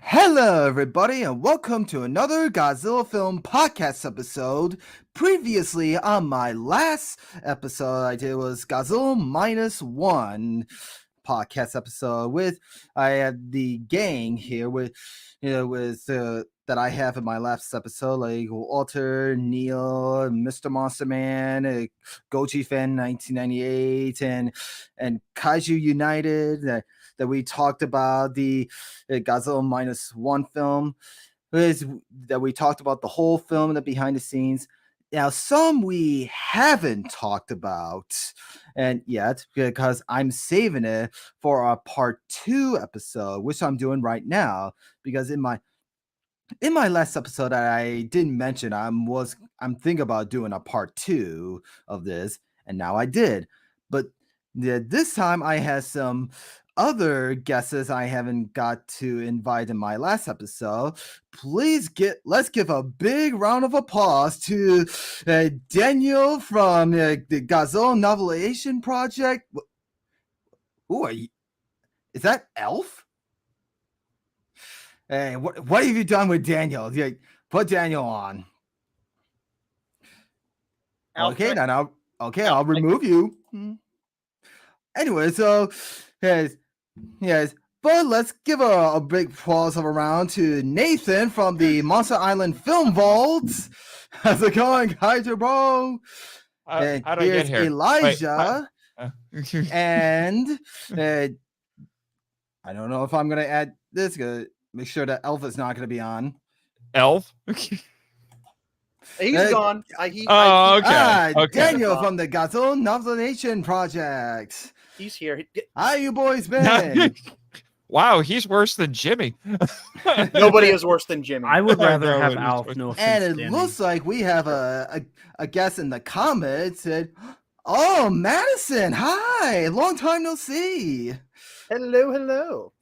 Hello, everybody, and welcome to another Godzilla film podcast episode. Previously, on my last episode I did was Godzilla -1 podcast episode with I had the gang here with that I have in my last episode, like Walter, Neil, Mr. Monster Man, Goji Fan 1998, and Kaiju United. That we talked about the Godzilla -1 film, that we talked about the whole film and the behind the scenes. Now, some we haven't talked about and yet because I'm saving it for our part 2 episode, which I'm doing right now. Because in my last episode that I didn't mention, I'm thinking about doing a part 2 of this, and now I did. But this time I had some other guesses I haven't got to invite in my last episode. Let's give a big round of applause to Daniel from the Godzilla Novelization Project. Who are you? Is that Elf? Hey, what have you done with Daniel? Yeah, put Daniel on. Okay, then I'll remove you. Anyway, so yes, but let's give a big applause of a round to Nathan from the Monster Island Film Vault. How's it going, Kaiju bro? And how do I get here? Elijah. And I don't know if I'm gonna add this. Gonna make sure that Elf is not gonna be on. Elf? He's gone. Okay. Daniel from the Godzilla Novelization Project. He's here. How you boys been? Wow, he's worse than Jimmy. Nobody is worse than Jimmy. I would rather No, have it is Alf. worse. No And offense, it Danny. looks like we have a guest in the comments said, "Oh, Madison, hi, long time no see." Hello.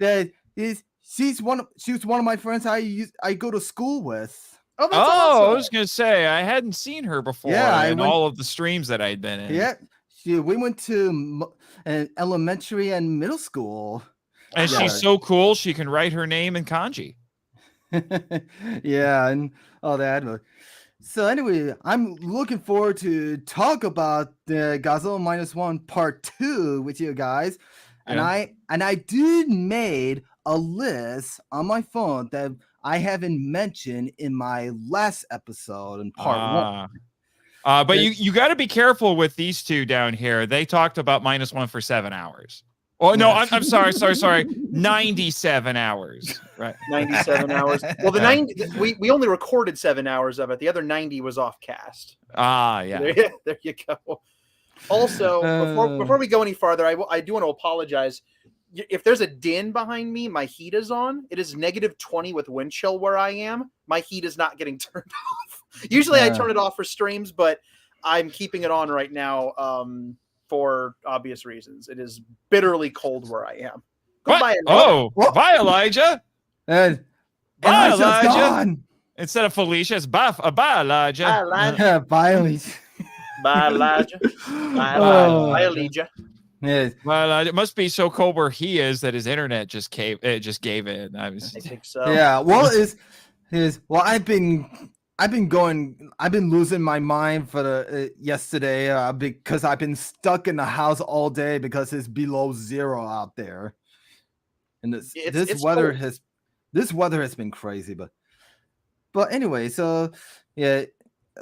She was one of my friends I go to school with. Oh, that's I awesome. was gonna say I hadn't seen her before in all of the streams that I'd been in. Yeah, we went to an elementary and middle school. And she's so cool she can write her name in kanji. Yeah, and all that. So anyway, I'm looking forward to talk about the Godzilla -1 part 2 with you guys. And I did made a list on my phone that I haven't mentioned in my last episode in part 1. But you got to be careful with these two down here. They talked about -1 for 7 hours. Oh no, I'm sorry. 97 hours. Right. 97 hours. Well, the 90 we only recorded 7 hours of it. The other 90 was off cast. Yeah. There you go. Also, before we go any farther, I do want to apologize. If there's a din behind me, my heat is on. It is -20 with wind chill where I am. My heat is not getting turned off. Usually I turn it off for streams, but I'm keeping it on right now for obvious reasons. It is bitterly cold where I am. Goodbye. Oh, bye, Elijah. And Bye, Elijah's Elijah. gone. Instead of Felicia, it's bye, Elijah. Bye, Elijah. Bye, Elijah. Bye, Elijah. Oh. Bye, Elijah. Yes. Well, it must be so cold where he is that his internet just gave in. I think so. Yeah. Well, I've been losing my mind for the yesterday because I've been stuck in the house all day because it's below 0 out there, and this weather has been crazy. But anyway, so yeah,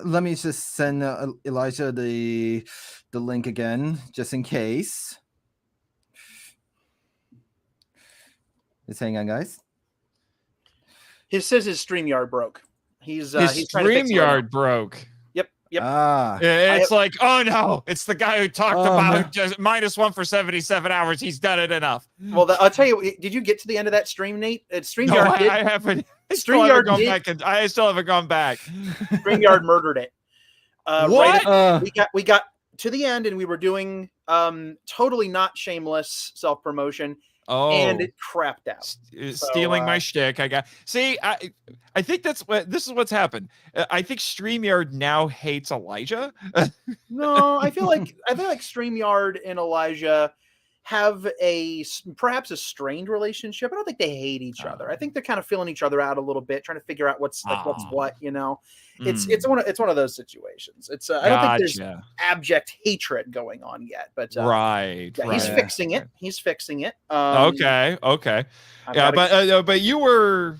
let me just send Elijah the link again just in case. Just hang on, guys. He says his StreamYard broke. He's His trying to fix it right StreamYard broke. Yep. It's like, oh no, it's the guy who talked about man. just -1 for 77 hours. He's done it enough. Well, I'll tell you. Did you get to the end of that stream, Nate? StreamYard No, I haven't. StreamYard I still haven't gone back. StreamYard murdered it. What? We got to the end and we were doing totally not shameless self promotion. Oh, and it crapped out. Stealing my shtick. I think this is what's happened. I think StreamYard now hates Elijah. No, I feel like StreamYard and Elijah have perhaps a strained relationship. I don't think they hate each other. I think they're kind of feeling each other out a little bit, trying to figure out what's what. You know, it's one of those situations. It's I don't think there's abject hatred going on yet, but he's fixing it. He's fixing it. Okay. Yeah, but you were.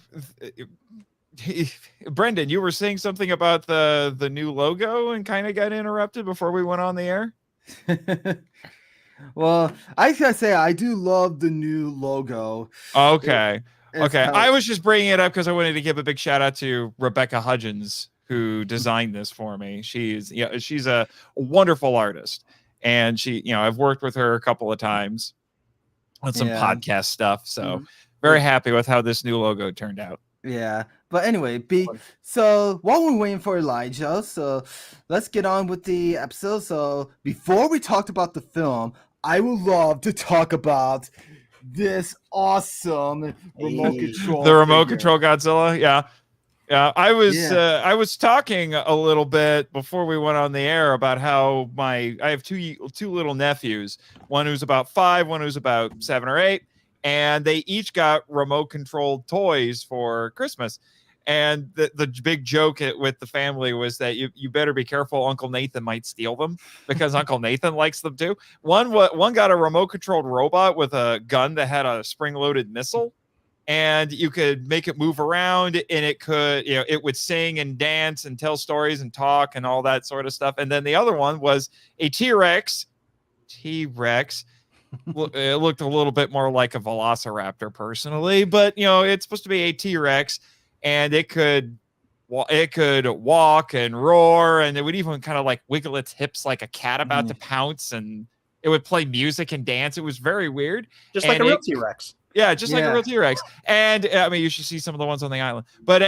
Brendan, you were saying something about the new logo and kind of got interrupted before we went on the air. Well, I gotta say I do love the new logo. Okay. I was just bringing it up because I wanted to give a big shout out to Rebecca Hudgens, who designed this for me. She's a wonderful artist, and I've worked with her a couple of times on some podcast stuff. So very happy with how this new logo turned out. Yeah. But anyway, so while we're waiting for Elijah, so let's get on with the episode. So before we talked about the film, I would love to talk about this awesome remote control. The remote control Godzilla, yeah. I was talking a little bit before we went on the air about how I have two little nephews, one who's about 5, one who's about 7 or 8, and they each got remote controlled toys for Christmas. And the big joke with the family was that you better be careful. Uncle Nathan might steal them because Uncle Nathan likes them too. One got a remote controlled robot with a gun that had a spring loaded missile, and you could make it move around, and it would sing and dance and tell stories and talk and all that sort of stuff. And then the other one was a T-Rex. It looked a little bit more like a velociraptor personally, but it's supposed to be a T-Rex. And it could walk and roar, and it would even kind of like wiggle its hips like a cat about to pounce, and it would play music and dance. It was very weird. Just like a real T-Rex. Yeah, like a real T-Rex. And I mean, you should see some of the ones on the island. But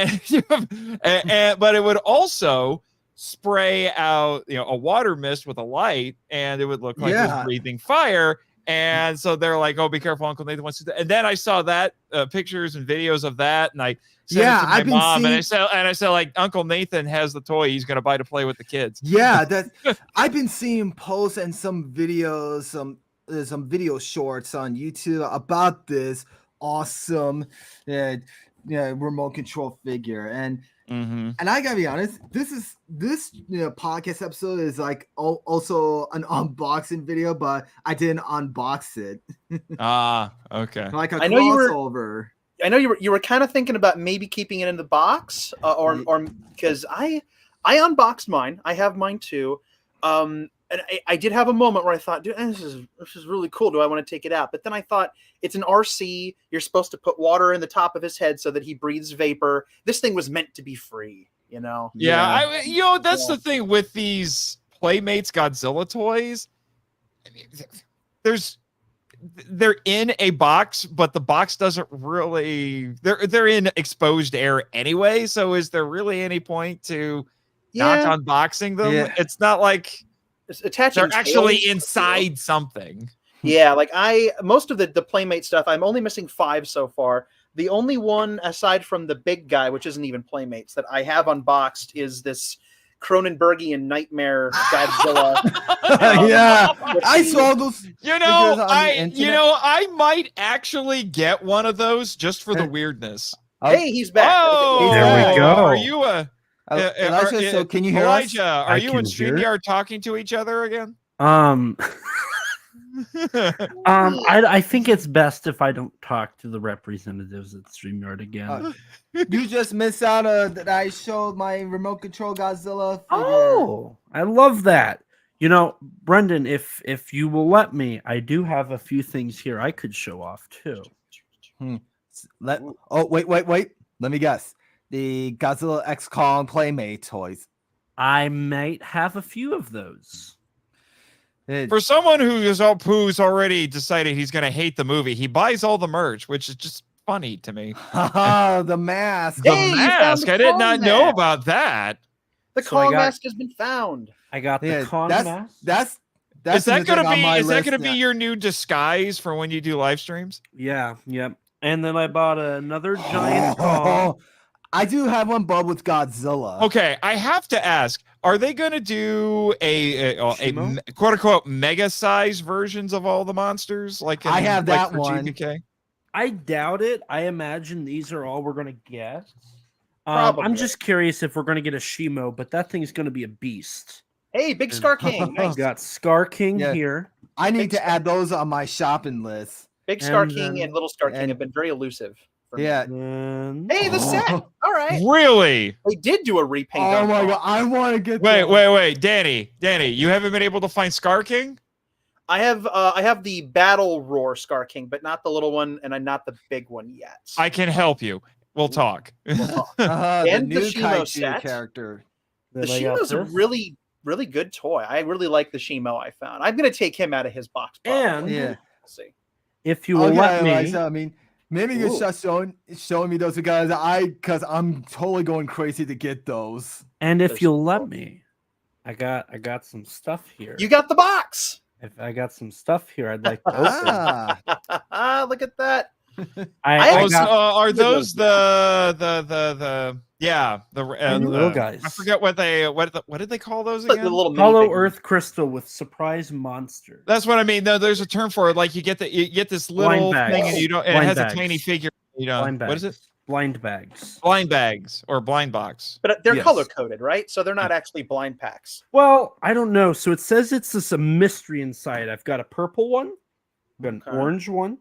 but it would also spray out a water mist with a light, and it would look like it was breathing fire. And so they're like, "Oh, be careful, Uncle Nathan wants to." And then I saw that pictures and videos of that, and I sent it to my mom, and I said, like, Uncle Nathan has the toy he's gonna buy to play with the kids. Yeah, I've been seeing posts and some videos, some video shorts on YouTube about this awesome, remote control figure, and I gotta be honest, this podcast episode is like also an unboxing video, but I didn't unbox it. Okay. Like a crossover. I know you were kind of thinking about maybe keeping it in the box, or because I unboxed mine. I have mine too. And I did have a moment where I thought, dude, this is really cool. Do I want to take it out? But then I thought, it's an RC. You're supposed to put water in the top of his head so that he breathes vapor. This thing was meant to be free, Yeah, that's the thing with these Playmates Godzilla toys. I mean, they're in a box, but the box doesn't really. They're in exposed air anyway. So is there really any point to not unboxing them? Yeah. It's not like they're actually inside something. Yeah, like most of the Playmate stuff, I'm only missing 5 so far. The only one aside from the big guy, which isn't even Playmates, that I have unboxed is this Cronenbergian nightmare Godzilla. I saw those. I might actually get one of those just for the weirdness. Hey, he's back. Oh, there we go. Are you Elijah, so can you hear Elijah, us? Are you and StreamYard talking to each other again? I think it's best if I don't talk to the representatives at StreamYard again. You just missed out that I showed my remote control Godzilla figure. Oh, I love that. Brendan, if you will let me, I do have a few things here I could show off too. Wait. Let me guess. The Godzilla X Kong Playmate toys. I might have a few of those. For someone who's already decided he's going to hate the movie, he buys all the merch, which is just funny to me. The mask. The mask. I did not know about that. The Kong mask has been found. I got the Kong mask. That's is that going to be your new disguise for when you do live streams? Yeah. Yep. And then I bought another giant Kong. I do have one, but with Godzilla. Okay, I have to ask: are they going to do a Shimo? quote unquote mega size versions of all the monsters? Like I have that for one. GBK? I doubt it. I imagine these are all we're gonna get. Probably. I'm just curious if we're gonna get a Shimo, but that thing's gonna be a beast. Hey, Big Scar King. We Nice. got Scar King Yeah. here. I need Big to Scar- add those on my shopping list. Big Scar And King then- and Little Scar King and- have been very elusive. For me. Yeah. And Hey, the set. All right. Really? They did do a repaint. Oh on my Kong. god, I want to get Wait, those. wait, Danny, you haven't been able to find Scar King? I have the Battle Roar Scar King, but not the little one, and I'm not the big one yet. I can help you. We'll talk. We'll talk. The And the new Shimo Kaiju set. character. The then I got Shimo's a this. really, really good toy. I really like the Shimo I found. I'm gonna take him out of his box. probably. And- Yeah. We'll see. if you will let me, Eliza, I mean, maybe you Ooh. start showing me those because I'm totally going crazy to get those. and if There's- you'll let me, I got some stuff here. You got the box. If I got some stuff here, I'd like to open. Ah, Look at that. I Oh, so, got are the those little the little guys. I forget what did they call those Like again? the little Hollow minifigure. Earth crystal with surprise monster. That's what I mean. No, there's a term for it. Like you get this little Blind thing, bags. and you don't. And it Blind has bags. a tiny figure. You know Blind bags. what is it? Blind bags. Blind bags or blind box. But they're Yes. color coded, right? So they're not actually blind packs. Well, I don't know. So it says it's just a mystery inside. I've got a purple one, I've got an Okay. orange one,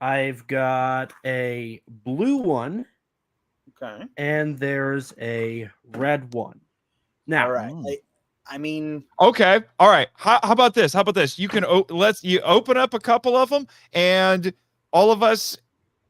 I've got a blue one, Okay. and there's a red one. Now, All right. Mm. I mean, Okay. All right. How about this? How about this? You can you open up a couple of them, and all of us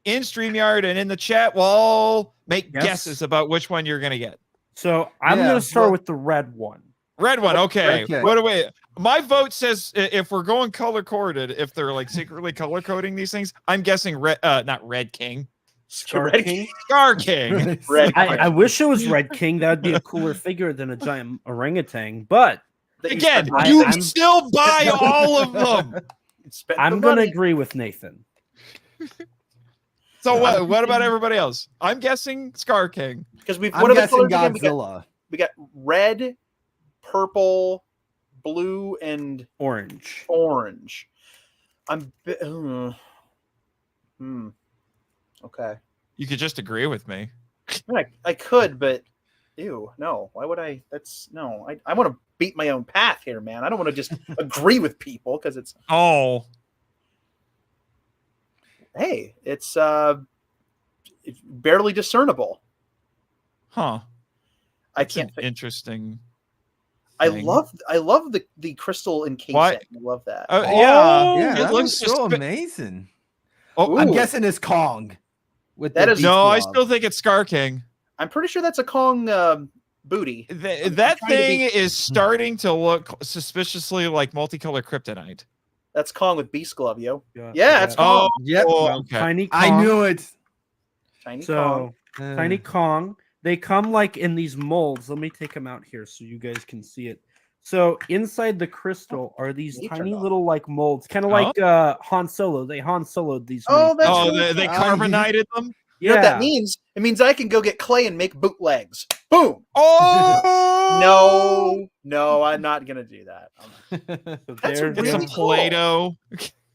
in StreamYard and in the chat will all make Yes. guesses about which one you're gonna get. so I'm Yeah, going to start well- with the red one. Red one. Okay. Okay. What do we? My vote says if we're going color coded, if they're like secretly color coding these things, I'm guessing red. Not Red King. Scar Red King. Scar King. Red I wish it was Red King. That would be a cooler figure than a giant orangutan. But that you Again, spend- you I'm- still buy all of them. spend the I'm going to money. agree with Nathan. So what about everybody else? I'm guessing Scar King. because we've I'm what are the guessing colors again? Godzilla. We got red, purple, blue, and Orange. orange. Okay. You could just agree with me. I could, but ew, no. Why would I? That's no. I want to beat my own path here, man. I don't want to just agree with people because it's Oh, hey, it's barely discernible. huh. I That's can't. an interesting. I thing. love the crystal encasing. What? I love that. Yeah, Yeah, it that looks looks so suspi- amazing. Oh, I'm Ooh. guessing it's Kong. With That the is- beast no, I glove. still think it's Scar King. I'm pretty sure that's a Kong booty. I'm That trying to thing be- is starting to look suspiciously like multicolor kryptonite. That's Kong with beast glove, yo. Got- Yeah, I it's got- Kong. Yep. Oh, got okay. Tiny Kong. I knew it. Tiny So Kong. Tiny Kong. They come like in these molds. Let me take them out here so you guys can see it. So inside the crystal are these Nature tiny dog. little like molds, kind of Oh. like Han Solo. They Han Soloed these. Oh, minifigures. that's Oh, really they cool. carbonated them. You know what that means? It means I can go get clay and make bootlegs. Boom. Oh No, I'm not gonna do that. So That's there- really some cool. Play-Doh.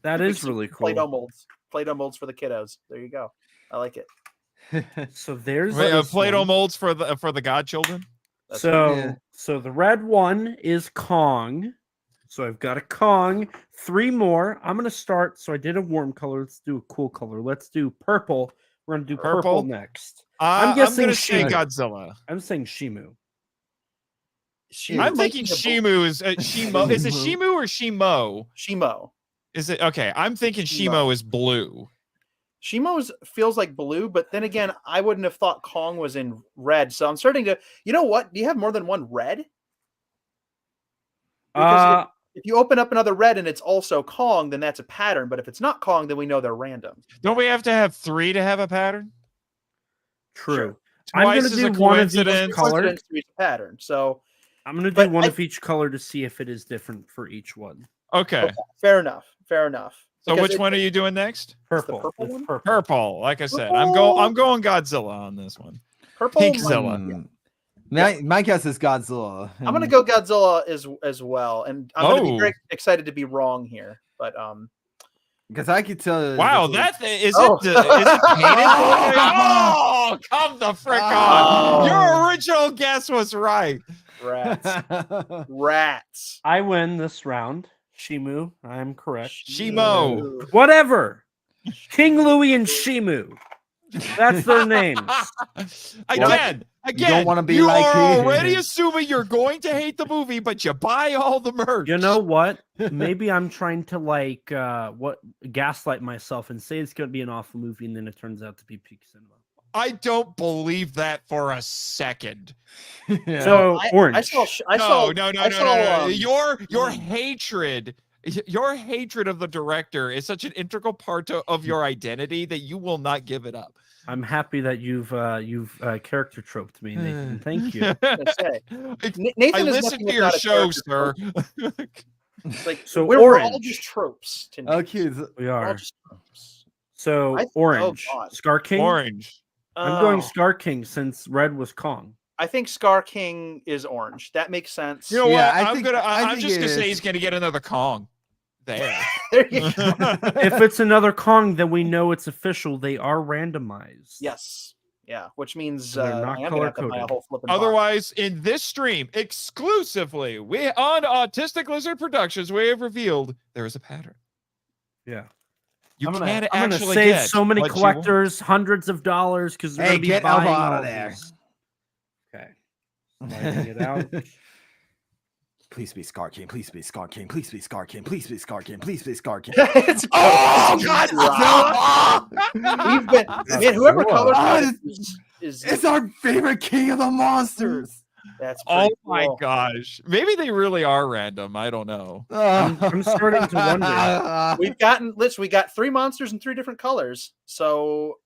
that Make is some really cool. Play-Doh molds. Play-Doh molds for the kiddos. There you go. I like it. So there's Wait, this Play-Doh one. molds for the godchildren. That's So Yeah. so the red one is Kong. So I've got a Kong. 3 more. I'm gonna start. So I did a warm color. Let's do a cool color. Let's do purple. We're gonna do purple, Purple? next. I'm guessing gonna say Shimu. Godzilla. I'm saying Shimu. She I'm might thinking be a Shimu is Shimo. Is it Shimu or Shimo? Shimo. Is it okay? I'm thinking Shimo is blue. Shimo's feels like blue, but then again, I wouldn't have thought Kong was in red. So I'm starting to. You know what? Do you have more than one red? Because if you open up another red and it's also Kong, then that's a pattern. But if it's not Kong, then we know they're random. Don't we have to have 3 to have a pattern? True. Sure. I'm Twice gonna is a do one of each coincidence. color. Coincidence to each pattern. So I'm gonna do But one I- of each color to see if it is different for each one. Okay. fair enough. Fair enough. So Because which one are you doing next? Purple. purple It's one? purple. Purple. Like I said, Purple. I'm going Godzilla on this one. Purple. Pinkzilla. My guess is Godzilla. I'm gonna go Godzilla as well, and I'm gonna be Oh. very excited to be wrong here. But because I could tell. Wow, Godzilla- is Oh. it painted? Oh, come the frick on! Oh. Your original guess was right. rats. I win this round. Shimu, I'm correct. Shimo. Whatever. King Louie and Shimu. That's their names. Again, You don't wanna be you like are he- already assuming you're going to hate the movie, but you buy all the merch. You know what? Maybe I'm trying to gaslight myself and say it's going to be an awful movie, and then it turns out to be peak cinema. I don't believe that for a second. Yeah. So orange. I saw. No. Your hatred. Your hatred of the director is such an integral part of your identity that you will not give it up. I'm happy that you've character troped me, Nathan. Thank you. Say. I Nathan is listened nothing to your without a show, character sir. trope. Like So we're all orange. just tropes. To me. Okay. We We're all are. just tropes. So oh, orange. God. Scar King. Orange. I'm going Oh, Scar King since red was Kong. I think Scar King is orange. That makes sense. You know Yeah, what? I I'm think- gonna. I I'm think just it gonna say is. he's gonna get another Kong. There. There you go. If it's another Kong, then we know it's official. They are randomized. Yes. Yeah. Which means They're not I am gonna have to buy a color-coded. whole flipping box. Otherwise, in this stream exclusively, we on Autistic Lizard Productions, we have revealed there is a pattern. Yeah. You I'm can't gonna actually save get so many what you want. collectors hundreds of dollars because they're Hey, gonna be get buying Elba out all of there. these. Okay. Sliding it out. Please be Scar King. Please be Scar King. Please be Scar King. Please be Scar King. Please be Scar King. It's Oh, God! We've been man. Whoever colored Ah, that is It's our favorite king of the monsters. that's Oh pretty my cool. gosh. Maybe they really are random. I don't know. I'm starting to wonder. We got 3 monsters in 3 different colors, so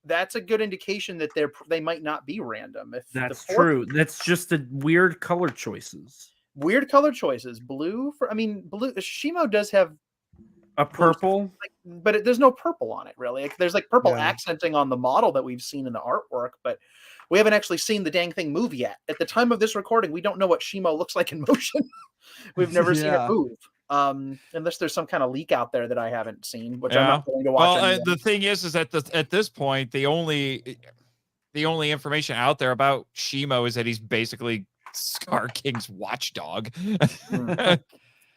that's a good indication that they might not be random. If That's the 4th true. That's just the weird color choices. Weird color choices. Blue blue. Shimo does have, A purple. but there's no purple on it really. There's like purple Yeah. accenting on the model that we've seen in the artwork, but we haven't actually seen the dang thing move yet. At the time of this recording, we don't know what Shimo looks like in motion. We've never seen Yeah. it move. Unless there's some kind of leak out there that I haven't seen, which I'm Yeah. not going to watch. Well, anyway. the thing is that at this point, the only information out there about Shimo is that he's basically Scar King's watchdog.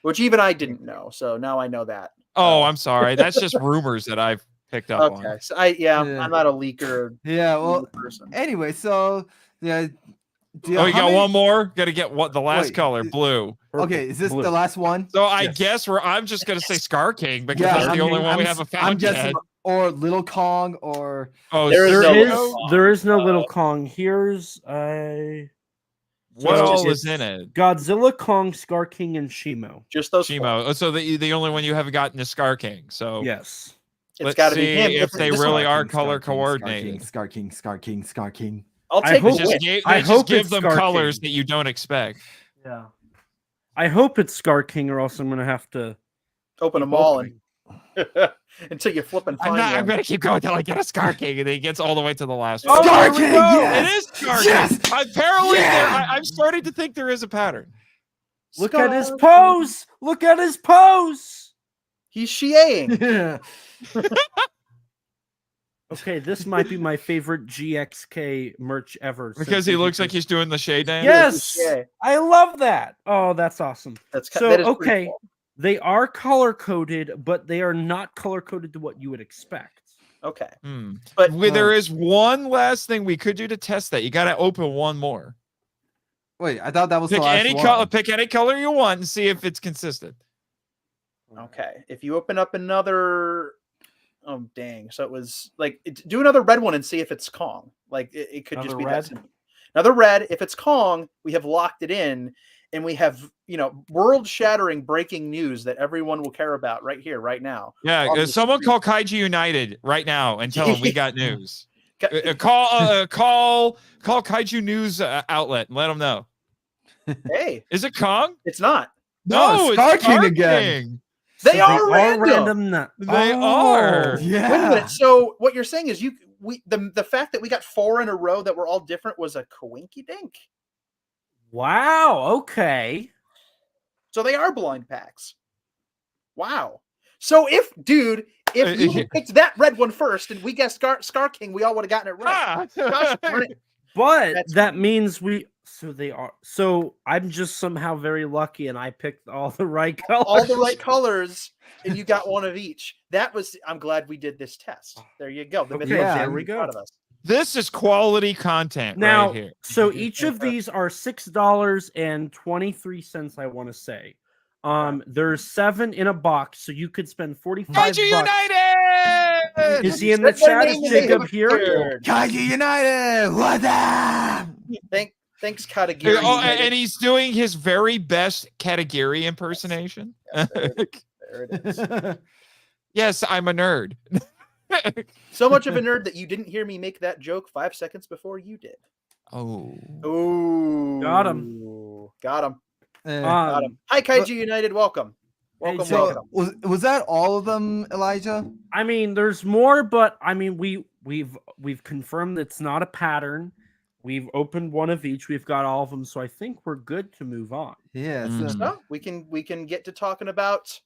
Which even I didn't know, so now I know that. Oh, I'm sorry. That's just rumors that I've picked up Okay, on. so Yeah. I'm not a leaker Yeah, well, person. anyway, so yeah. Oh, you got one more? Got to get the last Wait, color, blue. Okay, is this Blue. the last one? So I Yes. guess I'm just gonna say Scar King because Yeah, that's the I'm- only one we I'm- haven't I'm found guessing, yet. or Little Kong, or Oh, There is There no is Little Kong. there is no little Kong. Here's what So all it's is in it? Godzilla, Kong, Scar King, and Shimo. Just those. 4. Shimo. So the only one you haven't gotten is Scar King. So Yes. It's let's got to be see him. if they This really one- are color coordinated. Scar King, Scar King, Scar King. I'll I take hope the They it's- win. they just hope give it's them Scar colors King. that you don't expect. Yeah. I hope it's Scar King, or else I'm gonna have to Open keep them all opening. and until you flip and find I'm one. gonna keep going until I get a Scar King, and then he gets all the way to the last Oh, one. Scar there we King, go. yes! It is Scar Yes! King. Apparently, Yeah! I'm starting to think there is a pattern. Look at his Scar- pose. Look at his pose. He's shiaing. Yeah. Okay, this might be my favorite GXK merch ever. Because since he we looks did like this. he's doing the shade dance. Yes, Yeah. I love that. Oh, that's awesome. That's So that is pretty okay, cool. they are color coded, but they are not color coded to what you would expect. Okay, Hmm. but There is one last thing we could do to test that. You got to open one more. Wait, I thought that was Pick the last any one. color. Pick any color you want and see if it's consistent. okay, if you open up another, oh dang! So it was like do another red one and see if it's Kong. Like it could just Another be red? that simple. Another red. If it's Kong, we have locked it in, and we have world-shattering breaking news that everyone will care about right here, right now. Yeah, On the someone screen. call Kaiju United right now and tell them we got news. Ca- Call Kaiju News outlet and let them know. Hey, Is it Kong? it's not. No, No, it's Scar it's King Scar again. King. They are random. They are. Yeah. Wait a minute. So what you're saying is the fact that we got 4 in a row that were all different was a coinky dink. Wow. Okay. So they are blind packs. Wow. So if you picked that red one first and we guessed Scar King, we all would have gotten it right. Gosh, but that means they are. So I'm just somehow very lucky, and I picked all the right colors. All the right colors, and you got one of each. I'm glad we did this test. There you go. There we go. This is quality content now, right here. So each of these are $6.23. I want to say. There's 7 in a box, so you could spend $45. Kaiju United! Is he in the chat? Is Jacob here? Kaiju United! What up? Thanks, Katagiri. Oh, and he's doing his very best Katagiri impersonation. Yes, there it is. Yes, I'm a nerd. So much of a nerd that you didn't hear me make that joke 5 seconds before you did. Oh. Got him. Got him. Hi, Kaiju United. Welcome. Welcome. Was that all of them, Elijah? I mean, there's more, but I mean, we've confirmed it's not a pattern. We've opened one of each. We've got all of them, so I think we're good to move on. Yeah. So we can get to talking about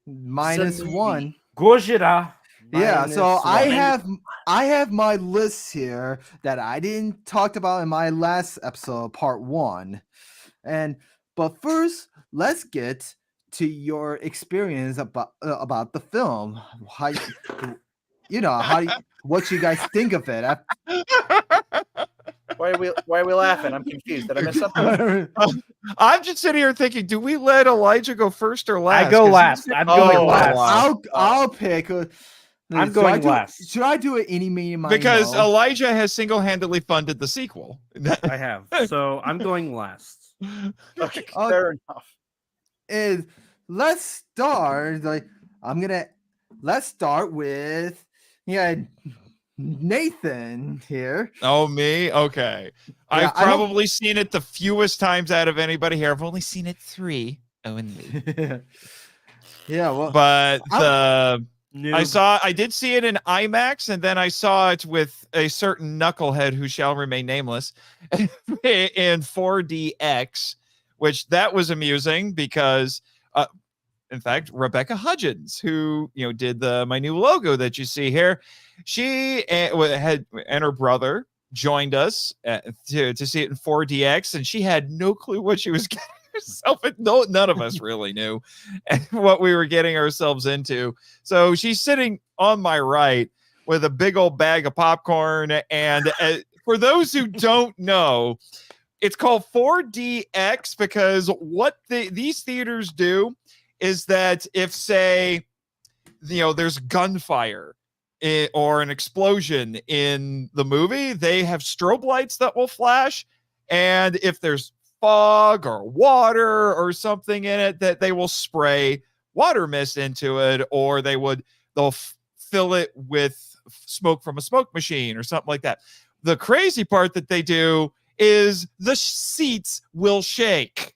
-1. Godzilla. Yeah, so I -1. have my list here that I didn't talk about in my last episode, part 1. But first, let's get to your experience about the film. What you guys think of it? Why are we laughing? I'm confused. Did I miss something? I'm just sitting here thinking, do we let Elijah go first or last? I go last. I'm going last. I'll pick. I'm going last. Should I do it any meeting? Because Elijah has single-handedly funded the sequel. I have. So I'm going last. Okay, fair enough. Let's start. Let's start with Nathan here. Oh, me? Okay. Yeah, I've probably seen it the fewest times out of anybody here. I've only seen it 3 only. Yeah, well, but I did see it in IMAX, and then I saw it with a certain knucklehead who shall remain nameless in 4DX, which that was amusing because in fact, Rebecca Hudgens, who did my new logo that you see here, she and her brother joined us to see it in 4DX, and she had no clue what she was getting herself. None of us really knew what we were getting ourselves into. So she's sitting on my right with a big old bag of popcorn, and for those who don't know, it's called 4DX because what these theaters do is that if, say, there's gunfire or an explosion in the movie, they have strobe lights that will flash. And if there's fog or water or something in it, that they will spray water mist into it, or they'll fill it with smoke from a smoke machine or something like that. The crazy part that they do is the seats will shake.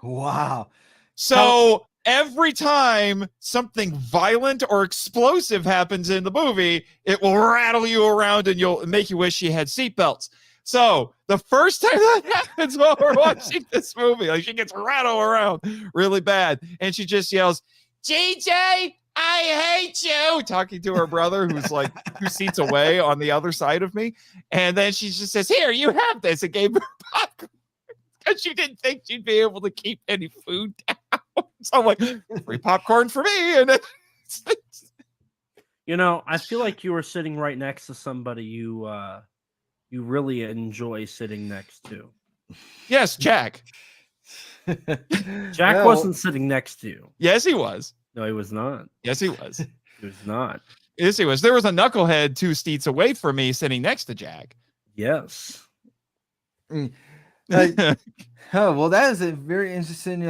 Wow. So every time something violent or explosive happens in the movie, it will rattle you around and you'll make you wish you had seatbelts. So the first time that happens while we're watching this movie, she gets rattled around really bad, and she just yells, "GJ, I hate you," talking to her brother who's like 2 seats away on the other side of me. And then she just says, "Here, you have this," and gave her popcorn because she didn't think she'd be able to keep any food down. So I'm like, free popcorn for me. And I feel like you were sitting right next to somebody you really enjoy sitting next to. Yes, Jack. Jack wasn't sitting next to you. Yes, he was. No, he was not. Yes, he was. He was not. Yes, he was. There was a knucklehead 2 seats away from me sitting next to Jack. Yes. Oh, well, that is a very interesting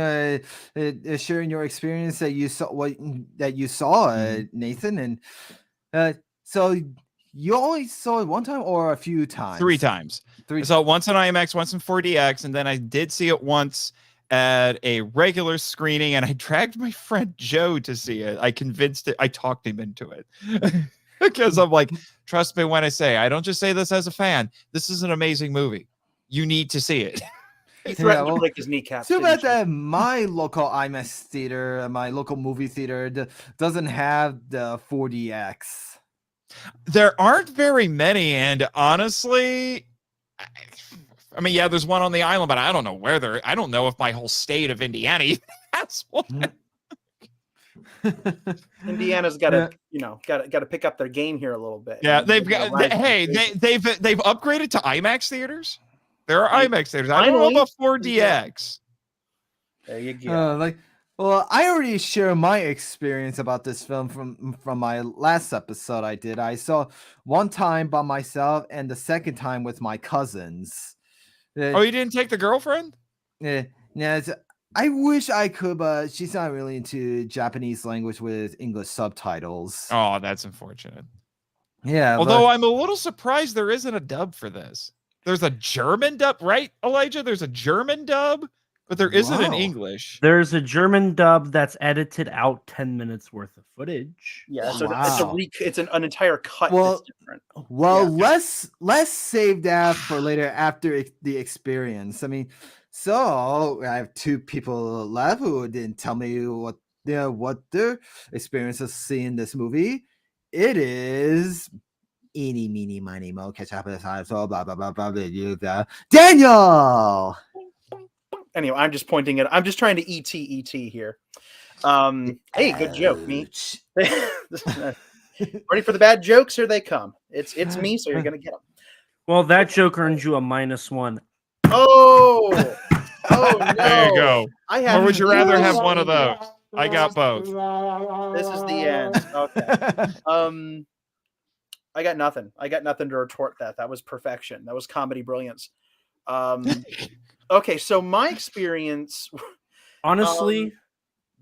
sharing your experience that you saw, Nathan. And so you only saw it one time or a few times? 3 times. I saw it once in IMAX, once in 4DX, and then I did see it once at a regular screening, and I dragged my friend Joe to see it. I talked him into it. Because I'm like, trust me when I say, I don't just say this as a fan. This is an amazing movie. You need to see it. He threatened well, to break his kneecaps. Too didn't bad you? that my local IMAX theater, my local movie theater, doesn't have the 4DX. There aren't very many, and honestly, I mean, yeah, there's one on the island, but I don't know where they're. I don't know if my whole state of Indiana even has one. Indiana's got to, got to pick up their game here a little bit. Yeah, They've they've upgraded to IMAX theaters. There are IMAX theaters. I don't know about 4DX. There you go. Well, I already shared my experience about this film from my last episode I did. I saw one time by myself and the second time with my cousins. Oh, you didn't take the girlfriend? Yeah, I wish I could, but she's not really into Japanese language with English subtitles. Oh, that's unfortunate. Yeah. Although I'm a little surprised there isn't a dub for this. There's a German dub, right, Elijah? There's a German dub, but there isn't an English. There's a German dub that's edited out 10 minutes worth of footage. Yeah, so it's an entire cut that's different. Well, let's save that for later after the experience. I mean, so I have two people left who didn't tell me what their experience of seeing this movie. It is eeny, meeny, miny, mo, catch up with time, so blah, blah, blah, blah, blah, blah. Daniel! Anyway, I'm just pointing it. I'm just trying to ET here. Hey, good joke, me. Ready for the bad jokes? Here they come. It's me, so you're gonna get them. Well, that joke earns you a -1. Oh no! There you go. Or would you rather have one of those? I got both. This is the end. Okay. I got nothing. I got nothing to retort that. That was perfection. That was comedy brilliance. Okay, so my experience. Honestly,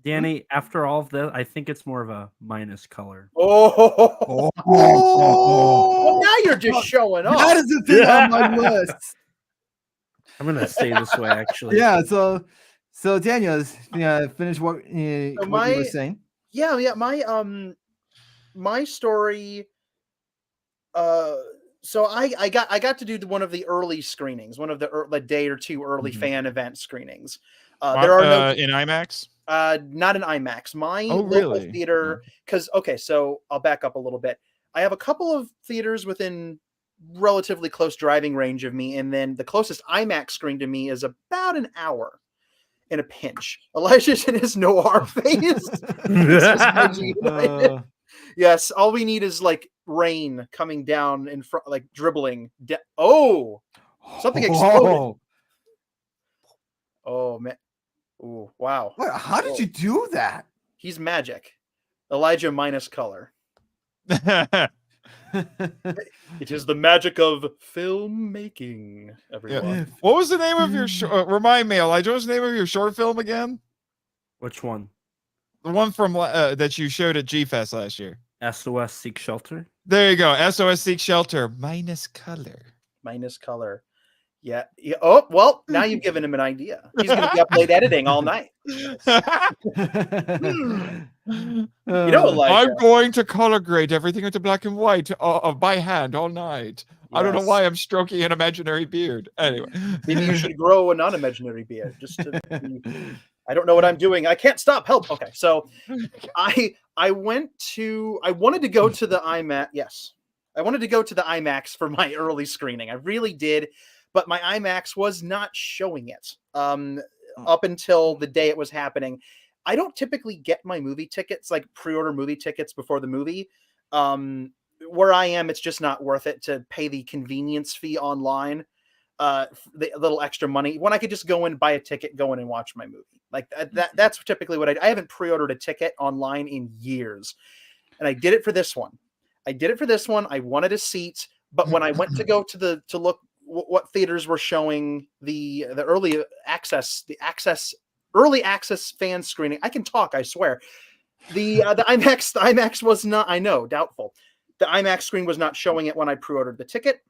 Danny, after all of that, I think it's more of a minus color. Oh. Well, now you're just showing off. That is the thing on my list. I'm gonna stay this way, actually. Yeah. So Daniel, finish what you were saying. Yeah. My story. So I got to do one of the early screenings, one of the day or two early fan event screenings. There are no in IMAX. Not in IMAX. My local really? theater, because so I'll back up a little bit. I have a couple of theaters within relatively close driving range of me, and then the closest IMAX screen to me is about an hour in a pinch. Elijah's in his noir phase. Yes, all we need is like rain coming down in front, like dribbling. Something exploded. Oh man! Oh wow! Wait, how did you do that? He's magic. Elijah minus color. It is the magic of filmmaking. Everyone. Yeah. What was the name of your remind me, Elijah? What was the name of your short film again? Which one? The one from that you showed at G-Fest last year. SOS Seek Shelter. There you go. SOS Seek Shelter minus color. Minus color. Yeah. Oh, well, now you've given him an idea. He's going to be up late editing all night. Elijah, I'm going to color grade everything into black and white by hand all night. Yes. I don't know why I'm stroking an imaginary beard. Anyway. Maybe you should grow a non-imaginary beard. I don't know what I'm doing. I can't stop. Help. Okay. So I wanted to go to the IMAX. Yes. I wanted to go to the IMAX for my early screening. I really did. But my IMAX was not showing it up until the day it was happening. I don't typically get my movie tickets, like pre-order movie tickets before the movie. Where I am, it's just not worth it to pay the convenience fee online, the little extra money, when I could just go in, buy a ticket, go in and watch my movie. Like that's typically what I haven't pre-ordered a ticket online in years. And I did it for this one. I wanted a seat, but when I went to go to look what theaters were showing the early access fan screening. I can talk, I swear. The IMAX was not, I know, doubtful. The IMAX screen was not showing it when I pre-ordered the ticket.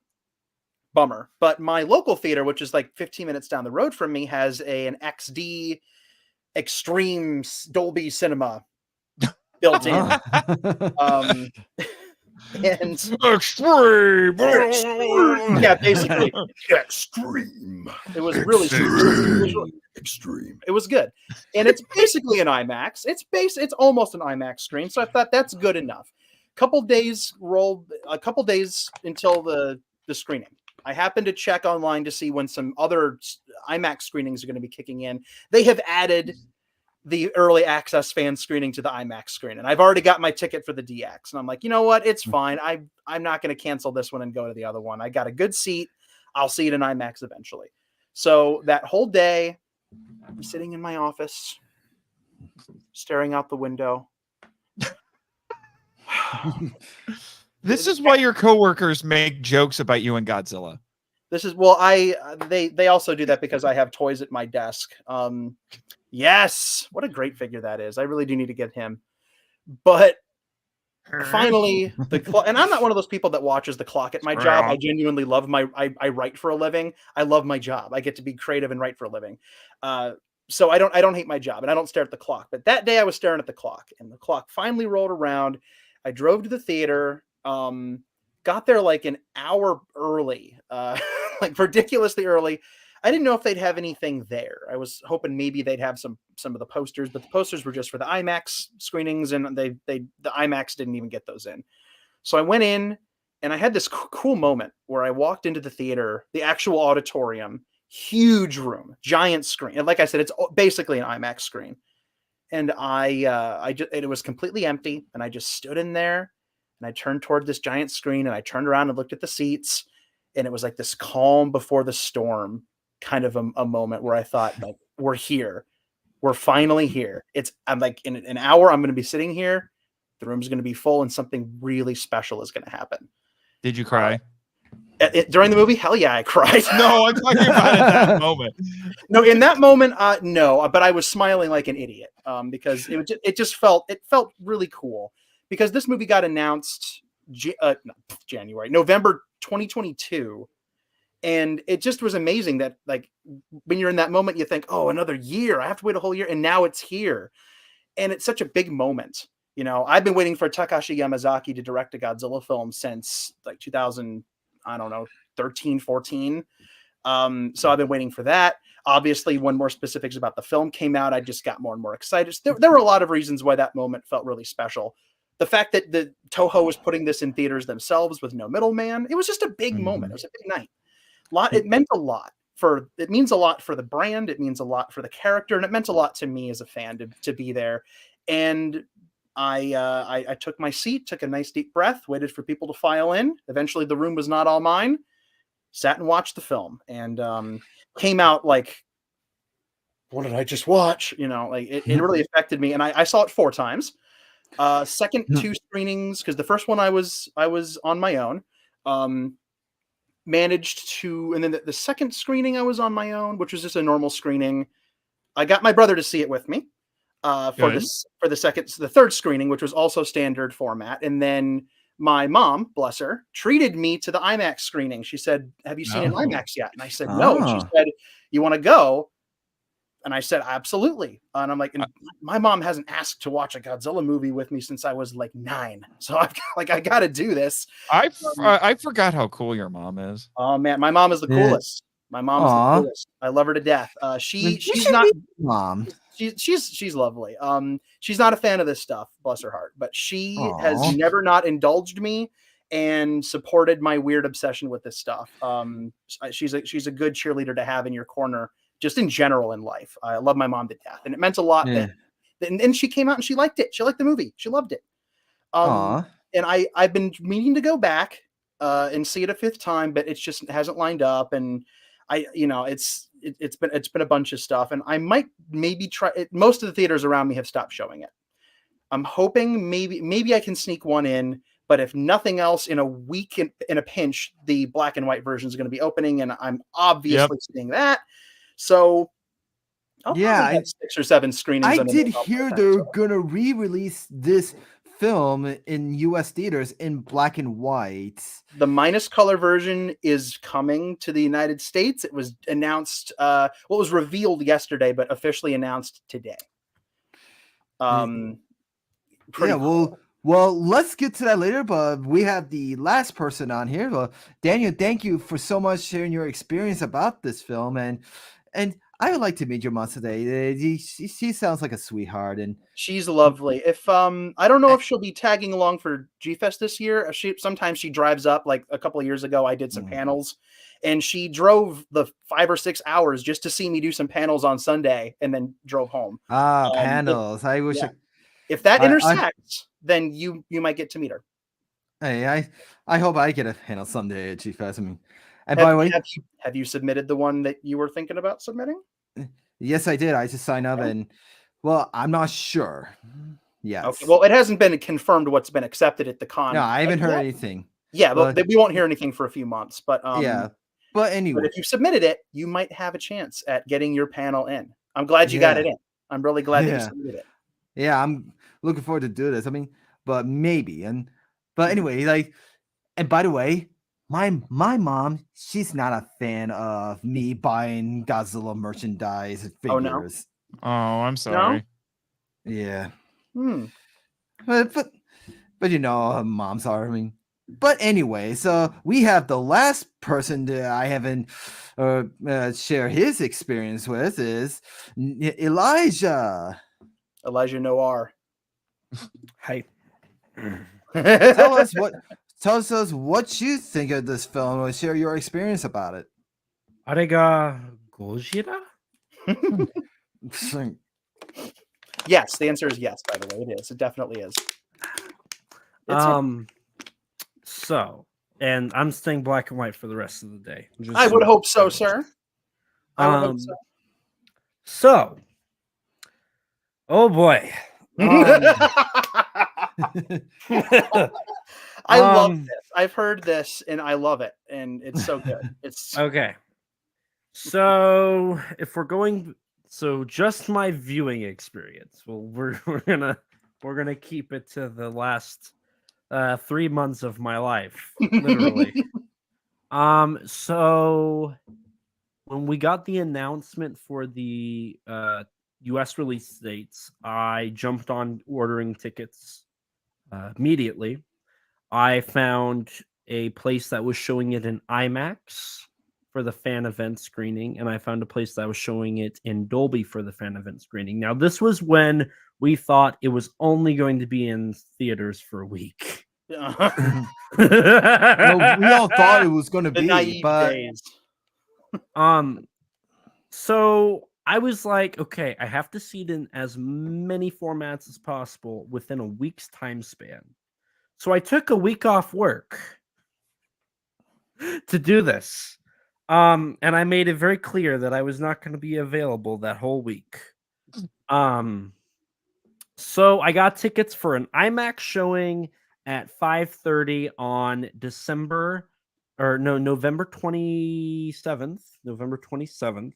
bummer. But my local theater, which is like 15 minutes down the road from me, has an XD Extreme Dolby Cinema built in. And Extreme. yeah, basically extreme. It was really extreme. It was good, and it's basically an IMAX. It's almost an IMAX screen. So I thought that's good enough. A couple days until the screening. I happened to check online to see when some other IMAX screenings are going to be kicking in. They have added the early access fan screening to the IMAX screen, and I've already got my ticket for the DX, and I'm like, you know what, it's fine. I'm not going to cancel this one and go to the other one. I got a good seat. I'll see it in IMAX eventually. So that whole day, I'm sitting in my office, staring out the window. This is why your coworkers make jokes about you and Godzilla. This is they also do that because I have toys at my desk. Yes, what a great figure that is. I really do need to get him. But finally, and I'm not one of those people that watches the clock at my job. I genuinely love I write for a living. I love my job. I get to be creative and write for a living. So I don't hate my job, and I don't stare at the clock. But that day I was staring at the clock, and the clock finally rolled around. I drove to the theater, got there like an hour early, like ridiculously early. I didn't know if they'd have anything there. I was hoping maybe they'd have some of the posters, but the posters were just for the IMAX screenings, and the IMAX didn't even get those in. So I went in, and I had this cool moment where I walked into the theater, the actual auditorium, huge room, giant screen, and like I said, it's basically an IMAX screen. And it was completely empty, and I just stood in there, and I turned toward this giant screen, and I turned around and looked at the seats, and it was like this calm before the storm kind of a moment where I thought, like, we're here. We're finally here. I'm like, in an hour, I'm going to be sitting here. The room's going to be full, and something really special is going to happen. Did you cry? During the movie? Hell yeah, I cried. No, I'm talking about in that moment. No, in that moment, no, but I was smiling like an idiot because it felt really cool, because this movie got announced November 2022. And it just was amazing that, like, when you're in that moment, you think, oh, another year. I have to wait a whole year. And now it's here. And it's such a big moment. You know, I've been waiting for Takashi Yamazaki to direct a Godzilla film since like 13, 14. So I've been waiting for that. Obviously, when more specifics about the film came out, I just got more and more excited. There were a lot of reasons why that moment felt really special. The fact that the Toho was putting this in theaters themselves with no middleman, it was just a big moment. It was a big night. It meant a lot it means a lot for the brand. It means a lot for the character. And it meant a lot to me as a fan to be there. And I took my seat, took a nice deep breath, waited for people to file in. Eventually the room was not all mine. Sat and watched the film, and came out like, what did I just watch? You know, like it really affected me. And I saw it 4 times. Second 2 screenings, because the first one I was on my own. Managed to, and then the second screening I was on my own, which was just a normal screening. I got my brother to see it with me for the third screening, which was also standard format. And then my mom, bless her, treated me to the IMAX screening. She said, "Have you seen an IMAX yet?" And I said, "No." And she said, "You want to go?" And I said, "Absolutely." And I'm like, and my mom hasn't asked to watch a Godzilla movie with me since I was like 9. So I got to do this. I forgot how cool your mom is. Oh man, my mom is the coolest. My mom is the coolest. I love her to death. She's not mom. She's lovely. She's not a fan of this stuff, bless her heart, but she has never not indulged me and supported my weird obsession with this stuff. She's a good cheerleader to have in your corner, just in general in life. I love my mom to death, and it meant a lot. And she came out and she liked it. She liked the movie. She loved it. And I've been meaning to go back and see it a 5th time, but it hasn't lined up. And it's been a bunch of stuff, and I might maybe try it. Most of the theaters around me have stopped showing it. I'm hoping maybe I can sneak one in, but if nothing else, in a week in a pinch, the black and white version is going to be opening, and I'm obviously seeing that. So I'll have 6 or 7 screenings. I did hear they're gonna re-release this film in U.S. theaters in black and white. The minus color version is coming to the United States. It was announced, was revealed yesterday, but officially announced today. Pretty cool. Well, let's get to that later, but we have the last person on here. Well, Daniel, thank you for so much sharing your experience about this film, and I would like to meet your mom today. She sounds like a sweetheart, and she's lovely. If I don't know if she'll be tagging along for G-Fest this year. Sometimes she drives up. Like a couple of years ago, I did some panels, and she drove the 5 or 6 hours just to see me do some panels on Sunday, and then drove home. Panels. I wish. Yeah. If that intersects, then you might get to meet her. Hey, I hope I get a panel someday at G-Fest. I mean, and by the way, have you submitted the one that you were thinking about submitting? Yes, I did. I just signed up, and well, I'm not sure. Yes. Okay. Well, it hasn't been confirmed what's been accepted at the con. No, I haven't heard anything. Yeah, but we won't hear anything for a few months. But yeah. But anyway, if you submitted it, you might have a chance at getting your panel in. I'm glad you got it in. I'm really glad that you submitted it. Yeah, I'm looking forward to do this. I mean, but maybe. But anyway, like, and by the way, my mom, she's not a fan of me buying Godzilla merchandise and figures. Oh, I'm sorry. No? Yeah. But you know, moms are. I mean, but anyway, so we have the last person that I haven't share his experience with is Elijah. Elijah Noir. Hi. Tell us what you think of this film and share your experience about it. Arega Gojira? Yes, the answer is yes, by the way. It is. It definitely is. So, and I'm staying black and white for the rest of the day. I would hope so, sir. I would hope so. So, oh boy. I love this. I've heard this and I love it, and it's so good. It's okay. So if we're going, just my viewing experience. Well, we're gonna keep it to the last 3 months of my life, literally. So when we got the announcement for the US release dates, I jumped on ordering tickets immediately. I found a place that was showing it in IMAX for the fan event screening, and I found a place that was showing it in Dolby for the fan event screening. Now, this was when we thought it was only going to be in theaters for a week. Well, we all thought it was going to be, but days. So I was like, okay, I have to see it in as many formats as possible within a week's time span. So I took a week off work to do this. And I made it very clear that I was not going to be available that whole week. So I got tickets for an IMAX showing at 5:30 on November 27th.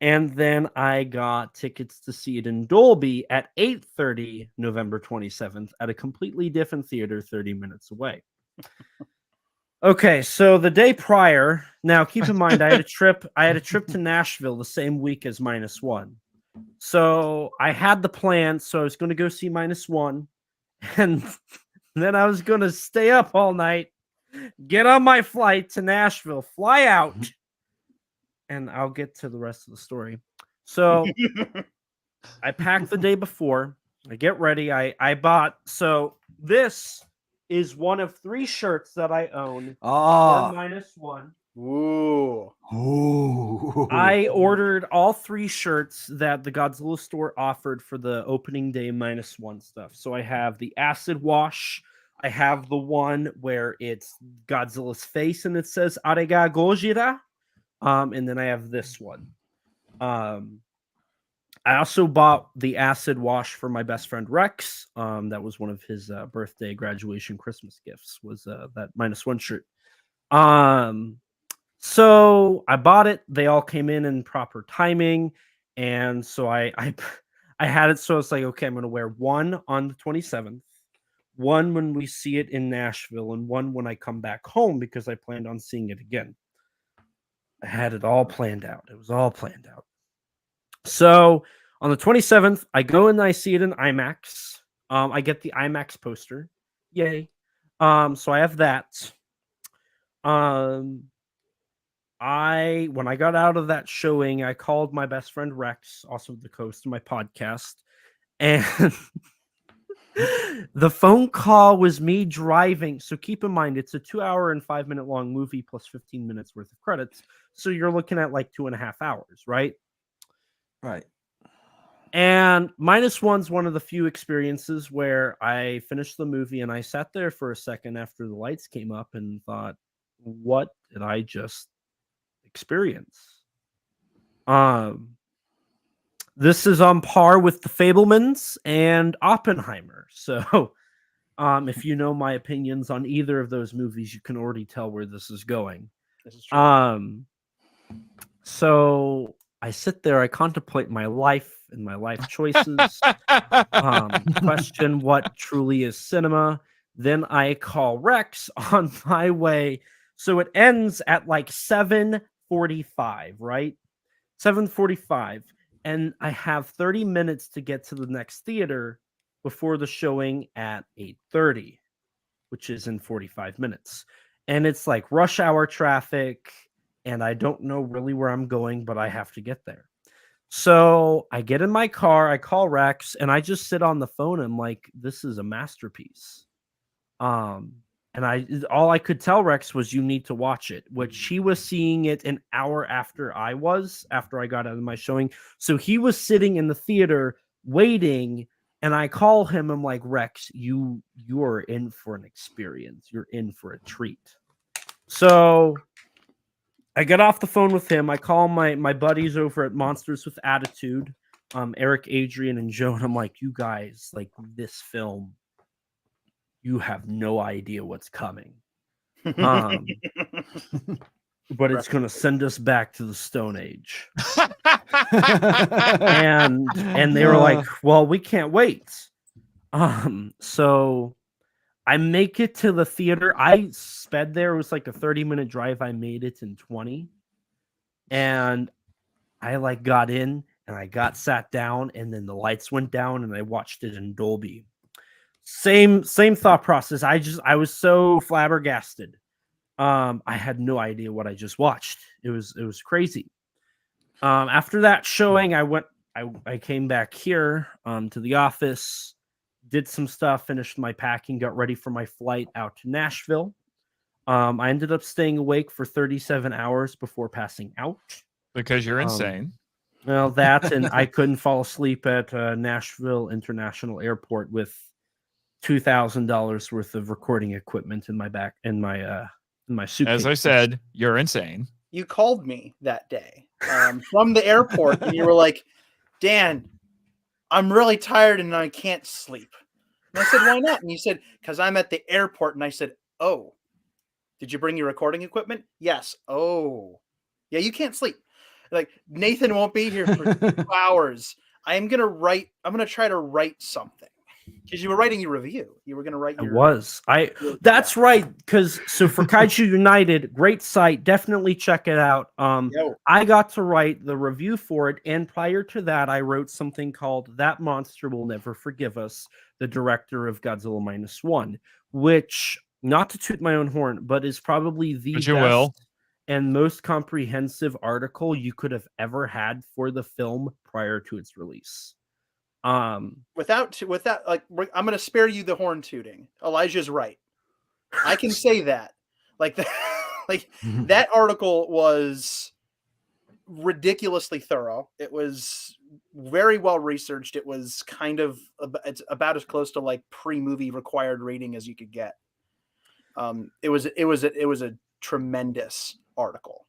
And then I got tickets to see it in Dolby at 8:30 November 27th at a completely different theater 30 minutes away. Okay, so the day prior, now keep in mind I had a trip to Nashville the same week as -1. So I had the plan, so I was going to go see -1, and then I was going to stay up all night, get on my flight to Nashville, fly out, and I'll get to the rest of the story. So I packed the day before. I get ready. I bought. So this is one of 3 shirts that I own. For -1. Ooh. I ordered all 3 shirts that the Godzilla store offered for the opening day -1 stuff. So I have the acid wash. I have the one where it's Godzilla's face and it says Arega Gojira. And then I have this one. I also bought the acid wash for my best friend Rex. That was one of his birthday, graduation, Christmas gifts. Was that -1 shirt. So I bought it. They all came in proper timing, and so I had it. So it's like, okay, I'm going to wear one on the 27th, one when we see it in Nashville, and one when I come back home because I planned on seeing it again. I had it all planned out. It was all planned out. So on the 27th, I go and I see it in IMAX. I get the IMAX poster. Yay. So I have that. When I got out of that showing, I called my best friend Rex, also the host of my podcast, and the phone call was me driving. So keep in mind, it's a 2-hour and 5-minute long movie plus 15 minutes worth of credits. So you're looking at like 2.5 hours, right? Right. And -1's one of the few experiences where I finished the movie and I sat there for a second after the lights came up and thought, what did I just experience? This is on par with The Fabelmans and Oppenheimer. So if you know my opinions on either of those movies, you can already tell where this is going. This is true. So I sit there, I contemplate my life and my life choices, question what truly is cinema. Then I call Rex on my way. So it ends at like 7:45, right? 7:45. And I have 30 minutes to get to the next theater before the showing at 8:30, which is in 45 minutes. And it's like rush hour traffic, and I don't know really where I'm going, but I have to get there. So I get in my car, I call Rex, and I just sit on the phone. And I'm like, this is a masterpiece. And all I could tell Rex was, you need to watch it, which he was seeing it an hour after I got out of my showing. So he was sitting in the theater waiting, and I call him. I'm like, Rex, you are in for an experience. You're in for a treat. So I get off the phone with him. I call my buddies over at Monsters with Attitude, Eric, Adrian, and Joe, and I'm like, you guys, like, this film, you have no idea what's coming. But it's going to send us back to the Stone Age. and they were like, well, we can't wait. So I make it to the theater. I sped there. It was like a 30-minute drive. I made it in 20. And I like got in and I got sat down, and then the lights went down and I watched it in Dolby. Same thought process. I was so flabbergasted. I had no idea what I just watched. It was crazy. After that showing, I came back here to the office, did some stuff, finished my packing, got ready for my flight out to Nashville. I ended up staying awake for 37 hours before passing out. Because you're insane. Well, that, and I couldn't fall asleep at Nashville International Airport with $2,000 worth of recording equipment in my suitcase. As I said, you're insane. You called me that day from the airport, and you were like, Dan, I'm really tired and I can't sleep. And I said, why not? And you said, because I'm at the airport. And I said, oh, did you bring your recording equipment? Yes. Oh, yeah, you can't sleep. Like, Nathan won't be here for 2 hours. I'm going to try to write something. Because you were writing your review. You were going to write your... That's right. Because, so for Kaiju United, great site. Definitely check it out. I got to write the review for it. And prior to that, I wrote something called That Monster Will Never Forgive Us, the director of Godzilla -1, which, not to toot my own horn, but is probably the best and most comprehensive article you could have ever had for the film prior to its release. Without like, I'm going to spare you the horn tooting. Elijah's right. I can say that. Like that article was ridiculously thorough. It was very well researched. It was it's about as close to like pre-movie required rating as you could get. It was a tremendous article.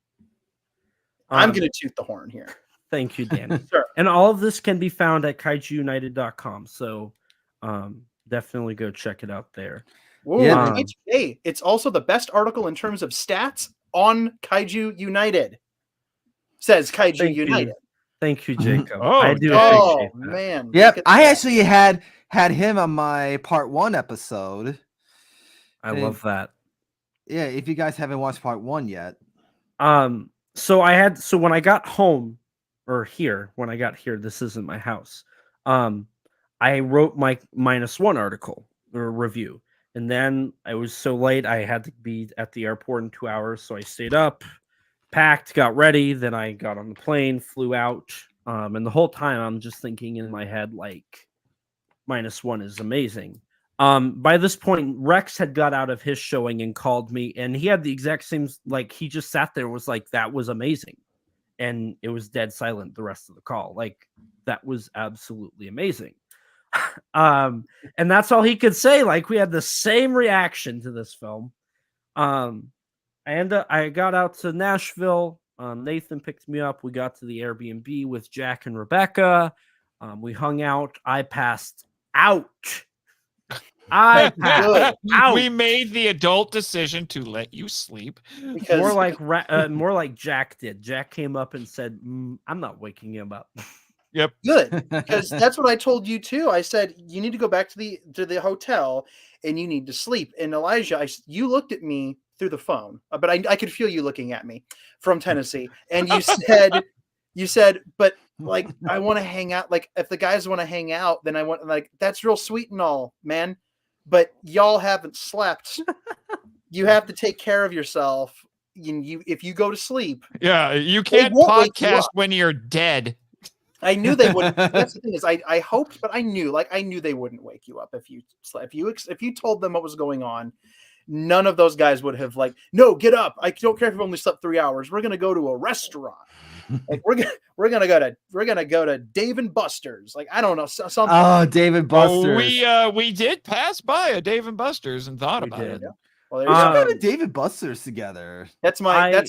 I'm going to toot the horn here. Thank you, Danny. Sure. And all of this can be found at kaijuunited.com. So definitely go check it out there. Ooh, yeah. Hey, it's also the best article in terms of stats on Kaiju United. Says Kaiju United. Thank you, Jacob. I do appreciate that. Man. Yep. I actually had had him on my part 1 episode. I And- love that. Yeah, if you guys haven't watched part 1 yet. So when I got home, or here, when I got here, this isn't my house. I wrote my -1 article or review, and then I was so late I had to be at the airport in 2 hours, so I stayed up, packed, got ready, then I got on the plane, flew out, and the whole time I'm just thinking in my head like -1 is amazing. By this point, Rex had got out of his showing and called me, and he had the exact same, like, he just sat there, was like, that was amazing. And it was dead silent the rest of the call. Like, that was absolutely amazing. And that's all he could say. Like, we had the same reaction to this film. I got out to Nashville. Nathan picked me up. We got to the Airbnb with Jack and Rebecca. We hung out. I passed out. I passed out. We made the adult decision to let you sleep. Because More like Jack did. Jack came up and said, "I'm not waking him up." Yep. good, because that's what I told you too. I said you need to go back to the hotel and you need to sleep. And Elijah, you looked at me through the phone, but I could feel you looking at me from Tennessee, and you said, but like, I want to hang out. Like, if the guys want to hang out, then I want, like, that's real sweet and all, man. But y'all haven't slept. You have to take care of yourself. If you go to sleep. Yeah, you can't won't wake you podcast up. when you're dead. I knew they wouldn't. That's the thing is, I hoped, but I knew they wouldn't wake you up if you slept. If you told them what was going on. None of those guys would have like, no, get up. I don't care if you've only slept 3 hours. We're gonna go to a restaurant. Like we're gonna go to Dave and Buster's. Like, I don't know, something. Oh, David Buster's. We did pass by a Dave and Buster's and thought about it. Yeah. Well, We there's should go to David Buster's together. that's my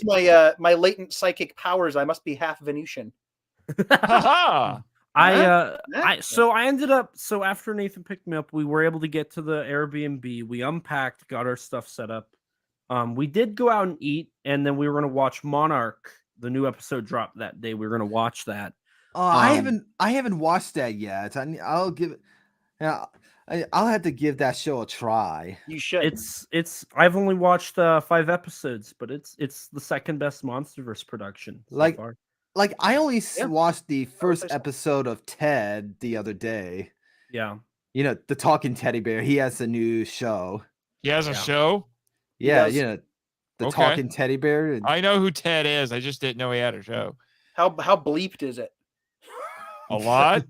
my latent psychic powers. I must be half Venusian. Haha. I ended up, so after Nathan picked me up, we were able to get to the Airbnb. We unpacked, got our stuff set up. We did go out and eat, and then we were going to watch Monarch. The new episode dropped that day. We were going to watch that. I haven't watched that yet. I'll give it. Yeah, I'll have to give that show a try. You should. I've only watched 5 episodes, but it's the second best MonsterVerse production so far. Like, I only watched the first say so. episode of Ted the other day. Yeah. You know, the talking teddy bear. He has a new show. He has a show? Yeah, does. you know, the Okay. talking teddy bear. I know who Ted is. I just didn't know he had a show. How bleeped is it? A lot?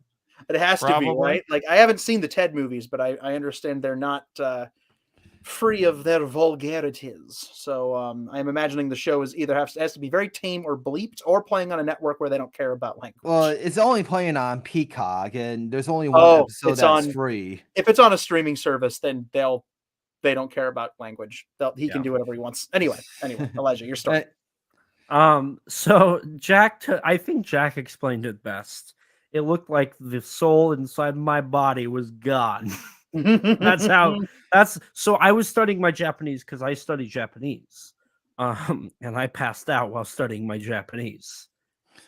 It has to be, Probably. right? Like, I haven't seen the Ted movies, but I understand they're not free of their vulgarities. So I'm imagining the show is either has to be very tame or bleeped, or playing on a network where they don't care about language. Well, it's only playing on Peacock, and there's only one episode it's that's on- free. If it's on a streaming service, then they don't care about language. He can do whatever he wants. Anyway, Elijah, your story. So Jack, I think Jack explained it best. It looked like the soul inside my body was gone. So I was studying my Japanese because I study Japanese. And I passed out while studying my Japanese.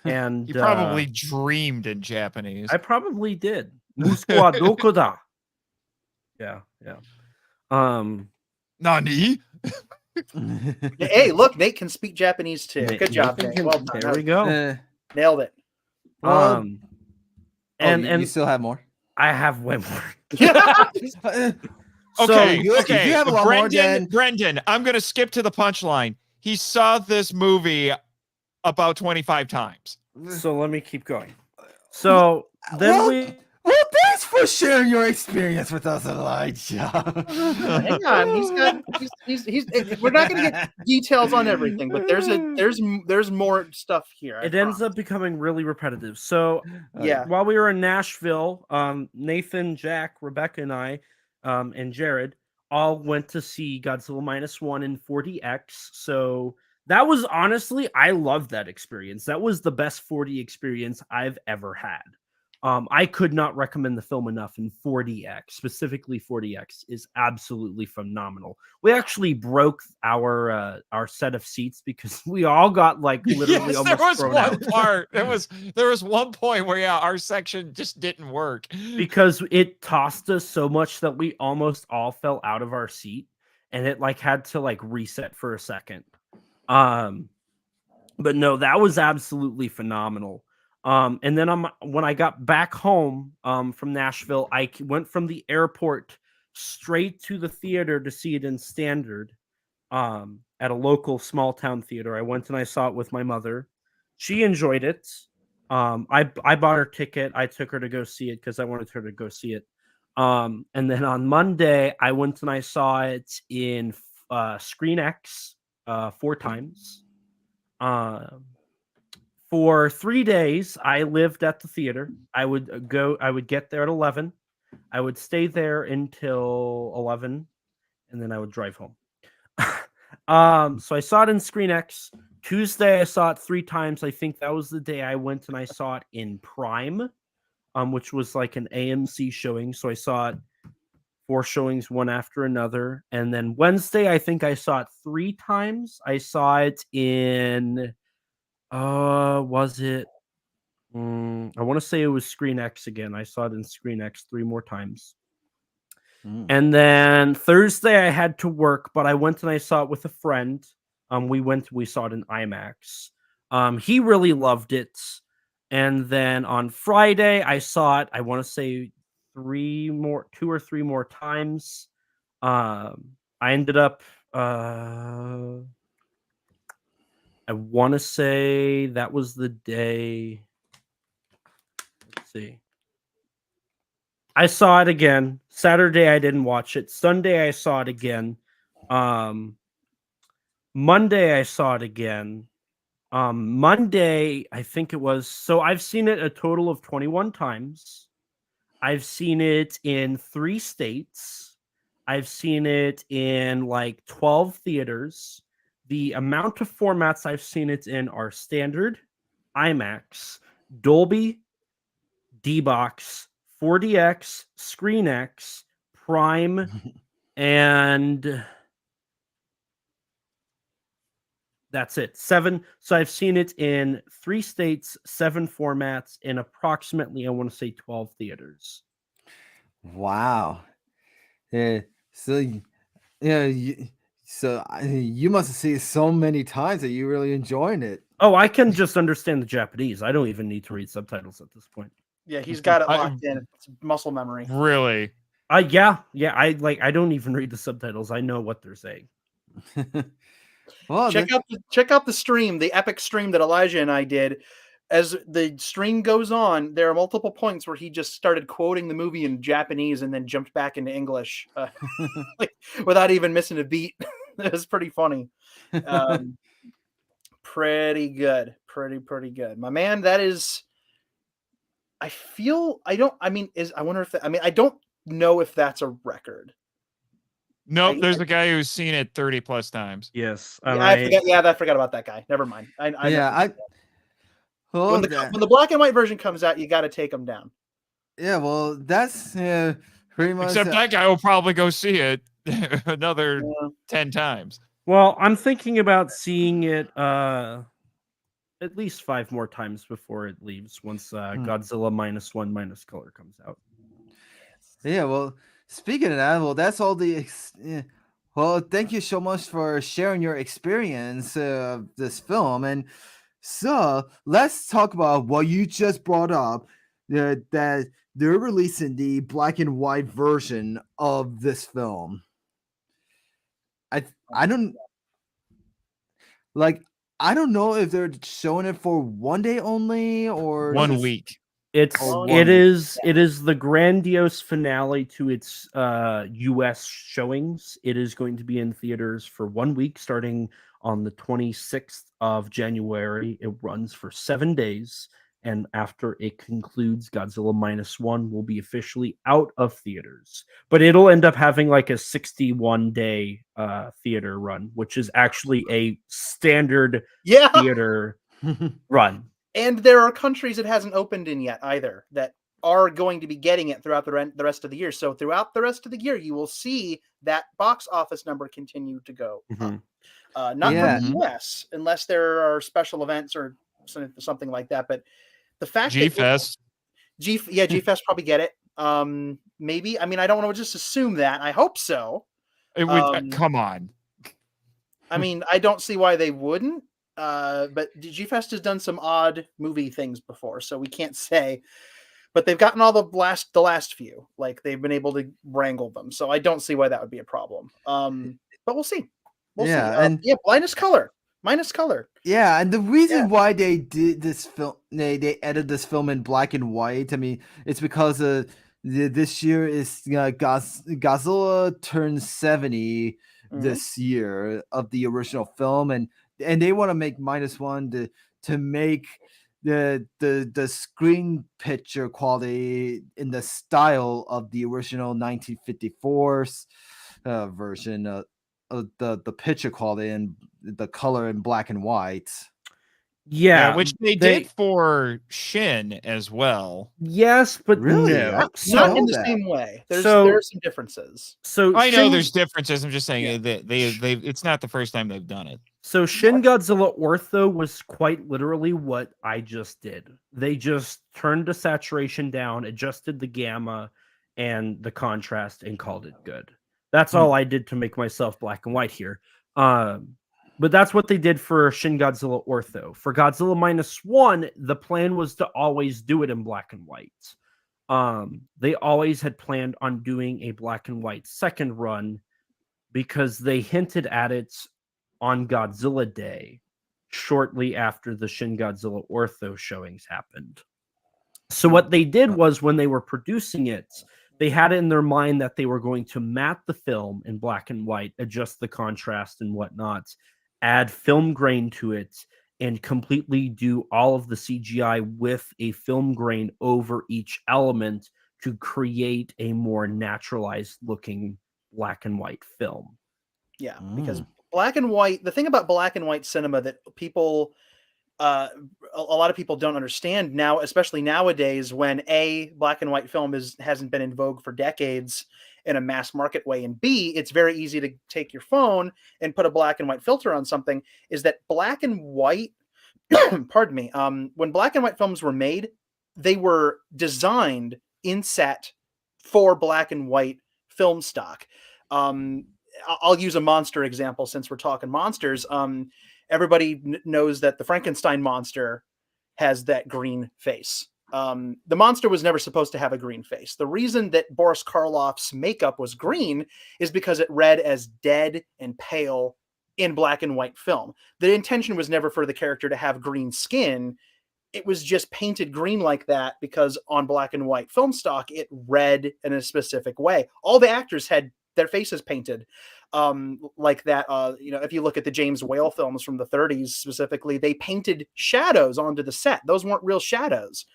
And You probably dreamed in Japanese. I probably did. Musuko wa doko da? Yeah. Nani? Hey, look, Nate can speak Japanese too. Nate- Good job, Nathan Nate. can- Well done. There we go. Nailed it. And you still have more. I have way more. Okay, you okay. have a lot more than- Brendan, I'm going to skip to the punchline. He saw this movie about 25 times. So let me keep going. So then Well, thanks for sharing your experience with us, Elijah. Hang on, he's we're not going to get details on everything, but there's more stuff here. it ends up becoming really repetitive. So Yeah. while we were in Nashville, Nathan, Jack, Rebecca, and I, and Jared all went to see Godzilla -1 in 4DX. So that was honestly, I loved that experience. That was the best 4D experience I've ever had. I could not recommend the film enough. And 4DX, specifically 4DX, is absolutely phenomenal. We actually broke our set of seats because we all got like literally Yes, there almost was thrown one out. part. There was one point where our section just didn't work. Because it tossed us so much that we almost all fell out of our seat, and it like had to like reset for a second. But no, that was absolutely phenomenal. And then when I got back home from Nashville, I went from the airport straight to the theater to see it in standard at a local small town theater. I went and I saw it with my mother. She enjoyed it. I bought her ticket. I took her to go see it because I wanted her to go see it. And then on Monday, I went and I saw it in Screen X 4 times. For 3 days, I lived at the theater. I would get there at 11. I would stay there until 11, and then I would drive home. So I saw it in Screen X. Tuesday, I saw it 3 times. I think that was the day I went and I saw it in Prime, which was like an AMC showing. So I saw it 4 showings, one after another. And then Wednesday, I think I saw it 3 times. I saw it in was it? I want to say it was Screen X again. I saw it in Screen X 3 more times. And then Thursday I had to work, but I went and I saw it with a friend. We saw it in IMAX. He really loved it. And then on Friday I saw it, I want to say 2 or 3 more times. I ended up I want to say that was the day. Let's see. I saw it again. Saturday, I didn't watch it. Sunday, I saw it again. Monday, I saw it again. Monday, I think it was. So I've seen it a total of 21 times. I've seen it in 3 states. I've seen it in like 12 theaters. The amount of formats I've seen it in are standard, IMAX, Dolby, D-Box, 4DX, Screen X, Prime, and that's it. 7. So I've seen it in 3 states, 7 formats, in approximately, I want to say 12 theaters. Wow. Yeah. So yeah, you must have seen it so many times that you really enjoying it. Oh, I can just understand the Japanese. I don't even need to read subtitles at this point. Yeah, he's got it locked in. It's muscle memory. Really? Yeah. I don't even read the subtitles. I know what they're saying. Well, check out the stream, the epic stream that Elijah and I did. As the stream goes on, there are multiple points where he just started quoting the movie in Japanese and then jumped back into English like, without even missing a beat. It was pretty funny. Pretty good. Pretty good. My man, that is... I don't know if that's a record. Nope, there's a guy who's seen it 30 plus times. Yes. I forgot about that guy. Never mind. When the black and white version comes out, you got to take them down. Yeah, well, that's pretty much. Except that guy will probably go see it another 10 times. Well, I'm thinking about seeing it at least 5 more times before it leaves, once Godzilla -1 minus color comes out. Yeah, well, speaking of that, well, that's all the. Well, thank you so much for sharing your experience of this film. And so let's talk about what you just brought up, that they're releasing the black and white version of this film. I don't know if they're showing it for 1 day only or 1 week. It is the grandiose finale to its US showings. It is going to be in theaters for 1 week starting on the 26th of January. It runs for 7 days, and after it concludes, Godzilla -1 will be officially out of theaters. But it'll end up having like a 61-day theater run, which is actually a standard theater run. And there are countries it hasn't opened in yet either that are going to be getting it throughout the rest of the year. So throughout the rest of the year, you will see that box office number continue to go up. Not Yeah. from the US, unless there are special events or something like that. But the fact that G-Fest. G-Fest probably get it. Maybe. I mean, I don't want to just assume that. I hope so. It would come on. I mean, I don't see why they wouldn't. But G-Fest has done some odd movie things before, so we can't say. But they've gotten all the last few. Like, they've been able to wrangle them, so I don't see why that would be a problem. But we'll see. We'll see. And minus color. Yeah, and the reason why they did this film, they edited this film in black and white. I mean, it's because this year is Godzilla turns 70 this year of the original film, and they want to make -1 to make the screen picture quality in the style of the original 1954 version of the picture quality and the color in black and white. Yeah, which they did for Shin as well. Yes, but Really? no. Not in the same way. There are some differences. So I know there's differences. I'm just saying that they it's not the first time they've done it. So Shin Godzilla Ortho was quite literally what I just did. They just turned the saturation down, adjusted the gamma and the contrast, and called it good. That's all I did to make myself black and white here. But that's what they did for Shin Godzilla Ortho. For Godzilla -1, the plan was to always do it in black and white. They always had planned on doing a black and white second run because they hinted at it on Godzilla Day shortly after the Shin Godzilla Ortho showings happened. So what they did was, when they were producing it, they had it in their mind that they were going to matte the film in black and white, adjust the contrast and whatnot, add film grain to it, and completely do all of the CGI with a film grain over each element to create a more naturalized looking black and white film. Yeah, because black and white, the thing about black and white cinema that people, a lot of people don't understand now, especially nowadays, when black and white film hasn't been in vogue for decades in a mass market way, and B, it's very easy to take your phone and put a black and white filter on something, is that black and white, pardon me, when black and white films were made, they were designed in set for black and white film stock. I'll use a monster example since we're talking monsters. Everybody knows that the Frankenstein monster has that green face. The monster was never supposed to have a green face. The reason that Boris Karloff's makeup was green is because it read as dead and pale in black and white film. The intention was never for the character to have green skin. It was just painted green like that because on black and white film stock, it read in a specific way. All the actors had their faces painted like that. If you look at the James Whale films from the 30s specifically, they painted shadows onto the set. Those weren't real shadows.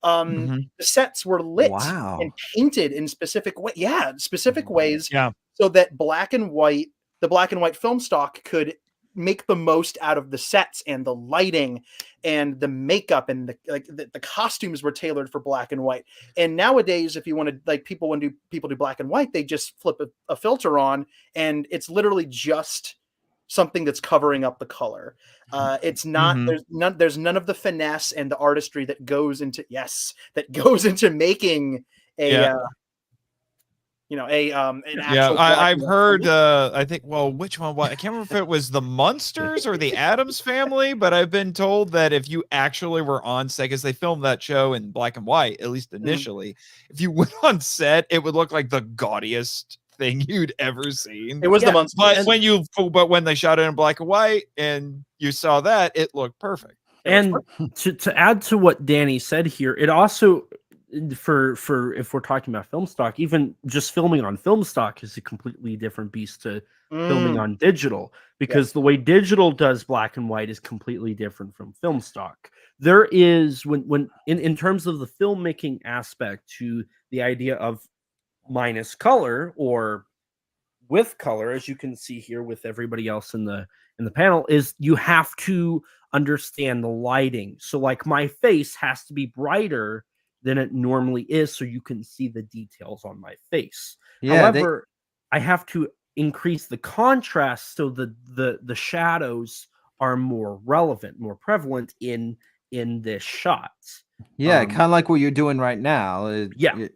The sets were lit and painted in specific ways. Yeah, specific ways. Yeah. So that the black and white film stock could make the most out of the sets and the lighting and the makeup, and the costumes were tailored for black and white. And nowadays, if you want to, people do black and white, they just flip a filter on, and it's literally just something that's covering up the color. It's not, there's none of the finesse and the artistry that goes into making an actual. I've heard. I think. Well, which one? What? I can't remember if it was the Munsters or the Addams Family, but I've been told that if you actually were on set, because they filmed that show in black and white, at least initially, if you went on set, it would look like the gaudiest thing you'd ever seen. It was the Munsters, but when they shot it in black and white and you saw that, it looked perfect. And to add to what Danny said here, it also, for if we're talking about film stock, even just filming on film stock is a completely different beast to filming on digital, because the way digital does black and white is completely different from film stock. There is, when in terms of the filmmaking aspect to the idea of minus color or with color, as you can see here with everybody else in the panel, is you have to understand the lighting. So like my face has to be brighter than it normally is, so you can see the details on my face. Yeah, However, I have to increase the contrast so the shadows are more relevant, more prevalent in this shot. kind of like what you're doing right now. Yeah.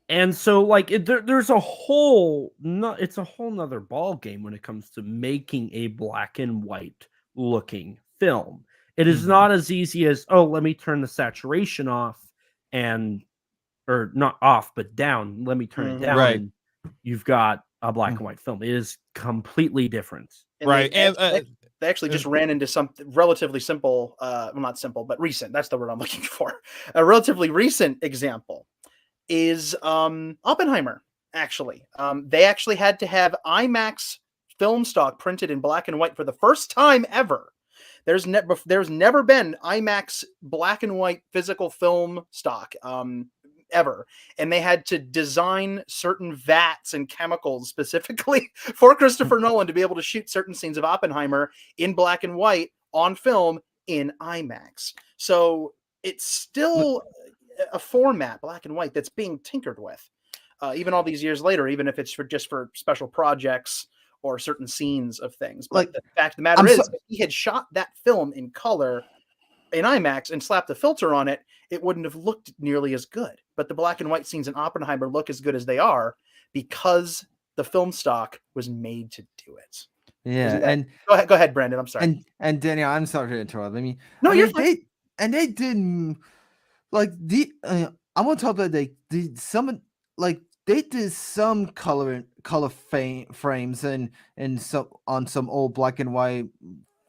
And so like there's a whole it's a whole nother ball game when it comes to making a black and white looking film. It is not as easy as, oh, let me turn the saturation off or not off, but down. Let me turn it down. Right. And you've got a black and white film. It is completely different. And Right. They actually just ran into something relatively simple, well, not simple, but recent. That's the word I'm looking for. A relatively recent example is Oppenheimer, actually. They actually had to have IMAX film stock printed in black and white for the first time ever. There's never been IMAX black and white physical film stock ever. And they had to design certain vats and chemicals specifically for Christopher Nolan to be able to shoot certain scenes of Oppenheimer in black and white on film in IMAX. So it's still a format, black and white, that's being tinkered with, even all these years later, even if it's just for special projects or certain scenes of things. But the fact of the matter is, if he had shot that film in color in IMAX and slapped a filter on it, it wouldn't have looked nearly as good. But the black and white scenes in Oppenheimer look as good as they are because the film stock was made to do it. Yeah, and go ahead, Brandon. I'm sorry. And Daniel, I'm sorry to interrupt. You're fine. They didn't like I want to talk about they did some color frames and some on some old black and white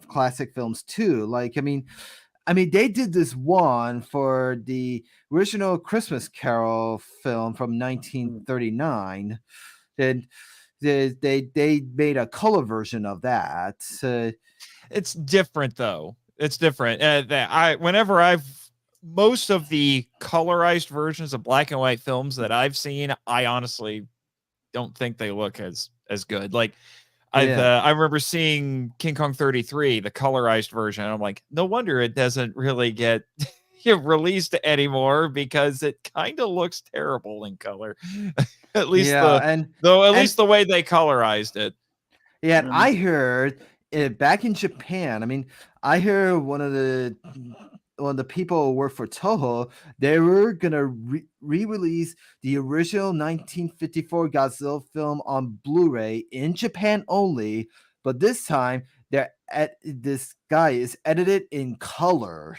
classic films too. Like they did this one for the original Christmas Carol film from 1939. And they made a color version of that. It's different though. It's different. Most of the colorized versions of black and white films that I've seen, I honestly don't think they look as good. Like I remember seeing King Kong 33, the colorized version. I'm like, no wonder it doesn't really get released anymore because it kind of looks terrible in color. At least the way they colorized it. Yeah, and I heard back in Japan. I heard one of the people who work for Toho, they were gonna re-release the original 1954 Godzilla film on Blu-ray in Japan only, but this time this guy is edited in color.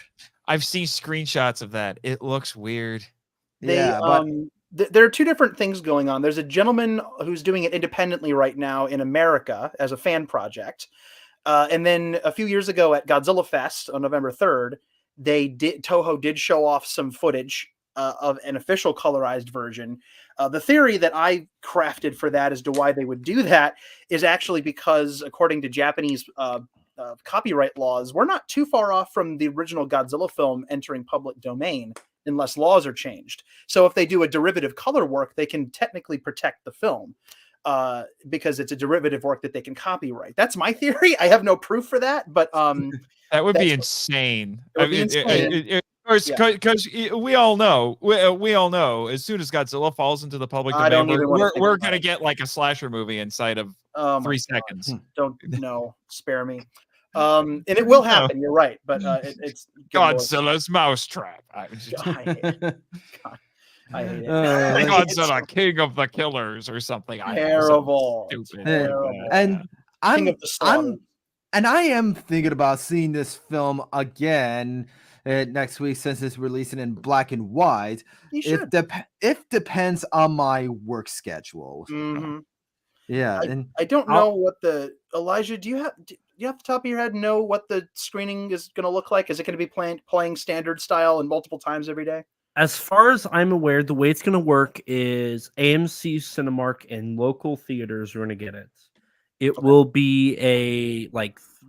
I've seen screenshots of that. It looks weird. But there are two different things going on. There's a gentleman who's doing it independently right now in America as a fan project. And then a few years ago at Godzilla Fest on November 3rd, Toho did show off some footage of an official colorized version. The theory that I crafted for that as to why they would do that is actually because, according to Japanese copyright laws, we're not too far off from the original Godzilla film entering public domain unless laws are changed. So if they do a derivative color work, they can technically protect the film because it's a derivative work that they can copyright. That's my theory. I have no proof for that, but that would be insane. Because we all know as soon as Godzilla falls into the public domain, we're gonna get like a slasher movie inside of 3 seconds. Don't spare me. And it will happen. You're right, but it's Godzilla's mousetrap. I hate it. Godzilla, King of the Killers, or something. Terrible. Stupid. Terrible. And I am thinking about seeing this film again next week since it's releasing in black and white. It depends on my work schedule. Mm-hmm. Yeah, I don't know what Elijah. Do you have off the top of your head know what the screening is going to look like? Is it going to be playing standard style and multiple times every day? As far as I'm aware, the way it's going to work is AMC, Cinemark, and local theaters are going to get it. It will be a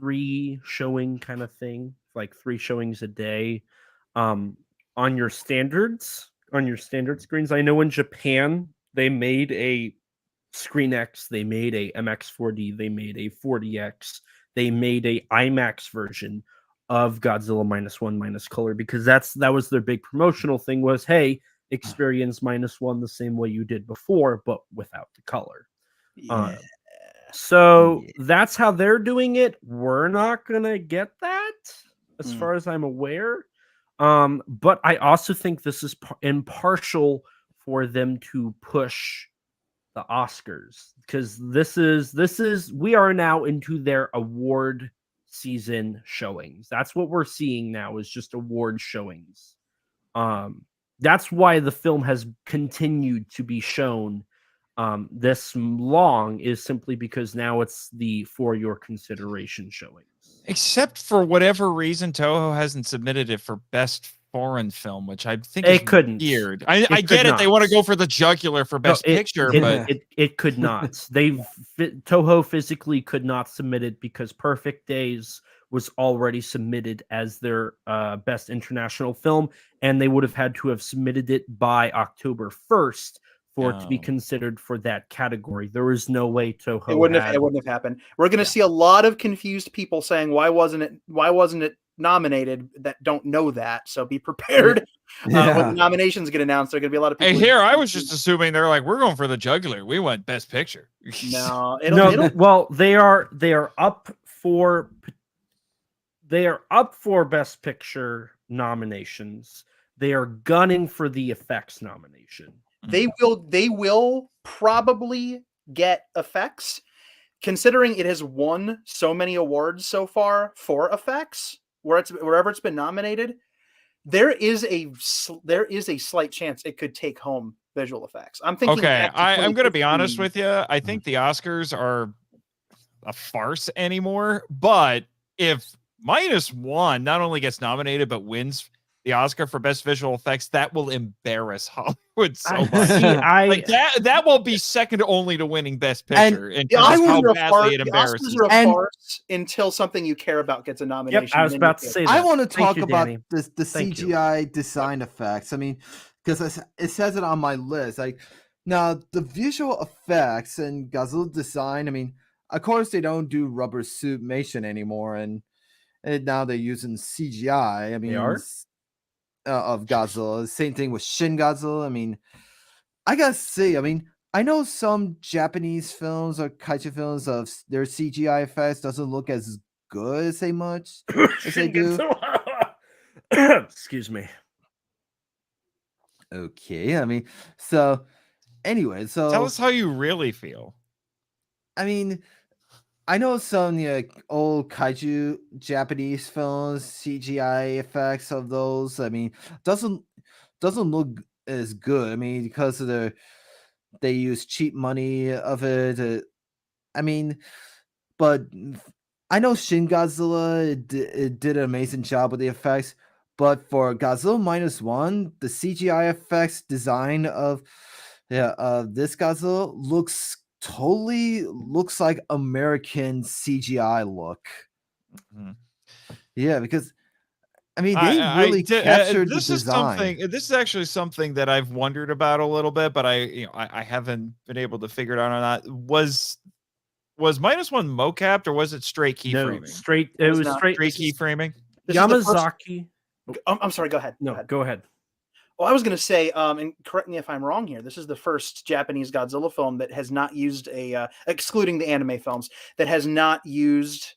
3 showing kind of thing, like 3 showings a day, on your standard screens. I know in Japan they made a Screen X, they made a MX4D, they made a 40X, they made a IMAX version of Godzilla -1 minus color, because that was their big promotional thing was, hey, experience -1 the same way you did before, but without the color. Yeah. So Yeah. that's how they're doing it. We're not gonna get that, as Mm. far as I'm aware. But I also think this is impartial for them to push the Oscars, because this is we are now into their award season showings. That's what we're seeing now, is just award showings. That's why the film has continued to be shown this long, is simply because now it's the for your consideration showings. Except for whatever reason, Toho hasn't submitted it for best foreign film, which I think It is couldn't. weird. I It get could it; they want to not. go for the jugular for No, best picture, but it could not. Toho physically could not submit it because Perfect Days was already submitted as their best international film, and they would have had to have submitted it by October 1st for it to be Oh. considered for that category. There was no way Toho It wouldn't had. have happened. We're going to Yeah. see a lot of confused people saying, "Why wasn't it nominated?" That don't know that. So be prepared. When the nominations get announced, there are going to be a lot of people. Hey, here I was just assuming they're like, we're going for the jugular. We want best picture. No, Well, they are up for best picture nominations. They are gunning for the effects nomination. They will probably get effects, considering it has won so many awards so far for effects, wherever it's been nominated. There is a slight chance it could take home visual effects. I'm thinking. Okay, I'm going to be honest 2015. with you. I think the Oscars are a farce anymore. But if -1 not only gets nominated but wins the Oscar for best visual effects, that will embarrass Hollywood so much. Like that will be second only to winning best picture. And The Oscars are a farce until something you care about gets a nomination. Yep, I was about to say that. I want to Thank talk you, about Danny. the Thank you. CGI design effects. I mean, because it says it on my list. Like, now the visual effects and Godzilla design. I mean, of course they don't do rubber suit mation anymore, and now they're using CGI. I mean, They are? Of Godzilla. Same thing with Shin Godzilla. I mean, I gotta say, I mean, I know some Japanese films or kaiju films of their CGI effects doesn't look as good as they do. Excuse me. Okay, I mean, so anyway, tell us how you really feel. I mean, I know some old kaiju Japanese films, CGI effects of those. I mean, doesn't look as good. I mean, because of they use cheap money of it. I mean, but I know Shin Godzilla it did an amazing job with the effects. But for Godzilla -1, the CGI effects design of this Godzilla looks like American CGI look. Mhm. Yeah, because I mean they really captured the design. This is actually something that I've wondered about a little bit, but I haven't been able to figure it out or not. Was -1 mocapped or was it straight keyframing? It was straight keyframing. Yamazaki. I'm sorry. Go ahead. No, go ahead. Well, I was going to say, and correct me if I'm wrong here, this is the first Japanese Godzilla film that has not used excluding the anime films, that has not used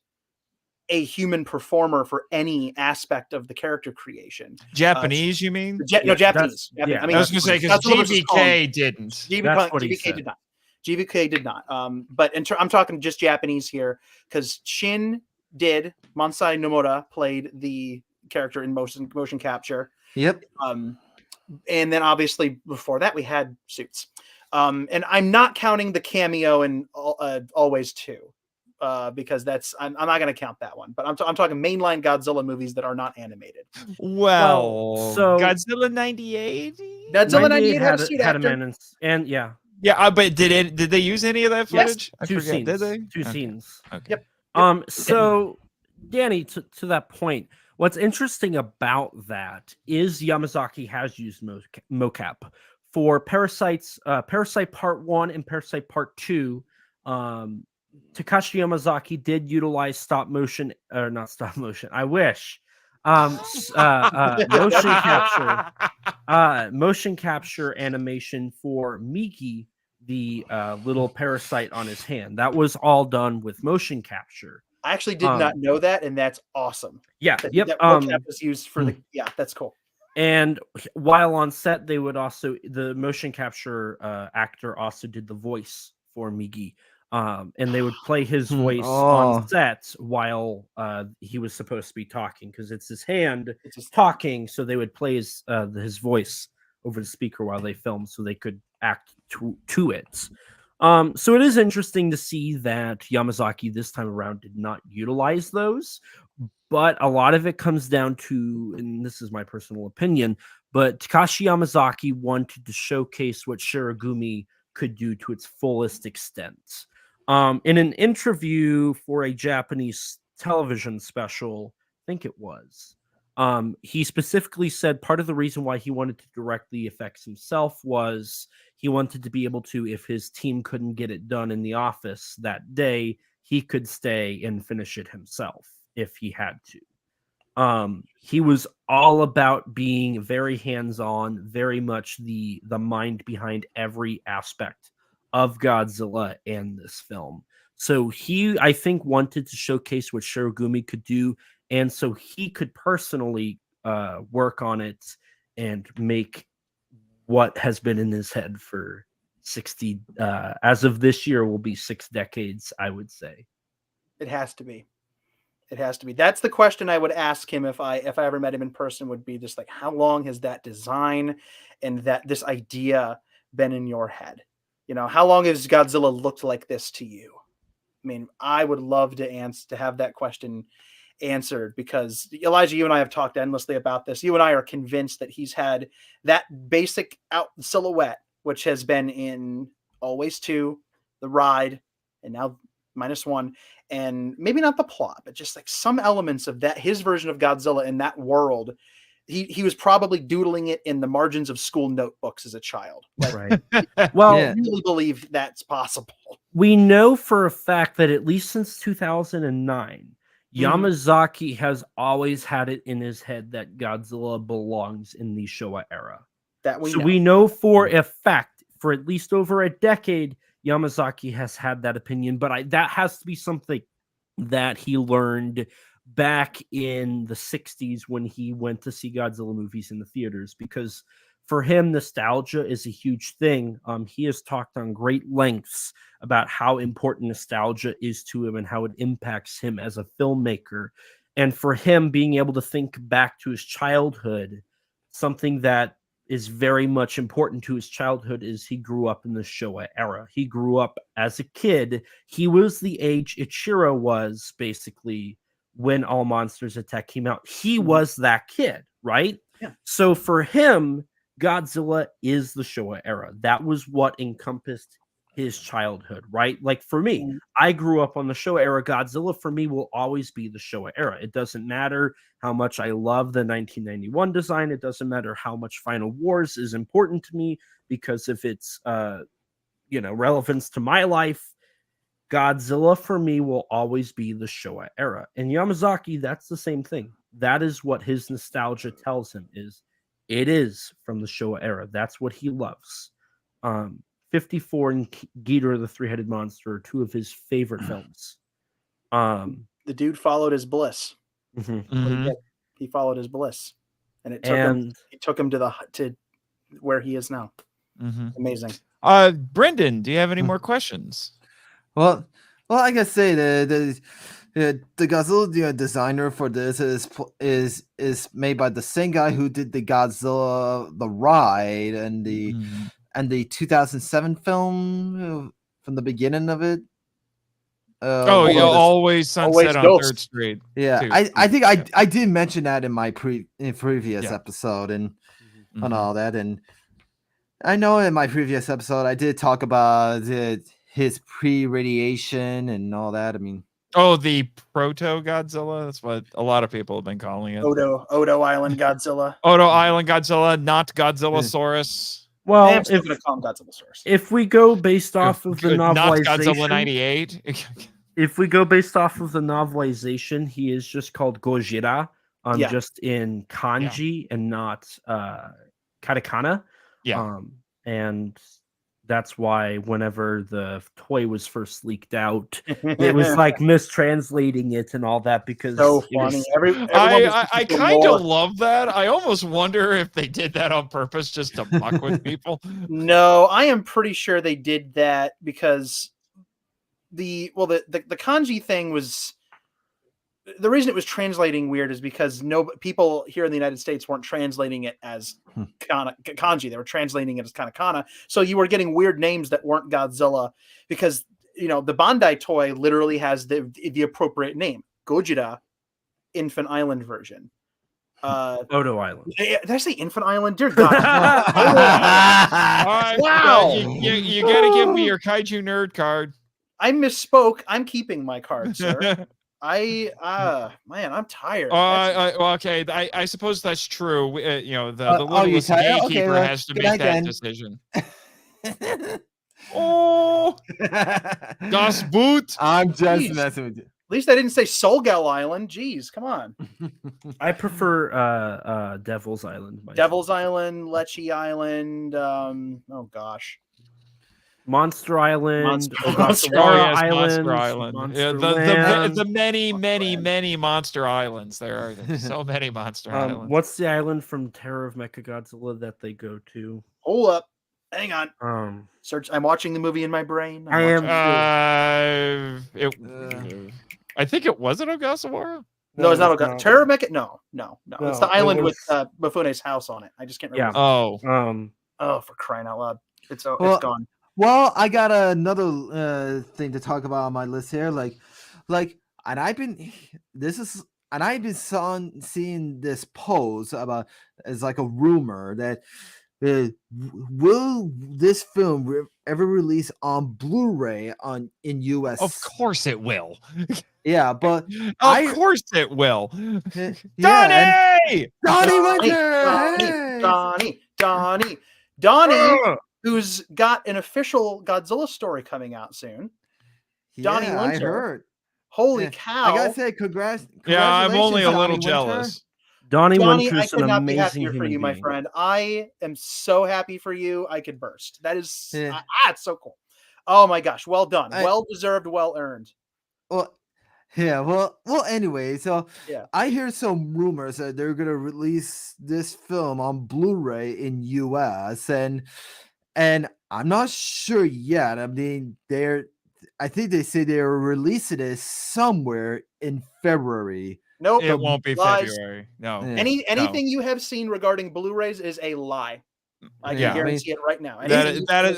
a human performer for any aspect of the character creation. Japanese, you mean? No, Japanese. Yeah, I mean, I was going to say, because GBK didn't. GBK did not. GBK did not. But I'm talking just Japanese here, because Shin did. Mansai Nomura played the character in motion capture. Yep. And then obviously before that we had suits. And I'm not counting the cameo in Always 2. Because I'm not going to count that one, but I'm talking mainline Godzilla movies that are not animated. Well, so Godzilla 98. Godzilla 98 had a suit had actor. a man, and yeah, but did they use any of that footage? Yes, two scenes. Did they? Two scenes. Okay. Yep. So Danny, to that point, what's interesting about that is Yamazaki has used mocap for Parasite Part 1 and Parasite Part 2. Takashi Yamazaki did utilize stop motion, or not stop motion. I wish. Motion capture animation for Miki, the little parasite on his hand. That was all done with motion capture. I actually did not know that, and that's awesome. Yeah, That mocap is used for the that's cool. And while on set, they would also the motion capture actor also did the voice for Migi. And they would play his voice on set while he was supposed to be talking, because it's his hand talking. So they would play his voice over the speaker while they filmed, so they could act to it. So it is interesting to see that Yamazaki this time around did not utilize those, but a lot of it comes down to, and this is my personal opinion, but Takashi Yamazaki wanted to showcase what Shirogumi could do to its fullest extent. In an interview for a Japanese television special, I think it was, he specifically said part of the reason why he wanted to direct the effects himself was he wanted to be able to, if his team couldn't get it done in the office that day, he could stay and finish it himself if he had to. He was all about being very hands-on, very much the mind behind every aspect of Godzilla and this film. So he, I think, wanted to showcase what Shirogumi could do, and so he could personally work on it and make what has been in his head for 60, as of this year, will be 6 decades, I would say. It has to be. It has to be. That's the question I would ask him if I ever met him in person, would be just like, how long has that design and this idea been in your head? You know, how long has Godzilla looked like this to you? I mean, I would love to have that question answered, because Elijah, you and I have talked endlessly about this. You and I are convinced that he's had that basic out silhouette, which has been in Always 2, The Ride, and now -1, and maybe not the plot, but just like some elements of that, his version of Godzilla in that world. He was probably doodling it in the margins of school notebooks as a child. Like, right. Well, I really believe that's possible. We know for a fact that at least since 2009, Yamazaki has always had it in his head that Godzilla belongs in the Showa era. We know for a fact, for at least over a decade, Yamazaki has had that opinion, but that has to be something that he learned back in the 60s when he went to see Godzilla movies in the theaters, because for him, nostalgia is a huge thing. He has talked on great lengths about how important nostalgia is to him and how it impacts him as a filmmaker. And for him, being able to think back to his childhood, something that is very much important to his childhood is he grew up in the Showa era. He grew up as a kid. He was the age Ichiro was, basically, when All Monsters Attack came out. He was that kid, right? Yeah. So for him, Godzilla is the Showa era. That was what encompassed his childhood, right? Like for me, I grew up on the Showa era. Godzilla for me will always be the Showa era. It doesn't matter how much I love the 1991 design. It doesn't matter how much Final Wars is important to me, because if it's relevance to my life, Godzilla for me will always be the Showa era. And Yamazaki, that's the same thing. That is what his nostalgia tells him, is it is from the Showa era. That's what he loves. 54 and Ghidorah the Three-Headed Monster are 2 of his favorite films. The dude followed his bliss. He followed his bliss, and it took him to where he is now. Amazing. Brendan, do you have any more questions? Well, I can say the Godzilla designer for this is made by the same guy who did the Godzilla the Ride and the 2007 film from the beginning of it. Always Sunset on Ghost. 3rd Street. Yeah, too. I think I did mention that in my previous episode and all that, and I know in my previous episode I did talk about his pre-radiation and all that. I mean, the proto Godzilla. That's what a lot of people have been calling it. Odo Island Godzilla. Odo Island Godzilla, not Godzillasaurus. Well, I'm still going to call him Godzilla source. if we go based off of the Not Godzilla novelization, 98. if we go based off of the novelization, he is just called Gojira, Yeah. just in kanji and not katakana. Yeah. And that's why whenever the toy was first leaked out, it was like mistranslating it and all that because so it was- funny. Everyone was I looking for kind more. of love that. I almost wonder if they did that on purpose just to muck with people. No, I am pretty sure they did that because the kanji thing was the reason it was translating weird is because people here in the United States weren't translating it as kanji. They were translating it as katakana. So you were getting weird names that weren't Godzilla because the Bandai toy literally has the appropriate name, Gojira, Infant Island version. Odo Island. Did I say Infant Island? Dear God! All right, Wow. You got to give me your kaiju nerd card. I misspoke. I'm keeping my card, sir. Man, I'm tired. Well, okay. I suppose that's true. The littlest tired? Okay, gatekeeper well, has to good make night that then. decision. Oh, Das Boot. I'm just Jeez. messing with you. At least I didn't say Solgal Island. Jeez, come on. I prefer Devil's Island. myself. Devil's Island, Lecce Island. Oh gosh. Monster Island, Monster Ogasawara Monster Island, Island. Yeah, Monsterland. the many monster islands. There are so many monster islands. What's the island from Terror of Mechagodzilla that they go to? Hold up. Hang on. Search. I'm watching the movie in my brain. I am. I think it wasn't Ogasawara. No, it's not Ogasawara. Terror Mecha. No. It's the No, island it with Bufune's house on it. I just can't remember. Yeah. Oh, for crying out loud! It's gone. Well, I got another thing to talk about on my list here. And I've been seeing this post about as like a rumor that will this film ever release on Blu-ray in US? Of course it will. Yeah, but of course it will. Donnie Donnie, who's got an official Godzilla story coming out soon. Donnie Winter. I heard. Holy cow! I gotta say, congrats. Yeah, I'm only a little Donnie jealous. Donnie I Winter's could an not be amazing happier for human you, my being. friend. I am so happy for you. I could burst. That is, it's so cool. Oh my gosh, well done, well deserved, well earned. Well, yeah, well. Anyway, so yeah. I hear some rumors that they're gonna release this film on Blu-ray in US, and I'm not sure yet. I mean, I think they say they're releasing it somewhere in February. Nope, it won't be lies. February. No. Anything you have seen regarding Blu-rays is a lie. I can guarantee it right now.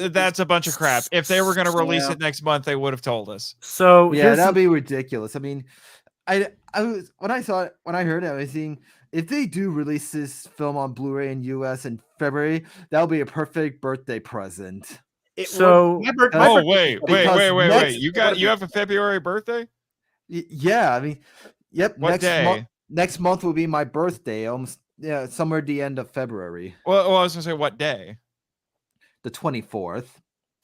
That's a bunch of crap. If they were going to release it next month, they would have told us. So yeah, that'd be ridiculous. I mean, I was when I heard it, I was thinking if they do release this film on Blu-ray in US in February, that'll be a perfect birthday present. Wait. You have a February birthday? Yeah, I mean, yep. What day? Next month will be my birthday. Almost, yeah, somewhere at the end of February. Well, I was gonna say what day? The 24th.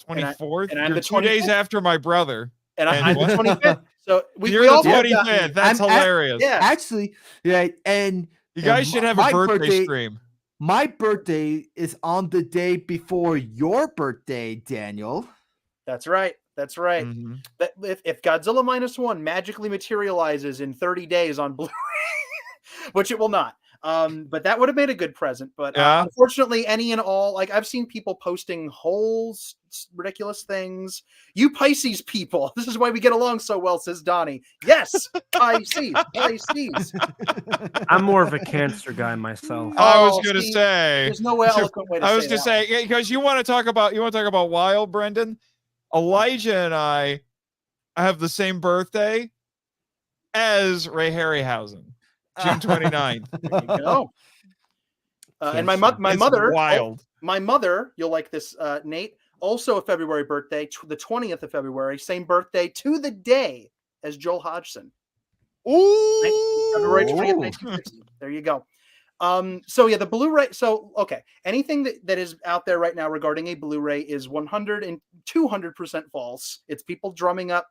24th. And I'm You're the 2 days after my brother. And I'm the 25th. So we all 25th. That's hilarious. Yeah, actually, yeah, and you guys should have a birthday stream. My birthday is on the day before your birthday, Daniel. That's right. That's right. Mm-hmm. If Godzilla -1 magically materializes in 30 days on Blu-ray, which it will not, but that would have made a good present. But unfortunately, any and all, like I've seen people posting whole ridiculous things. You Pisces people, this is why we get along so well, says Donnie. Yes, Pisces. I'm more of a Cancer guy myself. I was gonna say there's no eloquent way to say. I was gonna say because you want to talk about wild, Brendan. Elijah and I have the same birthday as Ray Harryhausen, June 29th. There you go. And my mother, wild. My mother, you'll like this, Nate. Also a February birthday, the 20th of February, same birthday to the day as Joel Hodgson. Ooh, February 20th, 1960. There you go. So yeah, the Blu-ray. So okay, anything that is out there right now regarding a Blu-ray is 100 and 200% false. It's people drumming up.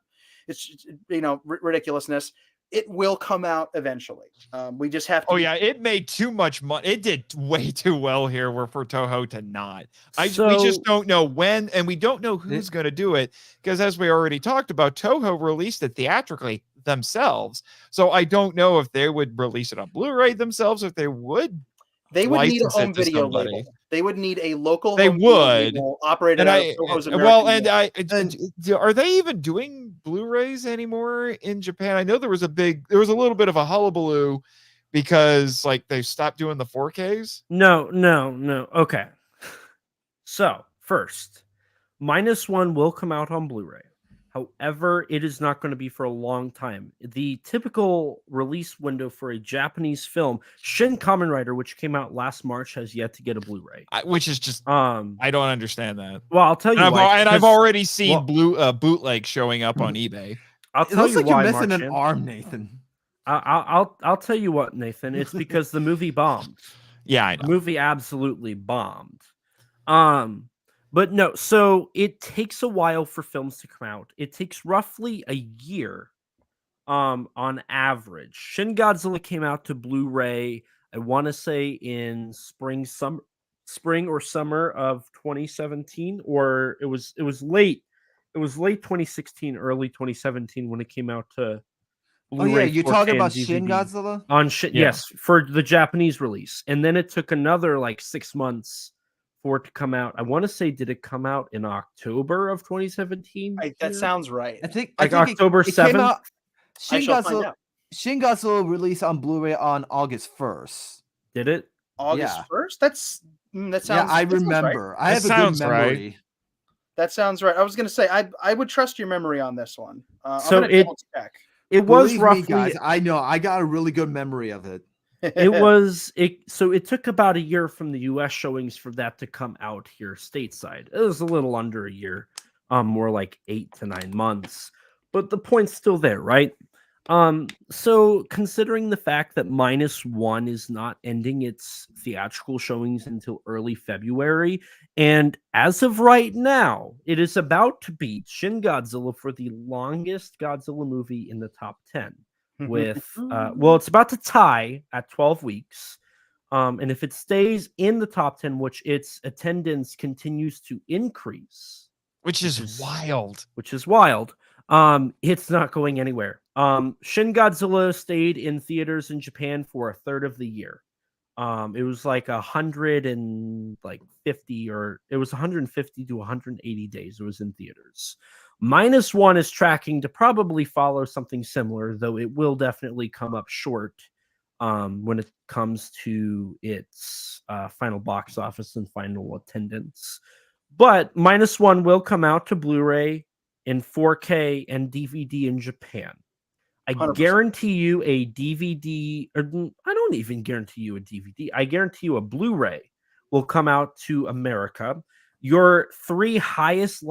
It's ridiculousness. It will come out eventually. We just have to. Oh yeah, it made too much money. It did way too well here for Toho to not. We just don't know when, and we don't know who's going to do it because, as we already talked about, Toho released it theatrically themselves. So I don't know if they would release it on Blu-ray themselves, if they would. They would need a home video label. They would need a local. They home would label operated out of Toho's American. well, and are they even doing Blu-rays anymore in Japan? I know there was a little bit of a hullabaloo because like they stopped doing the 4Ks. No. Okay. So first, -1 will come out on Blu-ray. However, it is not going to be for a long time. The typical release window for a Japanese film, Shin Kamen Rider, which came out last March, has yet to get a Blu-ray. Which is just I don't understand that. Well, I'll tell you why. I've already seen bootlegs showing up on eBay. I'll tell you why. You're missing an arm, Nathan. I'll tell you what, Nathan. It's because the movie bombed. Yeah, I know. The movie absolutely bombed. But no, so it takes a while for films to come out. It takes roughly a year, on average. Shin Godzilla came out to Blu-ray, I want to say in spring or summer of 2017, or it was late. It was late 2016, early 2017 when it came out to Blu-ray. Oh yeah, you're 4K talking about and Shin DVD. Godzilla? Yes, for the Japanese release. And then it took another like 6 months for it to come out. I want to say, did it come out in October of 2017? That sounds right. I think October 7th. Shin Godzilla released on Blu-ray on August 1st. Did it? August 1st? That sounds. Yeah, I remember. Right. I have a good memory. Right. That sounds right. I was going to say I would trust your memory on this one. So it was roughly. Me, guys, I know. I got a really good memory of it. So it took about a year from the US showings for that to come out here stateside. It was a little under a year, more like 8 to 9 months, but the point's still there, right? So considering the fact that -1 is not ending its theatrical showings until early February, and as of right now, it is about to beat Shin Godzilla for the longest Godzilla movie in the top 10. With it's about to tie at 12 weeks, and if it stays in the top 10, which its attendance continues to increase, which is wild, it's not going anywhere. Shin Godzilla stayed in theaters in Japan for a third of the year. It was like 150 to 180 days it was in theaters. -1 is tracking to probably follow something similar, though it will definitely come up short when it comes to its final box office and final attendance. But -1 will come out to Blu-ray in 4K and DVD in Japan. I 100%. Guarantee you a DVD, or I don't even guarantee you a DVD. I guarantee you a Blu-ray will come out to America. Your 3 highest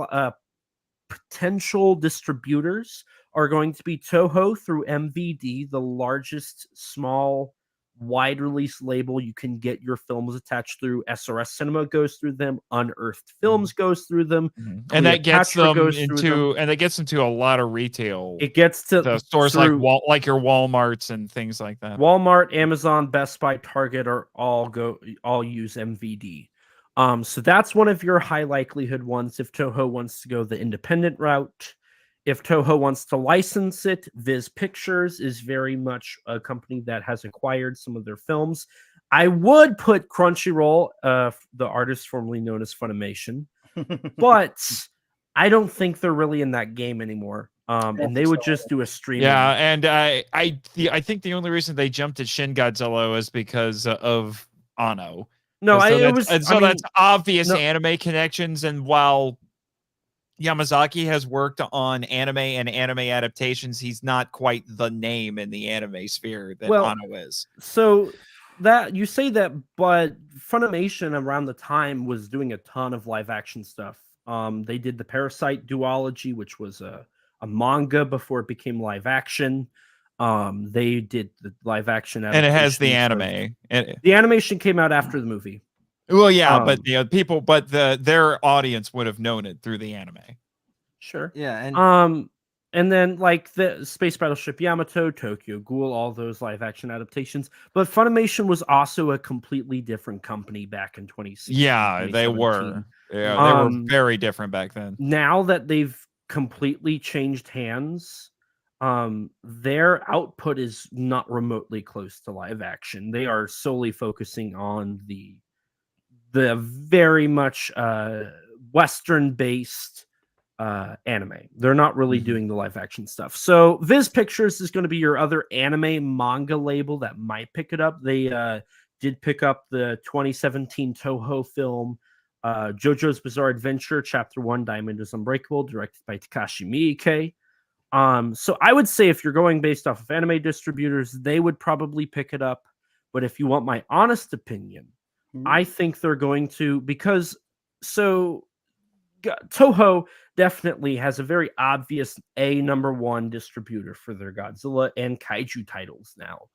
potential distributors are going to be Toho through MVD, the largest small wide release label you can get your films attached through. SRS Cinema goes through them. Unearthed Films goes through them, and that gets them into a lot of retail. It gets to the stores like your Walmarts and things like that. Walmart, Amazon, Best Buy, Target are all use MVD. So that's one of your high likelihood ones if Toho wants to go the independent route. If Toho wants to license it, Viz Pictures is very much a company that has acquired some of their films. I would put Crunchyroll, the artist formerly known as Funimation, but I don't think they're really in that game anymore. And they would just do a stream. Yeah, and I think the only reason they jumped at Shin Godzilla is because of Anno. No, that's obvious anime connections, and while Yamazaki has worked on anime and anime adaptations, he's not quite the name in the anime sphere that Anno is. So that you say that, but Funimation around the time was doing a ton of live action stuff. They did the Parasite duology, which was a manga before it became live action. They did the live action And it has the adaptations of- anime. And, The animation came out after the movie. well, yeah, but people, but their audience would have known it through the anime. Sure. Yeah, and And then like the Space Battleship Yamato, Tokyo Ghoul, all those live action adaptations. But Funimation was also a completely different company back in 2016. Yeah, they 2017. were. Yeah, they were very different back then. Now that they've completely changed hands, their output is not remotely close to live action. They are solely focusing on the very much Western based anime. They're not really doing the live action stuff. So Viz Pictures is going to be your other anime manga label that might pick it up. They did pick up the 2017 Toho film JoJo's Bizarre Adventure Chapter 1 Diamond is Unbreakable, directed by Takashi Miike. So I would say if you're going based off of anime distributors, they would probably pick it up. But if you want my honest opinion, I think they're going to, because Toho definitely has a very obvious number one distributor for their Godzilla and Kaiju titles now.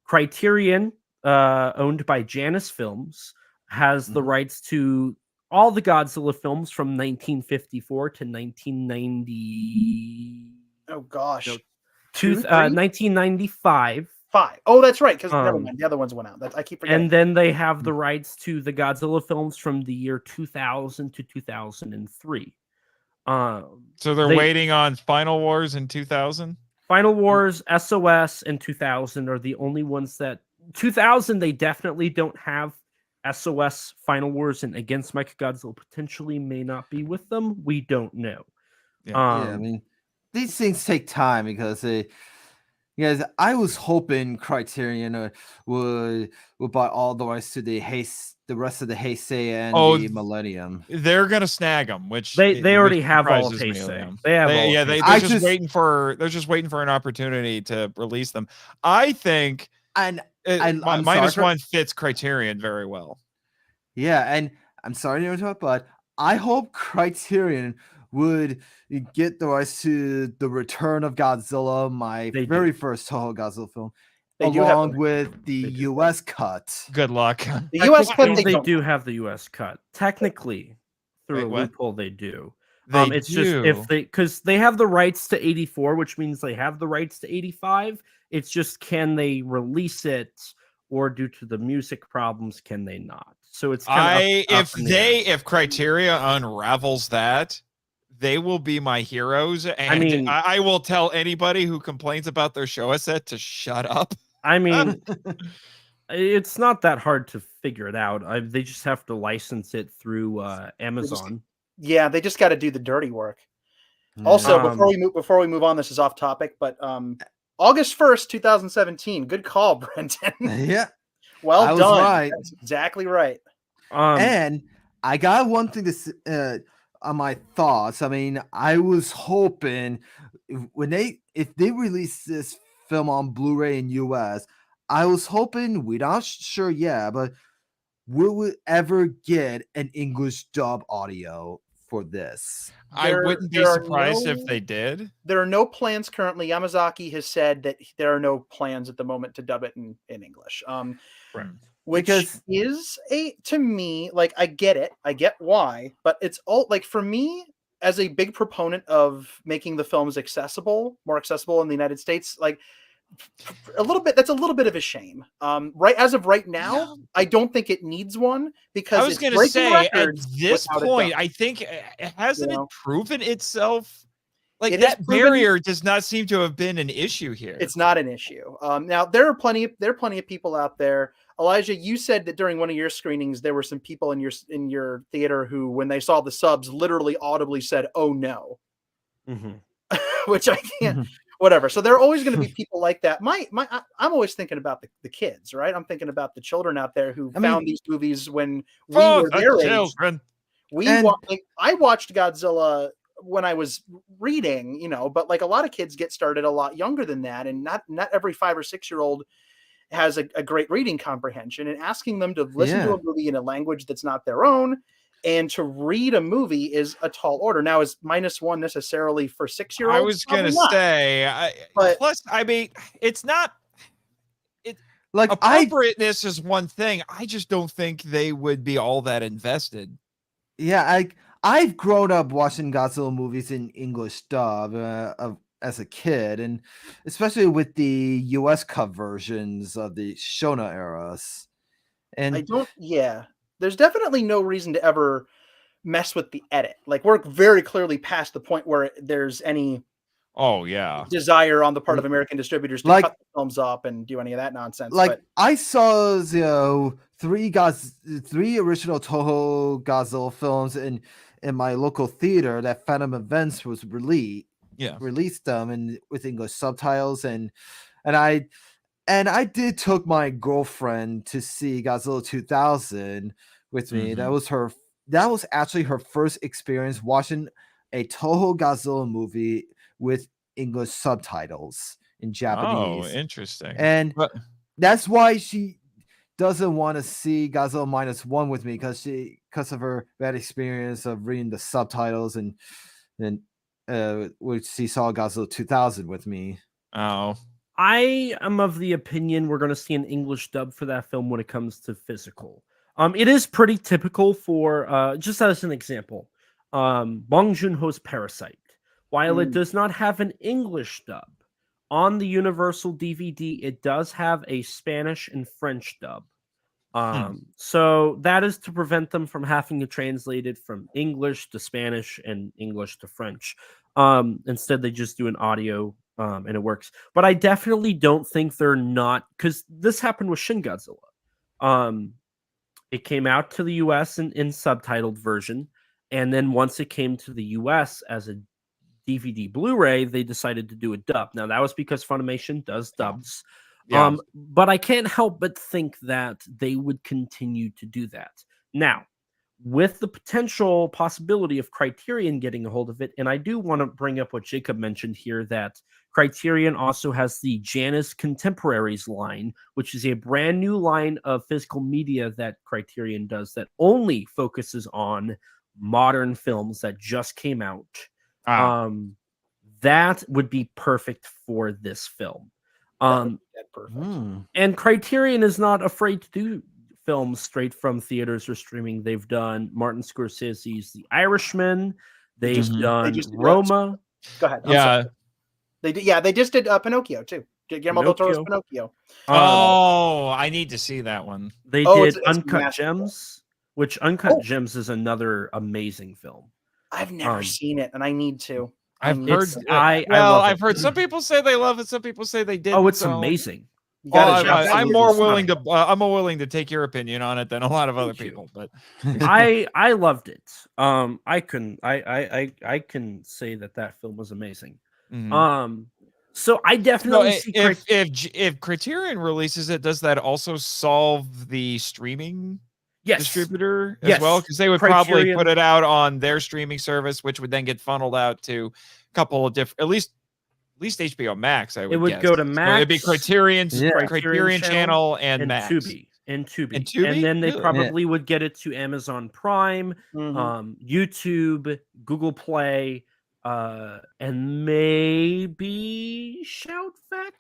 Criterion, owned by Janus Films, has the rights to all the Godzilla films from 1954 to 1990. Oh gosh, 1995. 5. Oh, that's right. Because never mind, the other ones went out. I keep forgetting. And then they have the rights to the Godzilla films from the year 2000 to 2003. So they're waiting on Final Wars in 2000. Final Wars, SOS, and 2000 are the only ones that 2000 they definitely don't have. SOS, Final Wars, and Against Mechagodzilla potentially may not be with them. We don't know. Yeah, I mean, these things take time because I was hoping Criterion would buy all the rights to the rest of the Heisei and the Millennium. They're gonna snag them, which they already have all of Heisei. They're just waiting for an opportunity to release them. I think -1 fits Criterion very well. Yeah, and I'm sorry to interrupt, but I hope Criterion would get the rights to the Return of Godzilla, my very first Toho Godzilla film, along with the U.S. cut. Good luck. The U.S. cut, they do have the U.S. cut. Technically, through a loophole, they do. It's just because they have the rights to 84, which means they have the rights to 85. It's just, can they release it, or due to the music problems, can they not? So it's if Criteria unravels that, they will be my heroes, and I will tell anybody who complains about their show set to shut up. I mean, it's not that hard to figure it out. They just have to license it through Amazon. They just got to do the dirty work. Also, before we move on, this is off topic, but August 1st, 2017. Good call, Brenton. Yeah. Well done. Right. That's exactly right. And I got one thing to on my thoughts. I mean, I was hoping if they release this film on Blu-ray in US, I was hoping, we're not sure yet, but will we ever get an English dub audio for this? I wouldn't be surprised if they did. There are no plans currently. Yamazaki has said that there are no plans at the moment to dub it in English. Right. Which is to me, like, I get it. I get why, but it's all like, for me, as a big proponent of making the films more accessible in the United States, like, that's a little bit of a shame. Right as of right now, I don't think it needs one, because I was going to say, at this point, I think it hasn't proven itself. Like, that barrier does not seem to have been an issue here. It's not an issue. Now there are plenty of people out there. Elijah, you said that during one of your screenings there were some people in your theater who, when they saw the subs, literally audibly said, "Oh no," which I can't. Whatever. So there are always going to be people like that. I'm always thinking about the kids, right? I'm thinking about the children out there who found these movies when we were their age. I watched Godzilla when I was reading, but like, a lot of kids get started a lot younger than that, and not every 5 or 6 year old has a great reading comprehension, and asking them to listen to a movie in a language that's not their own And to read a movie is a tall order. Now, is -1 necessarily for 6-year-olds? I was gonna Probably not. say, But- plus, I mean, it's not. Like Appropriateness is one thing. I just don't think they would be all that invested. I've grown up watching Godzilla movies in English dub as a kid, and especially with the US cut versions of the Shona eras. And I don't. Yeah, there's definitely no reason to ever mess with the edit. Like, we're very clearly past the point where there's any Oh yeah. desire on the part of American distributors to cut the films up and do any of that nonsense. Like, I saw three original Toho Godzilla films in my local theater that Phantom Events was released them and with English subtitles, and I did took my girlfriend to see Godzilla 2000 with me. That was actually her first experience watching a Toho Godzilla movie with English subtitles in Japanese. Oh, interesting. And that's why she doesn't want to see Godzilla -1 with me, because of her bad experience of reading the subtitles, and which she saw Godzilla 2000 with me. Oh. I am of the opinion we're going to see an English dub for that film when it comes to physical. It is pretty typical for, just as an example, Bong Joon-ho's Parasite. While it does not have an English dub, on the Universal DVD, it does have a Spanish and French dub. So that is to prevent them from having to translate it from English to Spanish and English to French. Instead, they just do an audio, and it works. But I definitely don't think they're not, because this happened with Shin Godzilla. It came out to the US in subtitled version, and then once it came to the US as a DVD Blu-ray, they decided to do a dub. Now, that was because Funimation does dubs. Yeah. But I can't help but think that they would continue to do that. Now, with the potential possibility of Criterion getting a hold of it, and I do want to bring up what Jacob mentioned here, that Criterion also has the Janus Contemporaries line, which is a brand new line of physical media that Criterion does that only focuses on modern films that just came out. That would be perfect for this film. And Criterion is not afraid to do films straight from theaters or streaming. They've done Martin Scorsese's The Irishman. They've done Roma. Go ahead. Yeah. They just did Pinocchio too. Guillermo del Toro's Pinocchio. Oh, I need to see that one. They did Uncut Gems, which Uncut Gems is another amazing film. I've never seen it, and I need to. I've heard. I've heard some people say they love it. Some people say they didn't. Oh, it's amazing. I'm more willing to take your opinion on it than a lot of other people. But I loved it. I can say that film was amazing. So I definitely see if Criterion releases it, does that also solve the streaming distributor as well? Because they would probably put it out on their streaming service, which would then get funneled out to a couple of different, at least HBO Max. I would. It would guess. go to Max. So it'd be Criterion's Criterion channel and Max. Tubi. And then they probably would get it to Amazon Prime, YouTube, Google Play, and maybe Shout Factory.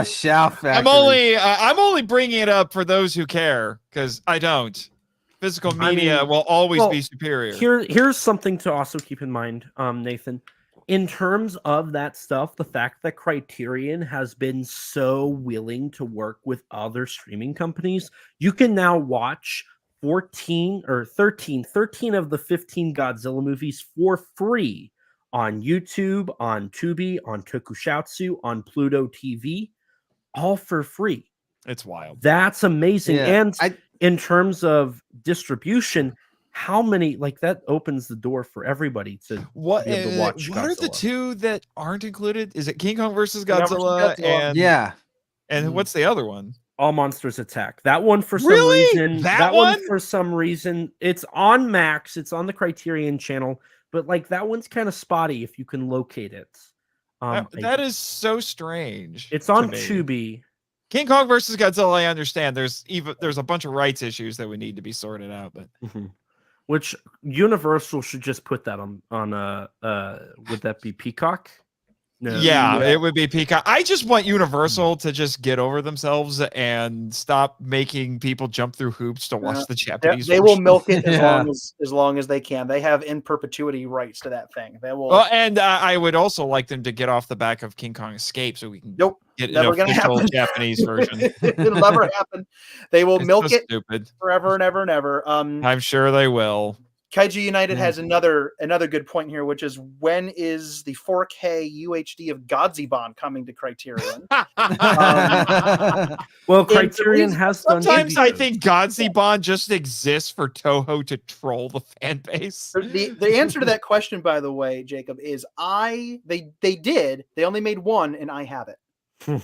Shout Factory. I'm only bringing it up for those who care, because I don't. Physical media will always be superior. Here's something to also keep in mind, Nathan. In terms of that stuff, the fact that Criterion has been so willing to work with other streaming companies, you can now watch 13 of the 15 Godzilla movies for free on YouTube, on Tubi, on Tokusatsu, on Pluto TV, all for free. It's wild. That's amazing. And in terms of distribution, how many, that opens the door for everybody to be able to watch Godzilla. What are the two that aren't included? Is it King Kong versus Godzilla? And what's the other one? All Monsters Attack. That one for some reason. That one for some reason. It's on Max. It's on the Criterion channel. But that one's kind of spotty if you can locate it. That is so strange. It's on Tubi. King Kong versus Godzilla, I understand. There's a bunch of rights issues that would need to be sorted out, but which Universal should just put that on would that be Peacock? No. Yeah, it would be Peacock. I just want Universal to just get over themselves and stop making people jump through hoops to watch the Japanese. They will milk it as long as they can. They have in perpetuity rights to that thing. They will. Well, and I would also like them to get off the back of King Kong Escape so we can get an official Japanese version. It'll never happen. They will milk it stupid. Forever and ever and ever. I'm sure they will. Kaiju United has another good point here, which is when is the 4K UHD of Godzilla coming to Criterion? Well, Criterion has sometimes I think Godzilla just exists for Toho to troll the fan base. The answer to that question, by the way, Jacob, is they only made one and I have it. So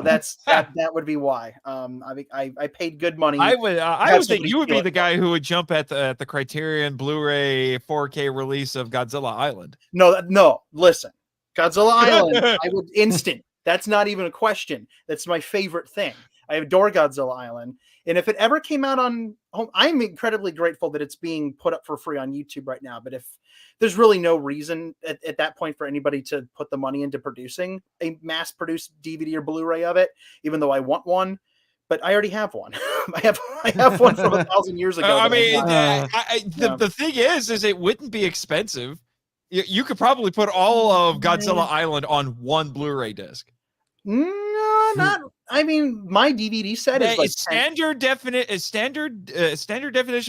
that would be why. I paid good money. I would think you would be the guy who would jump at the Criterion Blu-ray 4K release of Godzilla Island. No, listen, Godzilla Island. I would instant. That's not even a question. That's my favorite thing. I adore Godzilla Island, and if it ever came out on home, I'm incredibly grateful that it's being put up for free on YouTube right now. But if there's really no reason at that point for anybody to put the money into producing a mass-produced DVD or Blu-ray of it, even though I want one, but I already have one. I have one from 1,000 years ago. I mean, the thing is it wouldn't be expensive. You could probably put all of Godzilla Island on one Blu-ray disc. No, not. I mean, my DVD set is like standard definition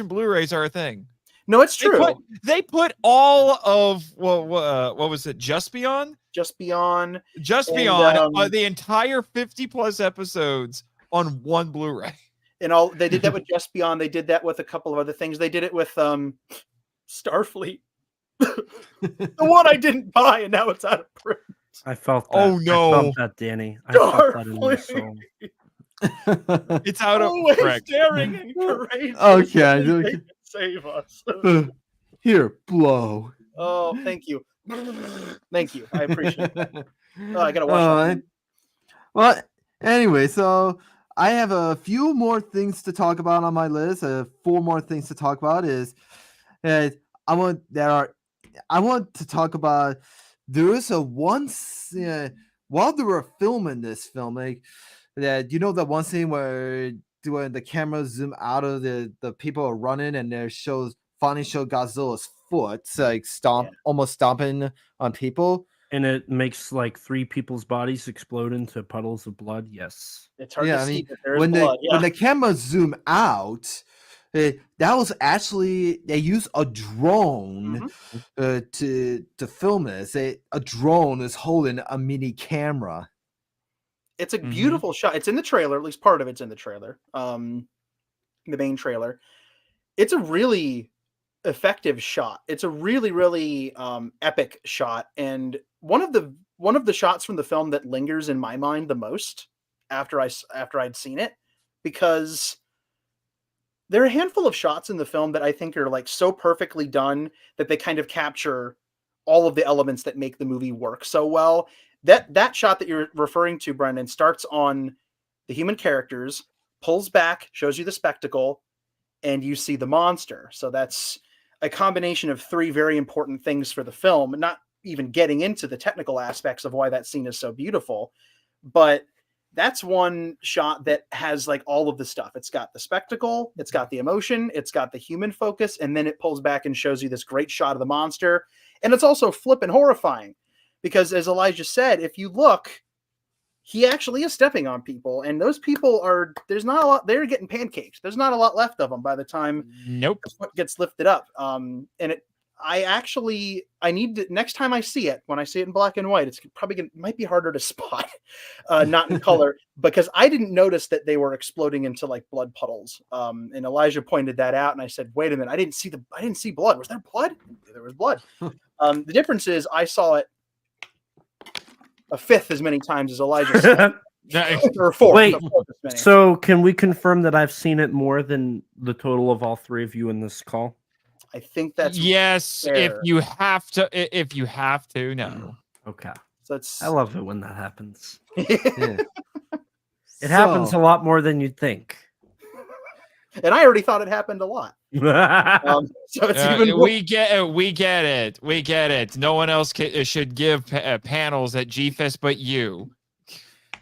Blu-rays are a thing. No, it's true. They put all of what was it? Just Beyond, the entire 50+ episodes on one Blu-ray. And all they did that with Just Beyond. They did that with a couple of other things. They did it with Starfleet, the one I didn't buy, and now it's out of print. I felt that. Oh no, I felt that, Danny. I felt that in my soul. It's out of print. Daring and courageous. Okay, save us. Here, blow. Oh, thank you. Thank you. I appreciate that. Oh, I gotta watch that. Well, anyway, so I have a few more things to talk about on my list. 4 more things to talk about is I want to talk about. There is a once while they were filming this film, like that, you know, that one scene where when the camera zoom out of the people are running and there finally show Godzilla's foot like almost stomping on people, and it makes like 3 people's bodies explode into puddles of blood. Yes, it's hard to see that there's when blood. When the camera zoom out. That was actually they used a drone to film this. A drone is holding a mini camera. It's a beautiful shot. It's in the trailer, at least part of it's in the trailer. The main trailer. It's a really effective shot. It's a really, really epic shot, and one of the shots from the film that lingers in my mind the most after I'd seen it, because there are a handful of shots in the film that I think are like so perfectly done that they kind of capture all of the elements that make the movie work so well. That shot that you're referring to, Brendan, starts on the human characters, pulls back, shows you the spectacle, and you see the monster. So that's a combination of 3 very important things for the film, not even getting into the technical aspects of why that scene is so beautiful, but that's one shot that has like all of the stuff. It's got the spectacle, it's got the emotion, it's got the human focus, and then it pulls back and shows you this great shot of the monster. And it's also flippin' horrifying because, as Elijah said, if you look, he actually is stepping on people, and those people there's not a lot, they're getting pancaked. There's not a lot left of them by the time the foot gets lifted up. And I need to, next time I see it, when I see it in black and white, it's probably might be harder to spot, not in color, because I didn't notice that they were exploding into like blood puddles. And Elijah pointed that out, and I said, "Wait a minute, I didn't see blood. Was there blood? There was blood." The difference is I saw it a 5th as many times as Elijah saw it. Or 4. Wait, so can we confirm that I've seen it more than the total of all 3 of you in this call? I think that's yes. fair. If you have to, no. Okay. So it's, I love it when that happens. Yeah. It happens a lot more than you'd think. And I already thought it happened a lot. So it's even more. We get it. No one else should give panels at GFest but you.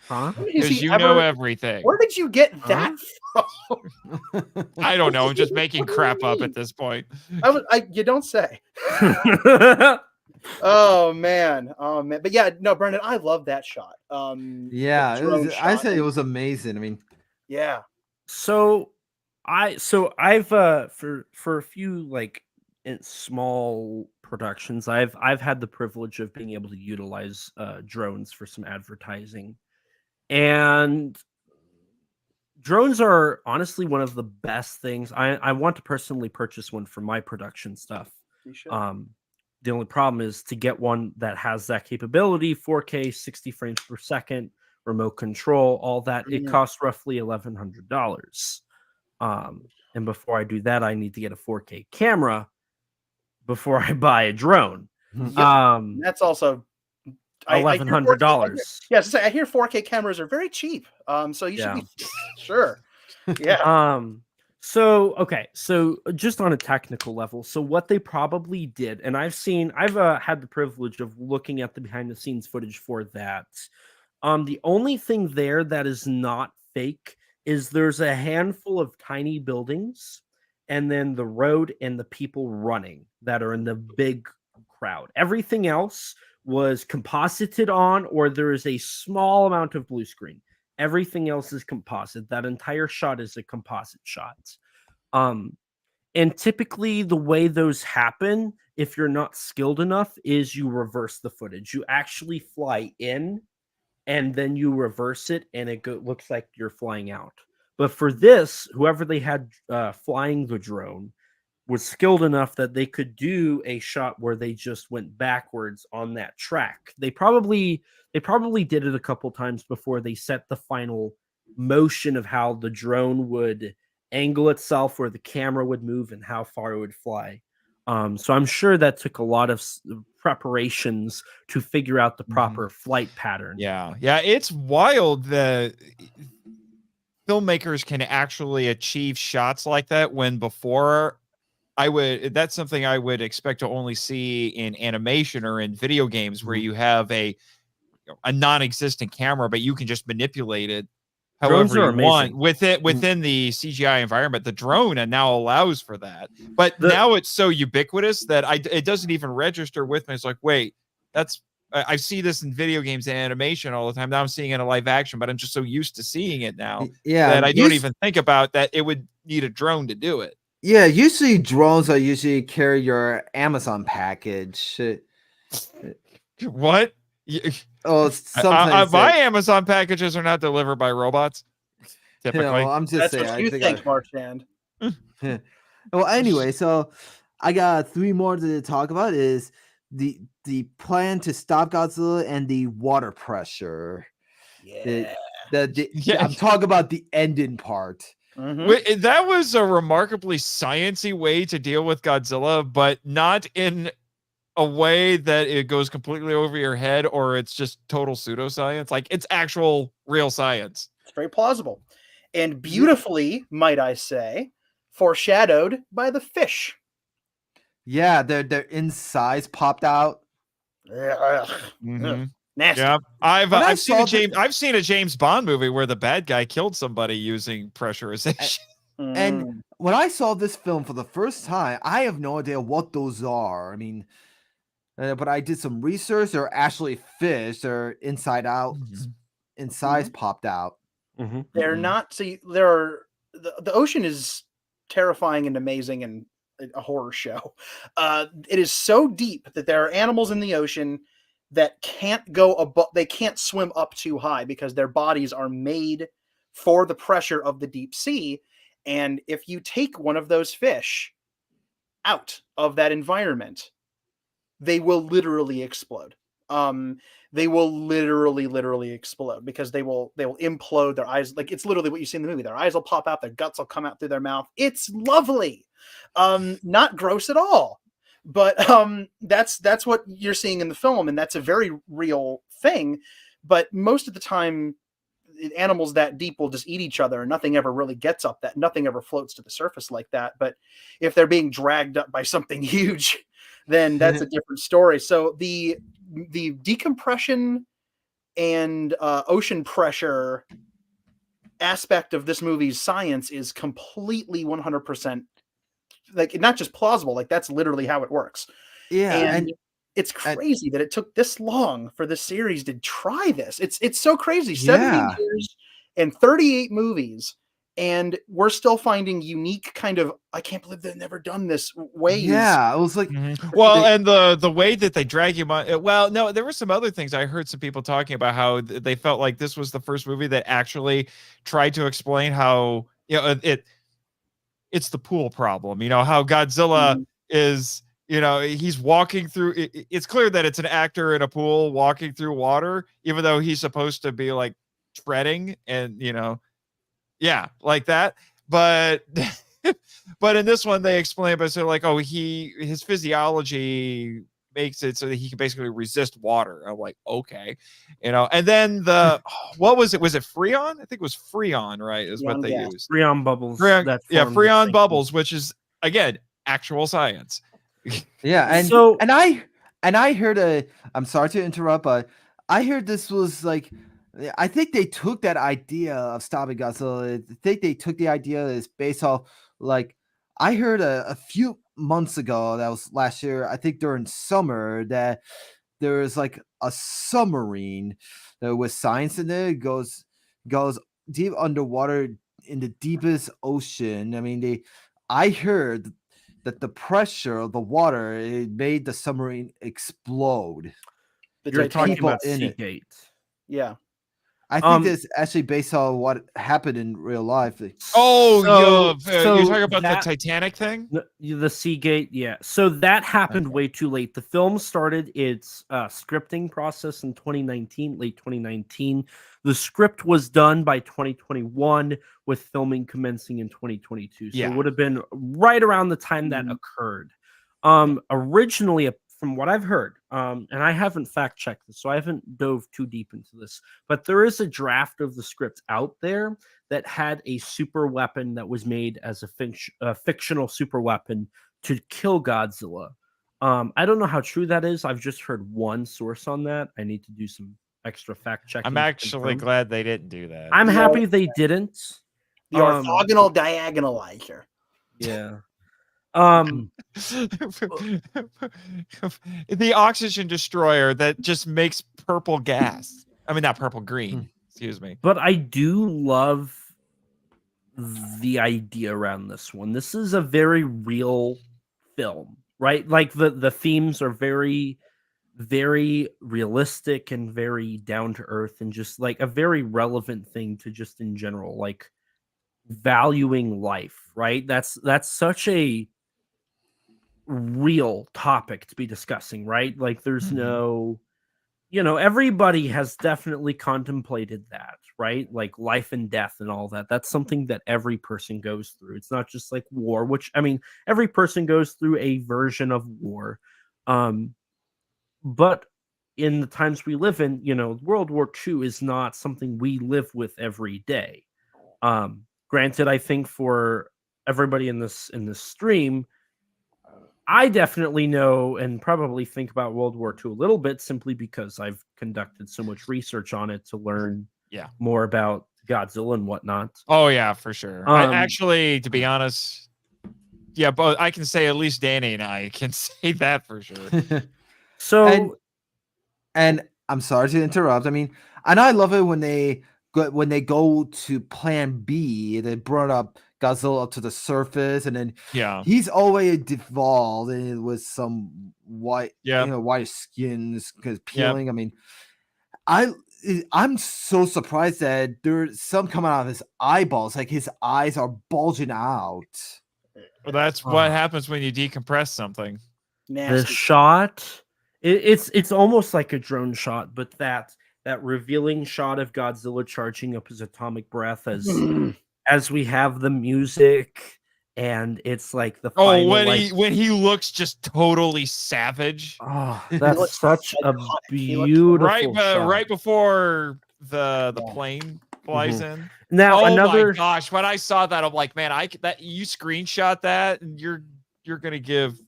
Huh? Because you know everything. Where did you get that from? I don't know. I'm just making crap up at this point. You don't say. Oh man. But yeah, no, Brendan, I love that shot. Yeah, I say it was amazing. I mean, yeah. So I've for a few like small productions, I've had the privilege of being able to utilize drones for some advertising, and drones are honestly one of the best things. I want to personally purchase one for my production stuff. You should. The only problem is to get one that has that capability, 4K, 60 frames per second, remote control, all that. It costs roughly $1,100. And before I do that, I need to get a 4K camera before I buy a drone. That's also $1,100. Yes, I hear 4K cameras are very cheap. So you should be sure. Yeah. So just on a technical level, so what they probably did, and I've had the privilege of looking at the behind the scenes footage for that. The only thing there that is not fake is there's a handful of tiny buildings and then the road and the people running that are in the big crowd. Everything else was composited on, or there is a small amount of blue screen. Everything else is composite. That entire shot is a composite shot. And typically the way those happen, if you're not skilled enough, is you reverse the footage. You actually fly in and then you reverse it and it looks like you're flying out. But for this, whoever they had flying the drone was skilled enough that they could do a shot where they just went backwards on that track. They probably did it a couple times before they set the final motion of how the drone would angle itself, where the camera would move, and how far it would fly. So I'm sure that took a lot of preparations to figure out the proper flight pattern. Yeah, it's wild that filmmakers can actually achieve shots like that when before that's something I would expect to only see in animation or in video games where you have a non-existent camera, but you can just manipulate it however you want within the CGI environment. The drone now allows for that, but now it's so ubiquitous that it doesn't even register with me. It's like, wait, I see this in video games and animation all the time. Now I'm seeing it in a live action, but I'm just so used to seeing it now that I don't even think about that it would need a drone to do it. Yeah, usually drones are usually carry your Amazon package. What? Oh, sometimes my Amazon packages are not delivered by robots. Typically, I'm just saying. What you think, Marchand. Well, anyway, so I got 3 more to talk about. Is the plan to stop Godzilla and the water pressure. Yeah. I'm talking about the ending part. That was a remarkably sciencey way to deal with Godzilla, but not in a way that it goes completely over your head or it's just total pseudoscience. Like, it's actual real science. It's very plausible and beautifully, might I say, foreshadowed by the fish. Yeah, their insides popped out. Nasty. Yeah, I've seen a James Bond movie where the bad guy killed somebody using pressurization. And when I saw this film for the first time, I have no idea what those are. I mean, but I did some research. They're actually fish. They're inside out. Insides popped out. They're not. See, the ocean is terrifying and amazing and a horror show. It is so deep that there are animals in the ocean that can't go above. They can't swim up too high because their bodies are made for the pressure of the deep sea. And if you take one of those fish out of that environment, they will literally explode. They will literally explode because they will implode. Their eyes, like, it's literally what you see in the movie. Their eyes will pop out, their guts will come out through their mouth. It's lovely. Not gross at all. But that's what you're seeing in the film, and that's a very real thing. But most of the time, animals that deep will just eat each other, and nothing ever really gets up that, nothing ever floats to the surface like that. But if they're being dragged up by something huge, then that's a different story. So the decompression and ocean pressure aspect of this movie's science is completely 100% like not just plausible, like that's literally how it works. And it's crazy that it took this long for the series to try this. It's so crazy. 70 years and 38 movies, and we're still finding unique kind of, I can't believe they've never done this ways. Yeah, it was like, well, and the way that they drag you on. Well, no, there were some other things. I heard some people talking about how they felt like this was the first movie that actually tried to explain how, you know, it's the pool problem. You know, how Godzilla is, you know, he's walking through. It's clear that it's an actor in a pool walking through water, even though he's supposed to be like treading and, you know, yeah, like that. But but in this one, they explain by saying like, oh, his physiology makes it so that he can basically resist water. I'm like, okay, you know. And then what was it? Was it Freon? I think it was Freon, right? Is what they used. Freon bubbles. Freon bubbles, which is again actual science. Yeah, and so and I heard I'm sorry to interrupt, but I heard this was like, I think they took that idea of stopping Godzilla. I think they took the idea is based off, like, I heard a few months ago, that was last year, I think during summer, that there is like a submarine that with science in it goes deep underwater in the deepest ocean. I mean, I heard that the pressure of the water, it made the submarine explode. You're talking about Seagate. Yeah. I think this actually based on what happened in real life. Oh, you're talking about the Titanic thing? The Seagate, yeah. So that happened way too late. The film started its scripting process in 2019, late 2019. The script was done by 2021, with filming commencing in 2022. So it would have been right around the time that occurred. Originally, from what I've heard, and I haven't fact checked this, so I haven't dove too deep into this, but there is a draft of the script out there that had a super weapon that was made as a fictional super weapon to kill Godzilla. I don't know how true that is. I've just heard one source on that. I need to do some extra fact checking. I'm actually glad they didn't do that. I'm happy they didn't. The orthogonal diagonalizer. Yeah. The oxygen destroyer that just makes purple gas. I mean, not purple, green. Excuse me. But I do love the idea around this one. This is a very real film, right? Like the themes are very, very realistic and very down to earth, and just like a very relevant thing to just in general, like valuing life, right? That's such a real topic to be discussing, right? Like there's no, you know, everybody has definitely contemplated that, right? Like life and death and all that. That's something that every person goes through. It's not just like war, which, I mean, every person goes through a version of war. But in the times we live in, you know, World War II is not something we live with every day. Granted, I think for everybody in this stream, I definitely know and probably think about World War II a little bit, simply because I've conducted so much research on it to learn more about Godzilla and whatnot. Oh, yeah, for sure. Actually, to be honest, yeah, but I can say at least Danny and I can say that for sure. So, and I'm sorry to interrupt. I mean, and I love it when they go to Plan B. They brought up Godzilla up to the surface, and then he's always devolved and with some white, white skins because peeling. I mean, I'm so surprised that there's some coming out of his eyeballs, like his eyes are bulging out. Well, that's what happens when you decompress something. The shot, it's almost like a drone shot, but that revealing shot of Godzilla charging up his atomic breath as we have the music, and it's like the final, when he looks just totally savage. Oh, that's such a beautiful shot. Right before the plane flies in. Now Oh another my gosh, when I saw that, I'm like, man, that you screenshot that, and you're gonna give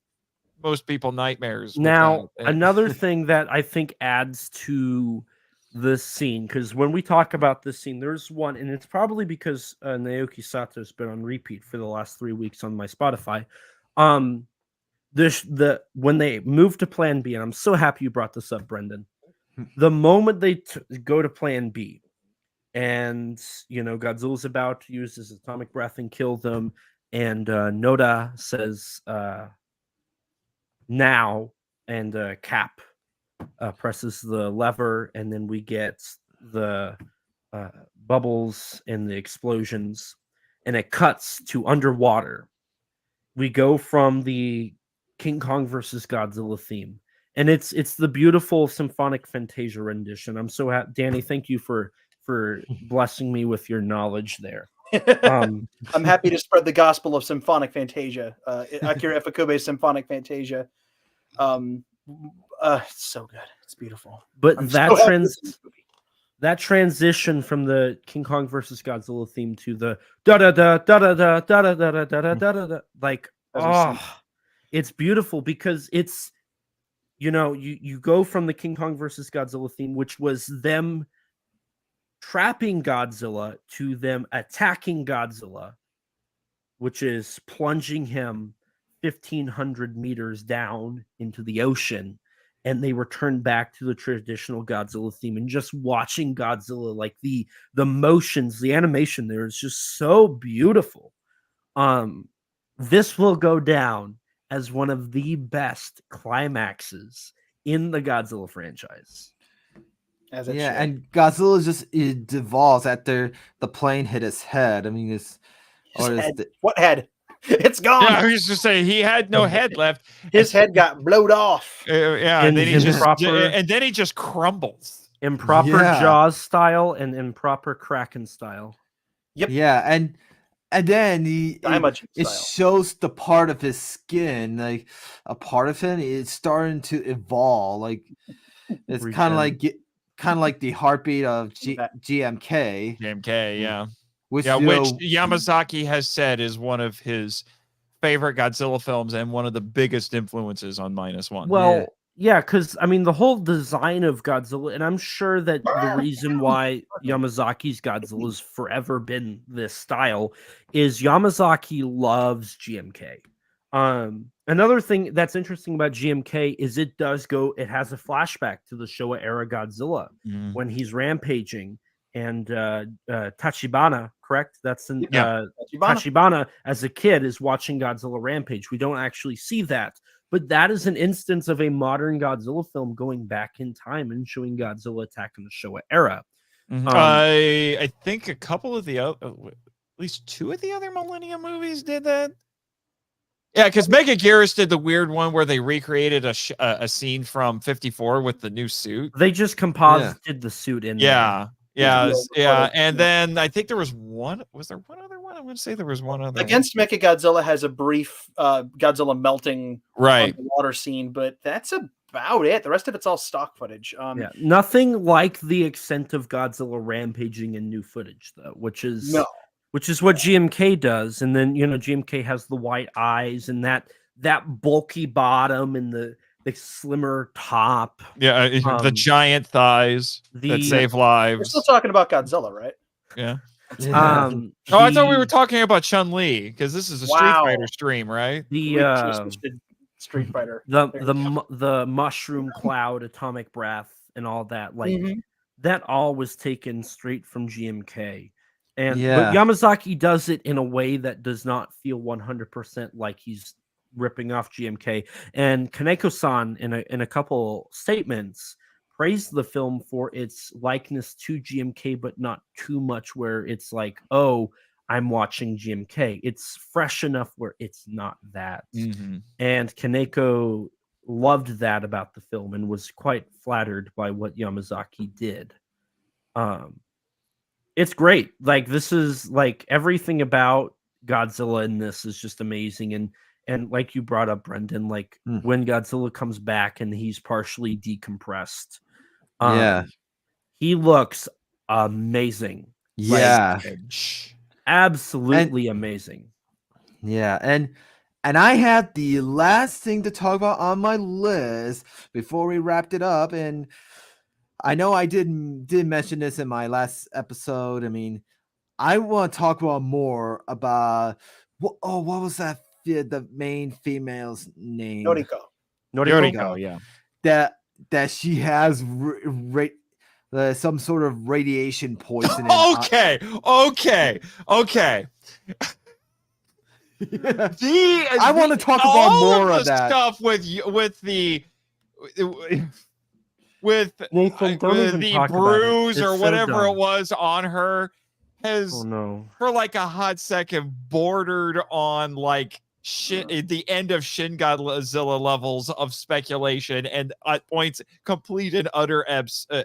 most people nightmares. With now that. another thing that I think adds to this scene, because when we talk about this scene, there's one, and it's probably because Naoki Sato's been on repeat for the last 3 weeks on my Spotify. When they move to Plan B, and I'm so happy you brought this up, Brendan. The moment they go to Plan B, and Godzilla's about to use his atomic breath and kill them, and Noda says now, and Cap presses the lever, and then we get the bubbles and the explosions, and it cuts to underwater. We go from the King Kong versus Godzilla theme, and it's the beautiful symphonic fantasia rendition. I'm so happy, Danny. Thank you for blessing me with your knowledge there. I'm happy to spread the gospel of symphonic fantasia, Akira Ifukube's symphonic fantasia. It's so good. It's beautiful. But I'm that so happy to see this movie. that transition from the King Kong versus Godzilla theme to the da da da da da da da da da da da da da, like, it's beautiful, because it's you go from the King Kong versus Godzilla theme, which was them trapping Godzilla, to them attacking Godzilla, which is plunging him 1,500 meters down into the ocean, and they return back to the traditional Godzilla theme, and just watching Godzilla, like the motions, the animation there is just so beautiful. This will go down as one of the best climaxes in the Godzilla franchise. And Godzilla it devolves after the plane hit his head. I mean, what head? It's gone. Yeah, I was just saying he had no head left. His head got blowed off. And then he just crumbles. Improper Jaws style and improper Kraken style. Yep. Yeah, and then it style. shows the part of his skin, like a part of him is starting to evolve. Like it's kind of like the heartbeat of GMK. GMK, yeah. Which Yamazaki has said is one of his favorite Godzilla films and one of the biggest influences on -1. Well, yeah, because I mean the whole design of Godzilla, and I'm sure that the reason why Yamazaki's Godzilla has forever been this style is Yamazaki loves GMK. Another thing that's interesting about GMK is it has a flashback to the Showa era Godzilla when he's rampaging, and Tachibana, correct? That's Tachibana as a kid is watching Godzilla rampage. We don't actually see that, but that is an instance of a modern Godzilla film going back in time and showing Godzilla attacking the Showa era. I think a couple of at least 2 of the other Millennium movies did that. Yeah, because Megaguirus did the weird one where they recreated a scene from 54 with the new suit. They just composited the suit in. Yeah. And then I think there was one. Was there one other one? I would say there was one other. Against Mechagodzilla has a brief Godzilla melting on the water scene, but that's about it. The rest of it's all stock footage. Nothing like the extent of Godzilla rampaging in new footage, though, which is what GMK does. And then GMK has the white eyes and that bulky bottom and the slimmer top. Yeah, the giant thighs that save lives. We're still talking about Godzilla, right? Yeah. I thought we were talking about Chun-Li, because this is a Street Fighter stream, right? Street Fighter. The mushroom cloud, atomic breath, and all that. That all was taken straight from GMK. But Yamazaki does it in a way that does not feel 100% like he's ripping off GMK. And Kaneko-san in a couple statements praised the film for its likeness to GMK, but not too much where it's like, oh, I'm watching GMK. It's fresh enough where it's not that. And Kaneko loved that about the film and was quite flattered by what Yamazaki did. It's great. Like, this is like everything about Godzilla in this is just amazing. And like you brought up, Brendan, like when Godzilla comes back and he's partially decompressed, he looks amazing. Yeah. Absolutely amazing. Yeah, and I had the last thing to talk about on my list before we wrapped it up, and I know I did mention this in my last episode. I mean, I want to talk about more about what was that? The main female's name? Noriko. Yoriko, yeah. That she has some sort of radiation poisoning. Okay. I want to talk about more of that stuff with the Nathan, don't even the talk about it. bruise It's or so whatever dumb. it was on her has Oh no. for like a hot second bordered on like the end of Shin Godzilla levels of speculation, and at points complete and utter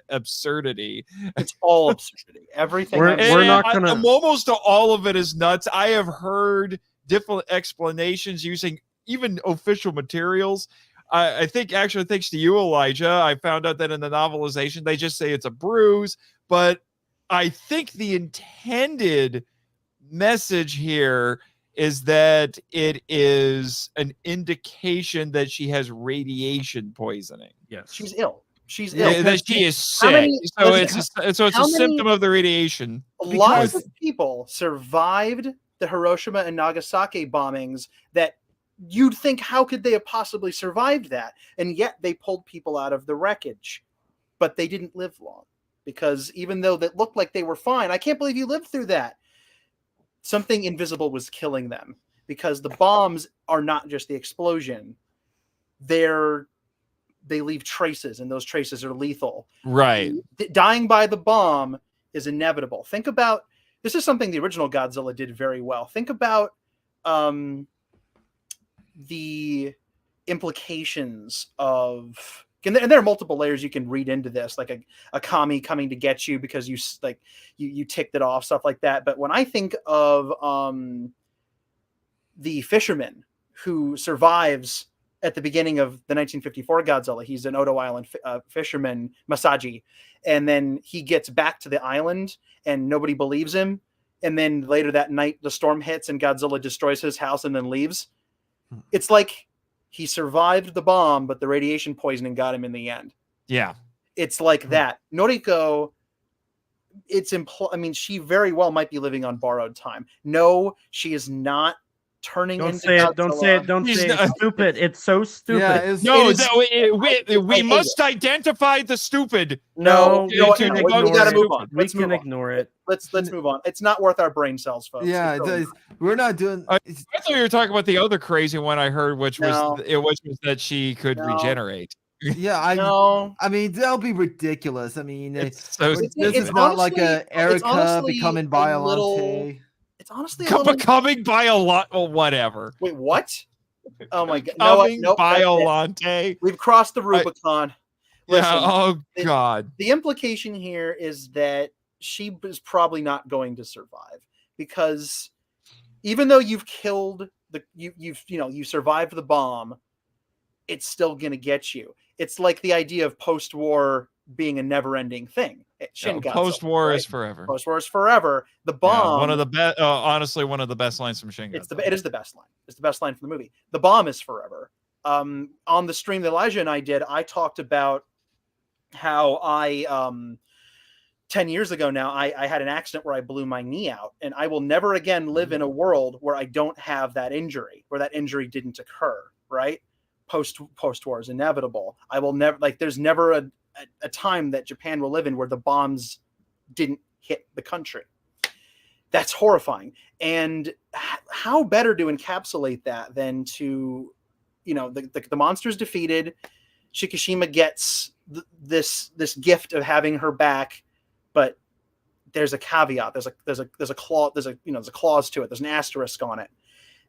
absurdity. It's all absurdity. Everything. We're not gonna. Almost all of it is nuts. I have heard different explanations using even official materials. I think actually thanks to you, Elijah, I found out that in the novelization they just say it's a bruise, but I think the intended message here is that it is an indication that she has radiation poisoning. Yes. She's ill. She's ill. That she is sick. It's a symptom of the radiation. Lots of people survived the Hiroshima and Nagasaki bombings that you'd think, how could they have possibly survived that? And yet they pulled people out of the wreckage, but they didn't live long, because even though that looked like they were fine, I can't believe you lived through that. Something invisible was killing them, because the bombs are not just the explosion. They leave traces, and those traces are lethal. Right. Dying by the bomb is inevitable. Think about, this is something the original Godzilla did very well. Think about the implications of, and there are multiple layers you can read into this, like a kami coming to get you because you ticked it off, stuff like that. But when I think of the fisherman who survives at the beginning of the 1954 Godzilla, he's an Odo Island fisherman, Masaji, and then he gets back to the island and nobody believes him. And then later that night, the storm hits and Godzilla destroys his house and then leaves. It's like he survived the bomb, but the radiation poisoning got him in the end. Yeah. It's like that. Noriko, she very well might be living on borrowed time. No, she is not turning Don't into say Godzilla. it. Don't say it. Don't say it. It's stupid. It's so stupid. Yeah, we must identify the stupid. No, we can we gotta move on. We can ignore it. Let's move on. It's not worth our brain cells, folks. Yeah, we're not doing. I thought you were talking about the other crazy one I heard, which was that she could regenerate. Yeah, I mean that'll be ridiculous. I mean, this is not like a Erica becoming Biollante. It's honestly becoming Biollante. Whatever. Wait, what? Oh my god! No, Biollante. We've crossed the Rubicon. Listen, oh god. The implication here is that she is probably not going to survive, because even though you've killed you survived the bomb, it's still going to get you. It's like the idea of post-war being a never-ending thing. Post-war is forever. Post-war is forever. The bomb, one of the best. Honestly, one of the best lines from Shin Godzilla. It is the best line. It's the best line from the movie. The bomb is forever. On the stream that Elijah and I did, I talked about how I 10 years ago now, I had an accident where I blew my knee out, and I will never again live in a world where I don't have that injury, where that injury didn't occur, right? Post-war is inevitable. I will never, there's never a time that Japan will live in where the bombs didn't hit the country. That's horrifying. And how better to encapsulate that than to, the monster's defeated. Shikishima gets this gift of having her back, but there's a caveat. There's a clause to it. There's an asterisk on it.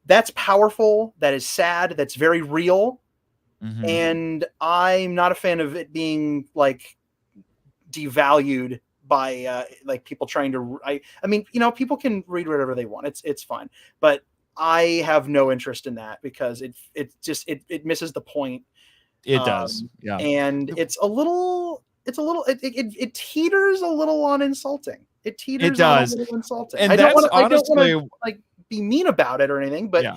That's powerful. That is sad. That's very real. Mm-hmm. And I'm not a fan of it being devalued by people trying to. I mean, people can read whatever they want. It's fine, but I have no interest in that, because it misses the point. It does, yeah. And it teeters a little on insulting. It teeters It does. on a little insulting. And I don't that's want to honestly like be mean about it or anything, but yeah.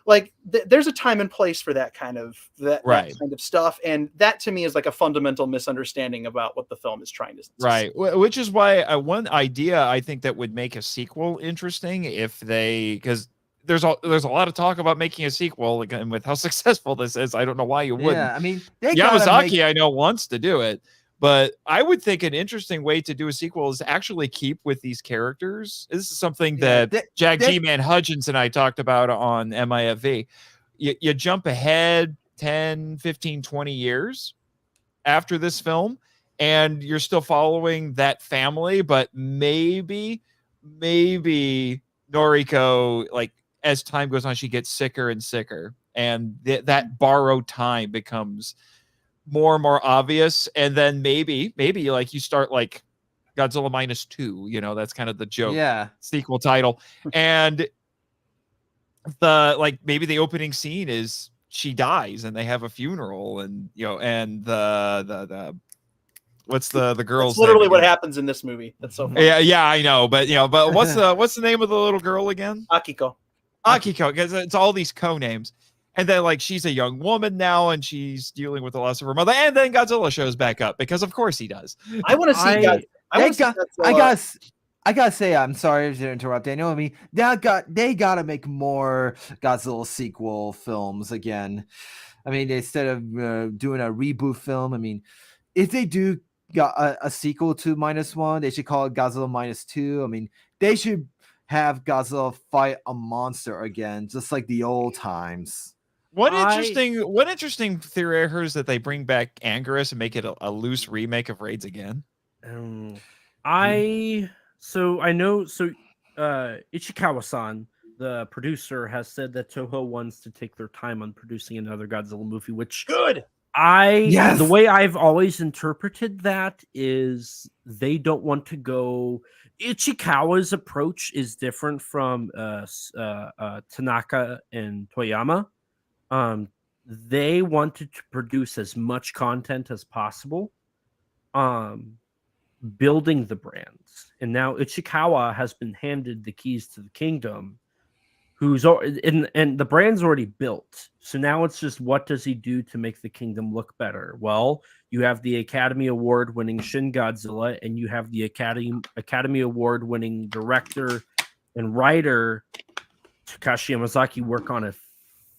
like there's a time and place for that kind of that kind of stuff, and that to me is like a fundamental misunderstanding about what the film is trying to right, which is why one idea I think that would make a sequel interesting if they, because there's a lot of talk about making a sequel, and with how successful this is, I don't know why you wouldn't. Yeah, I mean, they Yamazaki I know wants to do it, but I would think an interesting way to do a sequel is actually keep with these characters. This is something that Jack G-Man Hudgens and I talked about on MIFV. You jump ahead 10, 15, 20 years after this film, and you're still following that family, but maybe Noriko, like, as time goes on, she gets sicker and sicker, and that borrowed time becomes more and more obvious, and then maybe like you start like Godzilla -2, you know, that's kind of the joke sequel title, and maybe the opening scene is she dies and they have a funeral, and you know, and the what's the girl's That's literally name what happens in this movie. That's so funny. yeah I know, but you know, but what's the name of the little girl again? Akiko, because it's all these co-names. And then, like, she's a young woman now, and she's dealing with the loss of her mother. And then Godzilla shows back up, because of course he does. I want to see I gotta say, I'm sorry to interrupt, Daniel. I mean, they gotta make more Godzilla sequel films again. I mean, instead of doing a reboot film, I mean, if they do got a sequel to -1, they should call it Godzilla -2. I mean, they should have Godzilla fight a monster again, just like the old times. One interesting theory I heard is that they bring back Anguirus and make it a loose remake of Raids Again. I know Ichikawa-san, the producer, has said that Toho wants to take their time on producing another Godzilla movie, which good. The way I've always interpreted that is they don't want to go. Ichikawa's approach is different from Tanaka and Toyama. They wanted to produce as much content as possible, building the brands. And now Ichikawa has been handed the keys to the kingdom, and the brand's already built. So now it's just, what does he do to make the kingdom look better? Well, you have the Academy Award winning Shin Godzilla, and you have the Academy Award winning director and writer Takashi Yamazaki work on a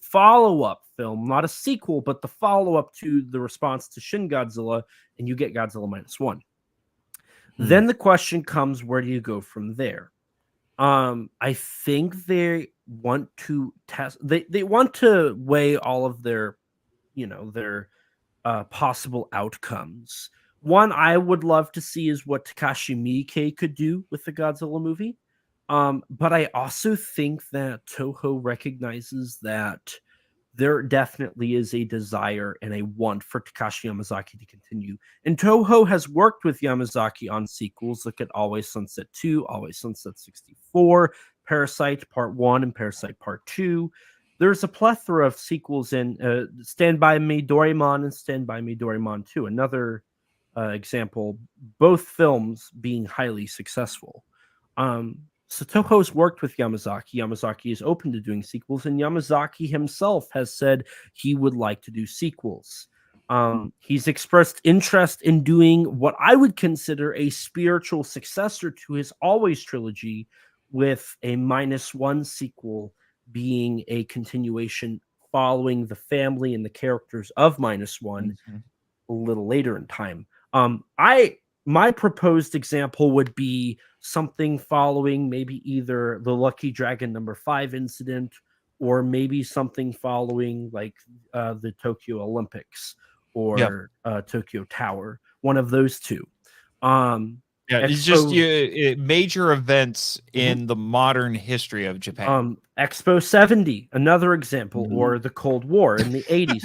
follow-up film, not a sequel, but the follow-up to the response to Shin Godzilla, and you get Godzilla -1. Then the question comes, where do you go from there? I think they want to test. They want to weigh all of their possible outcomes. One I would love to see is what Takashi Miike could do with the Godzilla movie. But I also think that Toho recognizes that there definitely is a desire and a want for Takashi Yamazaki to continue. And Toho has worked with Yamazaki on sequels. Look at Always Sunset 2, Always Sunset 64, Parasite Part 1, and Parasite Part 2. There's a plethora of sequels in Stand By Me Doraemon and Stand By Me Doraemon 2. Another example, both films being highly successful. So Toho's worked with Yamazaki. Yamazaki is open to doing sequels, and Yamazaki himself has said he would like to do sequels. He's expressed interest in doing what I would consider a spiritual successor to his Always trilogy, with a -1 sequel being a continuation following the family and the characters of -1 a little later in time. My proposed example would be something following maybe either the Lucky Dragon #5 incident, or maybe something following like the Tokyo Olympics or Tokyo Tower. One of those two. It's just major events in the modern history of Japan. Expo 70, another example, or the Cold War in the 80s.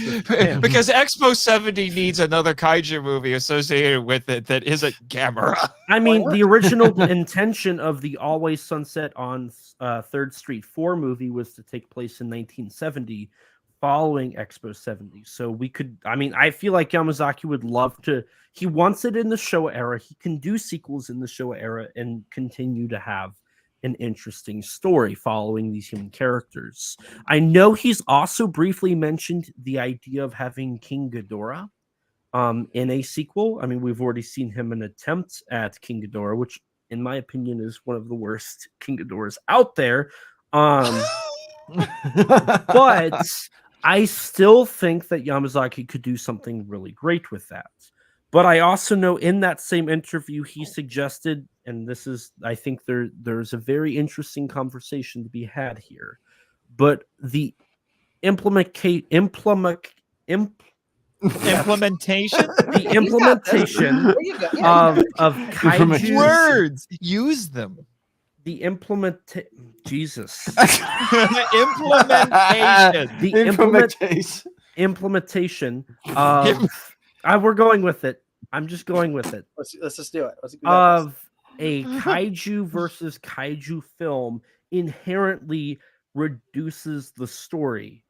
Because Expo 70 needs another kaiju movie associated with it that isn't Gamera. I mean, the original intention of the Always Sunset on 3rd Street 4 movie was to take place in 1970, following Expo 70. So we could, I mean, I feel like Yamazaki would love to, he wants it in the Showa era. He can do sequels in the Showa era and continue to have an interesting story following these human characters. I know he's also briefly mentioned the idea of having King Ghidorah in a sequel. I mean, we've already seen him in attempt at King Ghidorah, which in my opinion is one of the worst King Ghidorahs out there. But I still think that Yamazaki could do something really great with that. But I also know in that same interview he suggested, and this is, I think there's a very interesting conversation to be had here. But the implementation, Implementation. the implementation of kaiju Words. Use them. The Jesus. Implementation. The implementation of we're going with it. I'm just going with it. Let's just do it. Of a kaiju versus kaiju film inherently reduces the story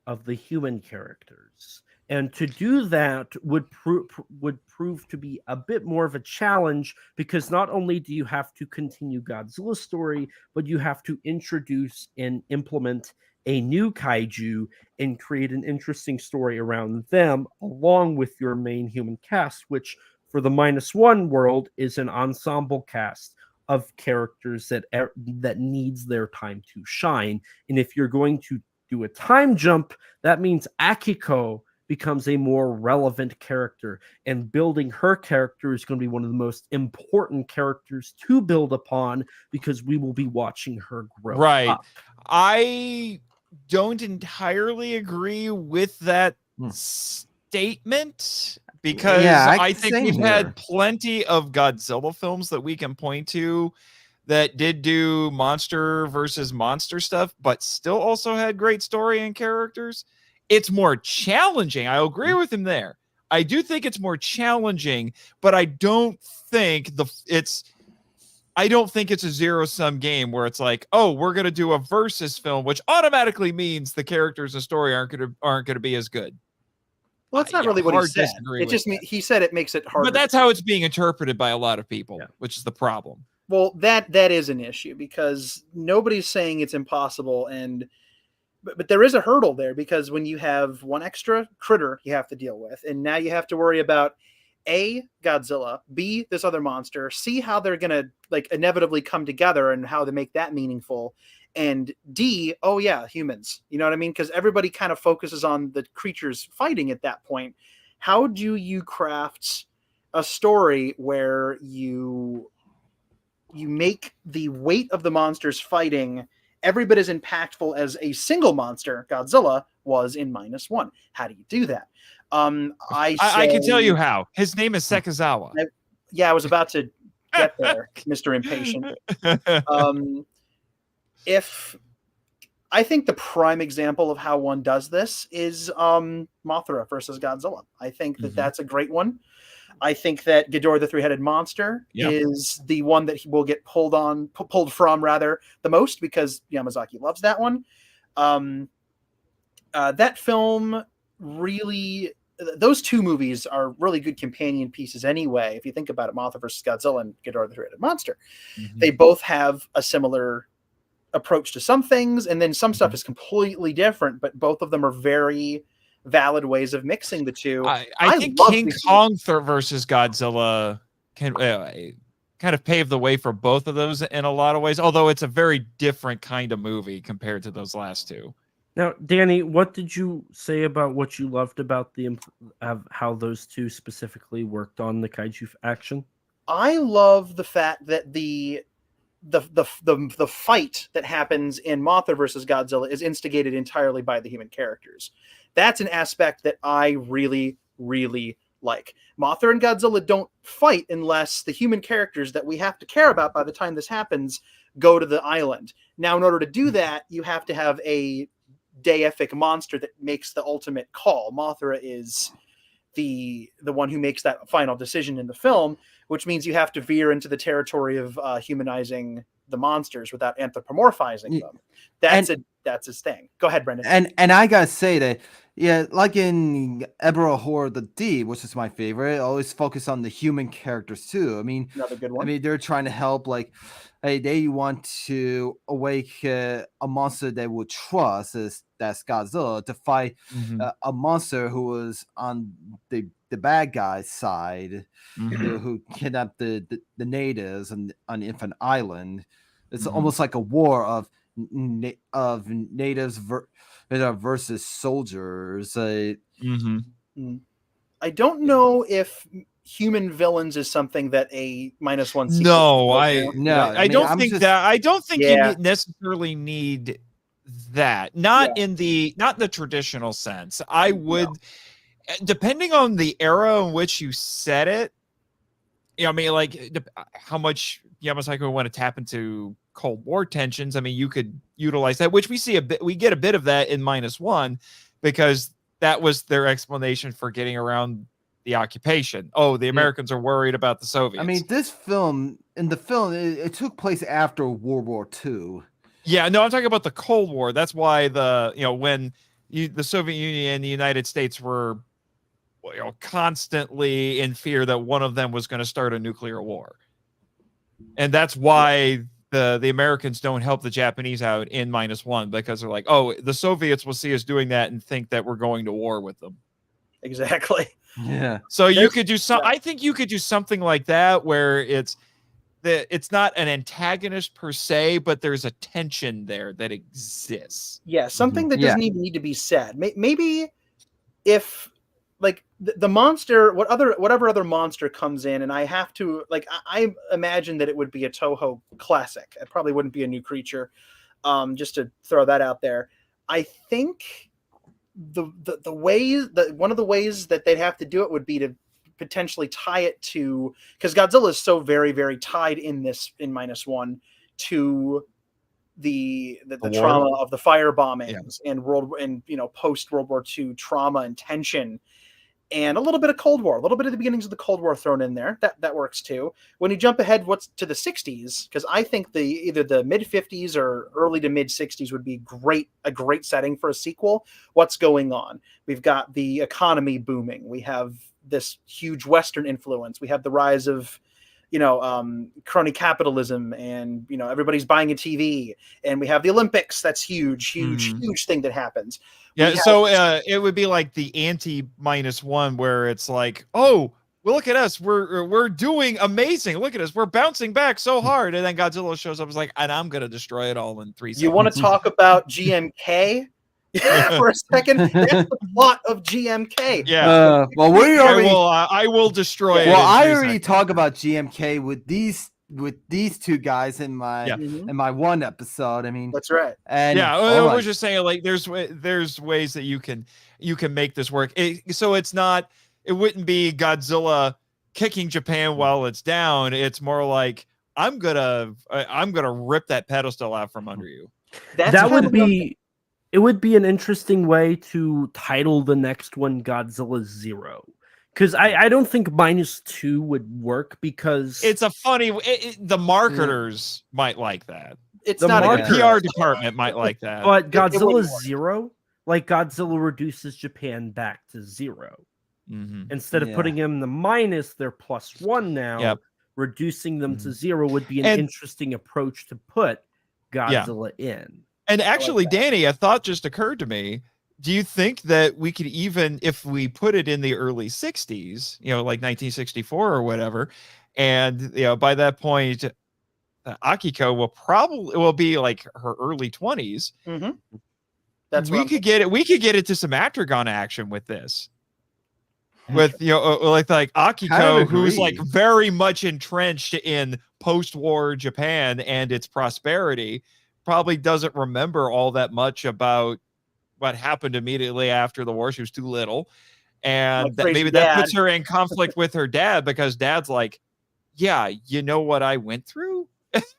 of the human characters. And to do that would prove to be a bit more of a challenge, because not only do you have to continue Godzilla's story, but you have to introduce and implement a new kaiju and create an interesting story around them, along with your main human cast, which for the -1 world is an ensemble cast of characters that needs their time to shine. And if you're going to do a time jump, that means Akiko becomes a more relevant character, and building her character is going to be one of the most important characters to build upon, because we will be watching her grow up. I don't entirely agree with that statement, because I think we've had plenty of Godzilla films that we can point to that did do monster versus monster stuff, but still also had great story and characters. It's more challenging. I agree with him there. I do think it's more challenging, but I don't think it's a zero-sum game where it's like, oh, we're gonna do a versus film, which automatically means the characters and story aren't gonna be as good. Well, that's not really what he said. It just he said it makes it harder. But that's how it's being interpreted by a lot of people, which is the problem. Well, that is an issue, because nobody's saying it's impossible, but there is a hurdle there, because when you have one extra critter you have to deal with, and now you have to worry about A, Godzilla, B, this other monster, C, how they're gonna inevitably come together and how to make that meaningful, and D, oh yeah, humans. You know what I mean? Because everybody kind of focuses on the creatures fighting at that point. How do you craft a story where you make the weight of the monsters fighting every bit as impactful as a single monster, Godzilla, was in -1? How do you do that? I can tell you how. His name is Sekizawa. I was about to get there, Mr. Impatient. If I think the prime example of how one does this is Mothra versus Godzilla. I think that's a great one. I think that Ghidorah the Three-Headed Monster is the one that he will get pulled from the most, because Yamazaki loves that one. That film really, those two movies are really good companion pieces anyway. If you think about it, Mothra versus Godzilla and Ghidorah the Three-Headed Monster, they both have a similar approach to some things, and then some stuff is completely different, but both of them are very valid ways of mixing the two. I think King Kong versus Godzilla can kind of pave the way for both of those in a lot of ways, although it's a very different kind of movie compared to those last two. Now, Danny, what did you say about what you loved about how those two specifically worked on the kaiju action? I love the fact that the fight that happens in Mothra versus Godzilla is instigated entirely by the human characters. That's an aspect that I really, really like. Mothra and Godzilla don't fight unless the human characters that we have to care about by the time this happens go to the island. Now, in order to do that, you have to have a deific monster that makes the ultimate call. Mothra is the one who makes that final decision in the film, which means you have to veer into the territory of humanizing the monsters without anthropomorphizing them. That's that's his thing. Go ahead, Brendan. And I gotta say that, yeah, like in Ebro Horror the Deep, which is my favorite, I always focus on the human characters too. I mean, Another good one. they're trying to help, like, hey, they want to awake a monster they would trust, that's Godzilla, to fight a monster who was on the bad guy's side, who kidnapped the natives on Infant Island. It's almost like a war of natives versus soldiers. I don't know if human villains is something that a -1 sequel. No, I don't think that. I don't think you necessarily need that. Not in the traditional sense. I would, depending on the era in which you set it. I mean, like how much Yamasaki would want to tap into Cold War tensions. I mean, you could utilize that, which we see a bit. We get a bit of that in -1 because that was their explanation for getting around the occupation. Oh, the Americans are worried about the Soviets. I mean, it took place after World War II. Yeah, no, I'm talking about the Cold War. That's why when the Soviet Union and the United States were constantly in fear that one of them was going to start a nuclear war. And that's why the Americans don't help the Japanese out in -1, because they're like, oh, the Soviets will see us doing that and think that we're going to war with them. Exactly. Yeah. So you could do I think you could do something like that where it's not an antagonist per se, but there's a tension there that exists. Yeah, something that doesn't even need to be said. Maybe if like the monster, whatever other monster comes in, and I have to I imagine that it would be a Toho classic. It probably wouldn't be a new creature. Just to throw that out there, I think the ways that one of the ways that they'd have to do it would be to potentially tie it to, because Godzilla is so very, very tied in -1 to the trauma of the fire bombings and post World War II trauma and tension, and a little bit of Cold War, a little bit of the beginnings of the Cold War thrown in there. That works too. When you jump ahead to the 60s, because I think either the mid 50s or early to mid 60s would be a great setting for a sequel. What's going on? We've got the economy booming. We have this huge Western influence. We have the rise of crony capitalism, and everybody's buying a TV, and we have the Olympics. That's huge thing that happens. Yeah, so it would be like the anti -1, where it's like, oh, well, look at us, we're doing amazing. Look at us, we're bouncing back so hard, and then Godzilla shows up, is like, and I'm gonna destroy it all in 3 seconds. You want to talk about GMK? For a second, that's the plot of GMK. Yeah. Well, we already. I will destroy it. Well, I already talk about GMK with these two guys in my one episode. I mean, that's right. And I was just saying, like, there's ways that you can make this work. So it wouldn't be Godzilla kicking Japan while it's down. It's more like, I'm gonna rip that pedestal out from under you. It would be an interesting way to title the next one Godzilla 0. Because I don't think -2 would work, because it's a funny. The marketers might like that. It's the not a PR department might like that. But Godzilla 0, like, Godzilla reduces Japan back to 0. Instead of putting him in the minus, they're +1 now. Yep. Reducing them to 0 would be an interesting approach to put Godzilla in. And actually, Danny, a thought just occurred to me. Do you think that we could, even if we put it in the early 60s, like 1964 or whatever, and by that point, Akiko will be like her early 20s. That's we could get it to some Atragon action with this. With like Akiko, who's like very much entrenched in post-war Japan and its prosperity, probably doesn't remember all that much about what happened immediately after the war. She was too little, and that puts her in conflict with her dad, because dad's like, yeah, you know what I went through. That's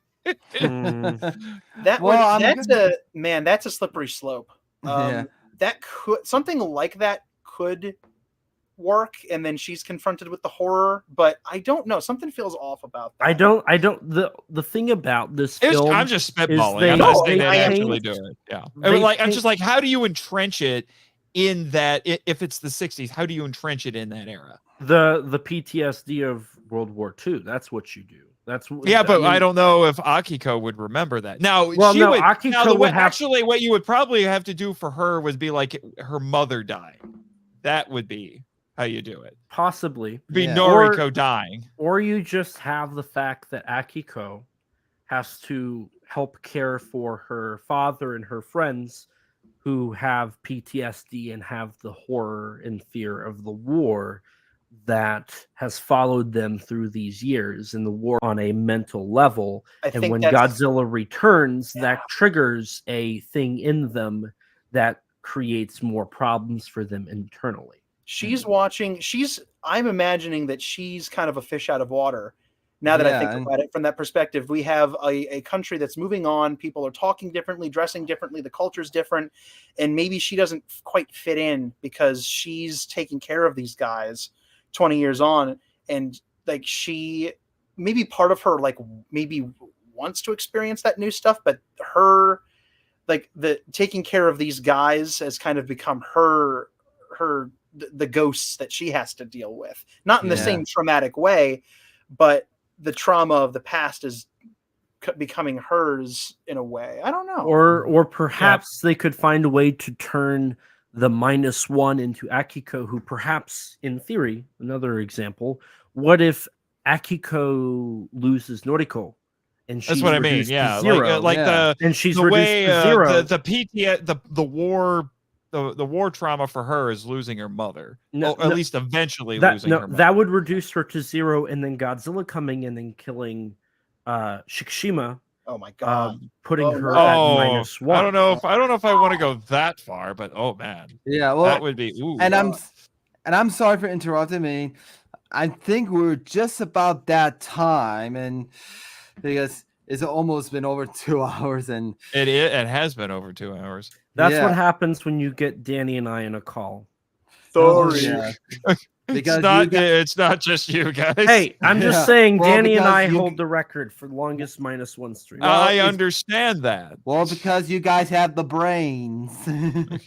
a slippery slope. That could, something like that could work, and then she's confronted with the horror. But I don't know. Something feels off about that. I don't. The thing about this film, I'm just spitballing. they- I'm not No, saying I they am actually too. do it. Yeah. They I'm paint- just like, how do you entrench it in that? If it's the 60s, how do you entrench it in that era? the PTSD of World War II. That's what you do. Yeah, but I mean, don't know if Akiko would remember that. Now, Well, she no, would. Akiko Now, would have- actually, what you would probably have to do for her would be like her mother dying. That would be how you do it. possibly, Be Yeah. Noriko dying. or you just have the fact that Akiko has to help care for her father and her friends who have PTSD and have the horror and fear of the war that has followed them through these years in the war on a mental level. I And think when that's Godzilla returns, that triggers a thing in them that creates more problems for them internally. she's watching. I'm imagining that she's kind of a fish out of water. Now that I Yeah, think and- about it from that perspective, we have a country that's moving on. People are talking differently, dressing differently. The culture's different. And maybe she doesn't quite fit in because she's taking care of these guys 20 years on. And like maybe part of her, like maybe wants to experience that new stuff, but her, like the taking care of these guys has kind of become the ghosts that she has to deal with. Not in the Yeah. same traumatic way, but the trauma of the past is becoming hers in a way. I don't know. Or perhaps they could find a way to turn the -1 into Akiko, who perhaps, in theory, another example, what if Akiko loses Noriko and she's That's what I mean. reduced to Yeah, zero, like Yeah. the and she's the reduced way to zero? the PTS the war the war trauma for her is losing her mother. No, Or at no, least eventually losing her mother. that would reduce her to zero, and then Godzilla coming in and killing Shikishima, Oh my god. putting Oh, her no. at Oh, -1. I don't know if I want to go that far, but oh man, Yeah, well, that would be. Ooh. and I'm sorry for interrupting me. I think we're just about that time, and because it's almost been over 2 hours, and It has been over 2 hours. That's Yeah. what happens when you get Danny and I in a call. Oh, Sorry. yeah. It's Because not. you got- It's not just you guys. Hey, I'm just Yeah. saying, Well, Danny and because I you- hold the record for longest -1 stream. Well, I it's- understand that. well, because you guys have the brains.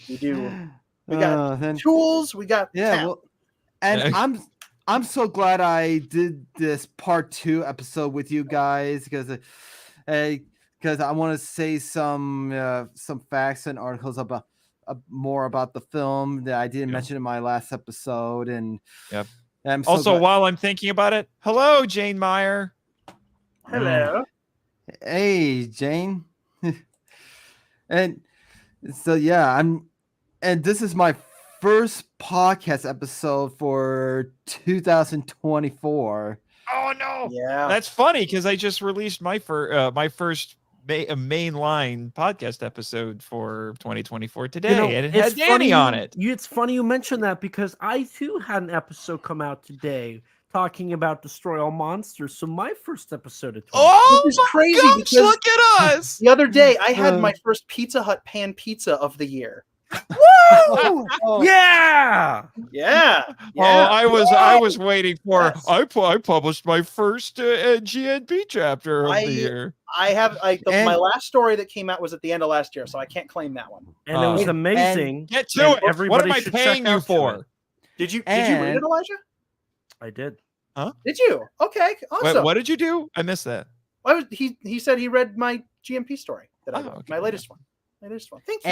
We do. We got then, tools. We got yeah, talent. well, and Yeah. I'm so glad I did this part 2 episode with you guys because I want to say some facts and articles about more about the film that I didn't Yeah. mention in my last episode, and Yep. I'm so Also, glad- while I'm thinking about it, hello, Jane Meyer. Hello. Hey, Jane. And so yeah, and this is my first podcast episode for 2024. Oh no, Yeah. that's funny because I just released my first mainline podcast episode for 2024 today, You know, and it it's had Danny on it. It's funny you mentioned that because I too had an episode come out today talking about Destroy All Monsters. So my first episode of 20. Oh, This is my crazy gosh, because- look at us! The other day, I had Uh. my first Pizza Hut pan pizza of the year. Oh, Yeah. Yeah. Oh, Yeah. I was waiting for. Yes. I published my first GNP chapter of I- the year. my And- last story that came out was at the end of last year, so I can't claim that one. And it was Oh. amazing. Get and to it. What everybody am I should paying check you out to for? it. Did you read And- it, Elijah? I did. Did you? Okay, awesome. Wait, what did you do? I missed that. He said he read my GMP story that I Oh, wrote, okay. my latest one. Thank you.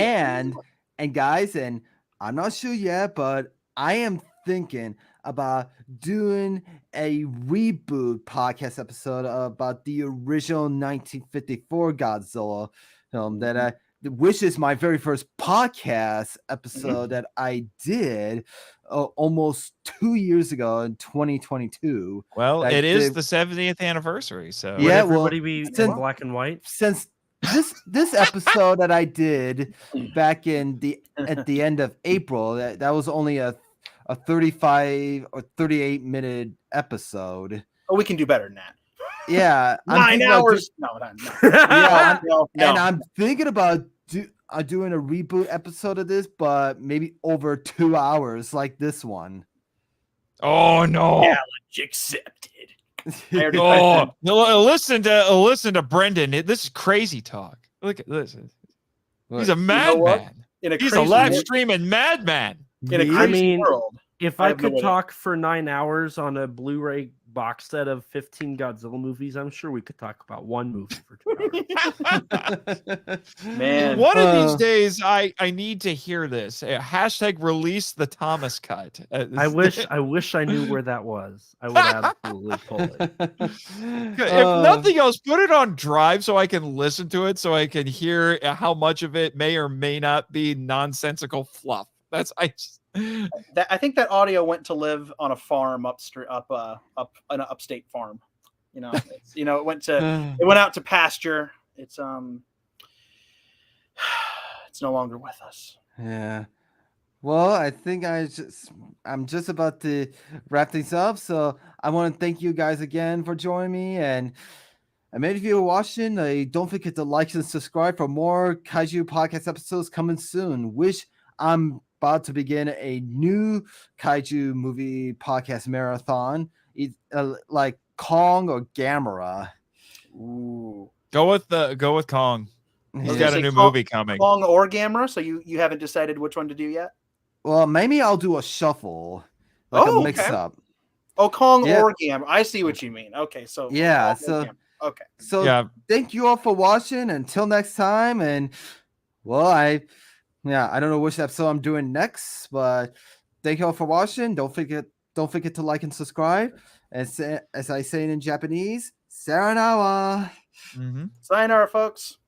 and guys, and I'm not sure yet, but I am thinking about doing a reboot podcast episode about the original 1954 Godzilla film that which is my very first podcast episode that I did almost 2 years ago in 2022. Well, I it is did- the 70th anniversary, so Would Yeah, well, everybody be in since- black and white? Since this episode that I did back at the end of April, that was only a 35 or 38 minute episode. Oh, we can do better than that. Yeah, I'm 9 thinking about hours. No, no. Yeah, No, and no. I'm thinking about doing a reboot episode of this, but maybe over 2 hours like this one. Oh no! Challenge accepted. I already- Oh, no, listen to Brendan. This is crazy talk. Look at this. He's a know what? madman. In a He's a crazy live world- streaming madman. in a Me? crazy I mean, world. If I I have no could way. talk for 9 hours on a Blu-ray box set of 15 Godzilla movies, I'm sure we could talk about one movie for 2 hours. Man. One of these days, I need to hear this. Hashtag release the Thomas cut. I wish I knew where that was. I would absolutely pull it. If nothing else, put it on Drive so I can listen to it, so I can hear how much of it may or may not be nonsensical fluff. I think that audio went to live on a farm up an upstate farm. It went out to pasture. It's no longer with us. Yeah. Well, I think I'm just about to wrap things up. So I want to thank you guys again for joining me. And maybe if you're watching, don't forget to like and subscribe for more Kaiju podcast episodes coming soon, which I'm about to begin a new Kaiju movie podcast marathon. It's like Kong or Gamera. Ooh. Go with Kong. He's got a new movie coming. Kong or Gamera. So you haven't decided which one to do yet? Well, maybe I'll do a shuffle, like a mix up. Oh, Kong or Gamera. I see what you mean. Okay, so yeah, okay. So thank you all for watching. Until next time, and well, I don't know which episode I'm doing next, but thank you all for watching. Don't forget to like and subscribe. As I say it in Japanese, sayonara. Sayonara, folks.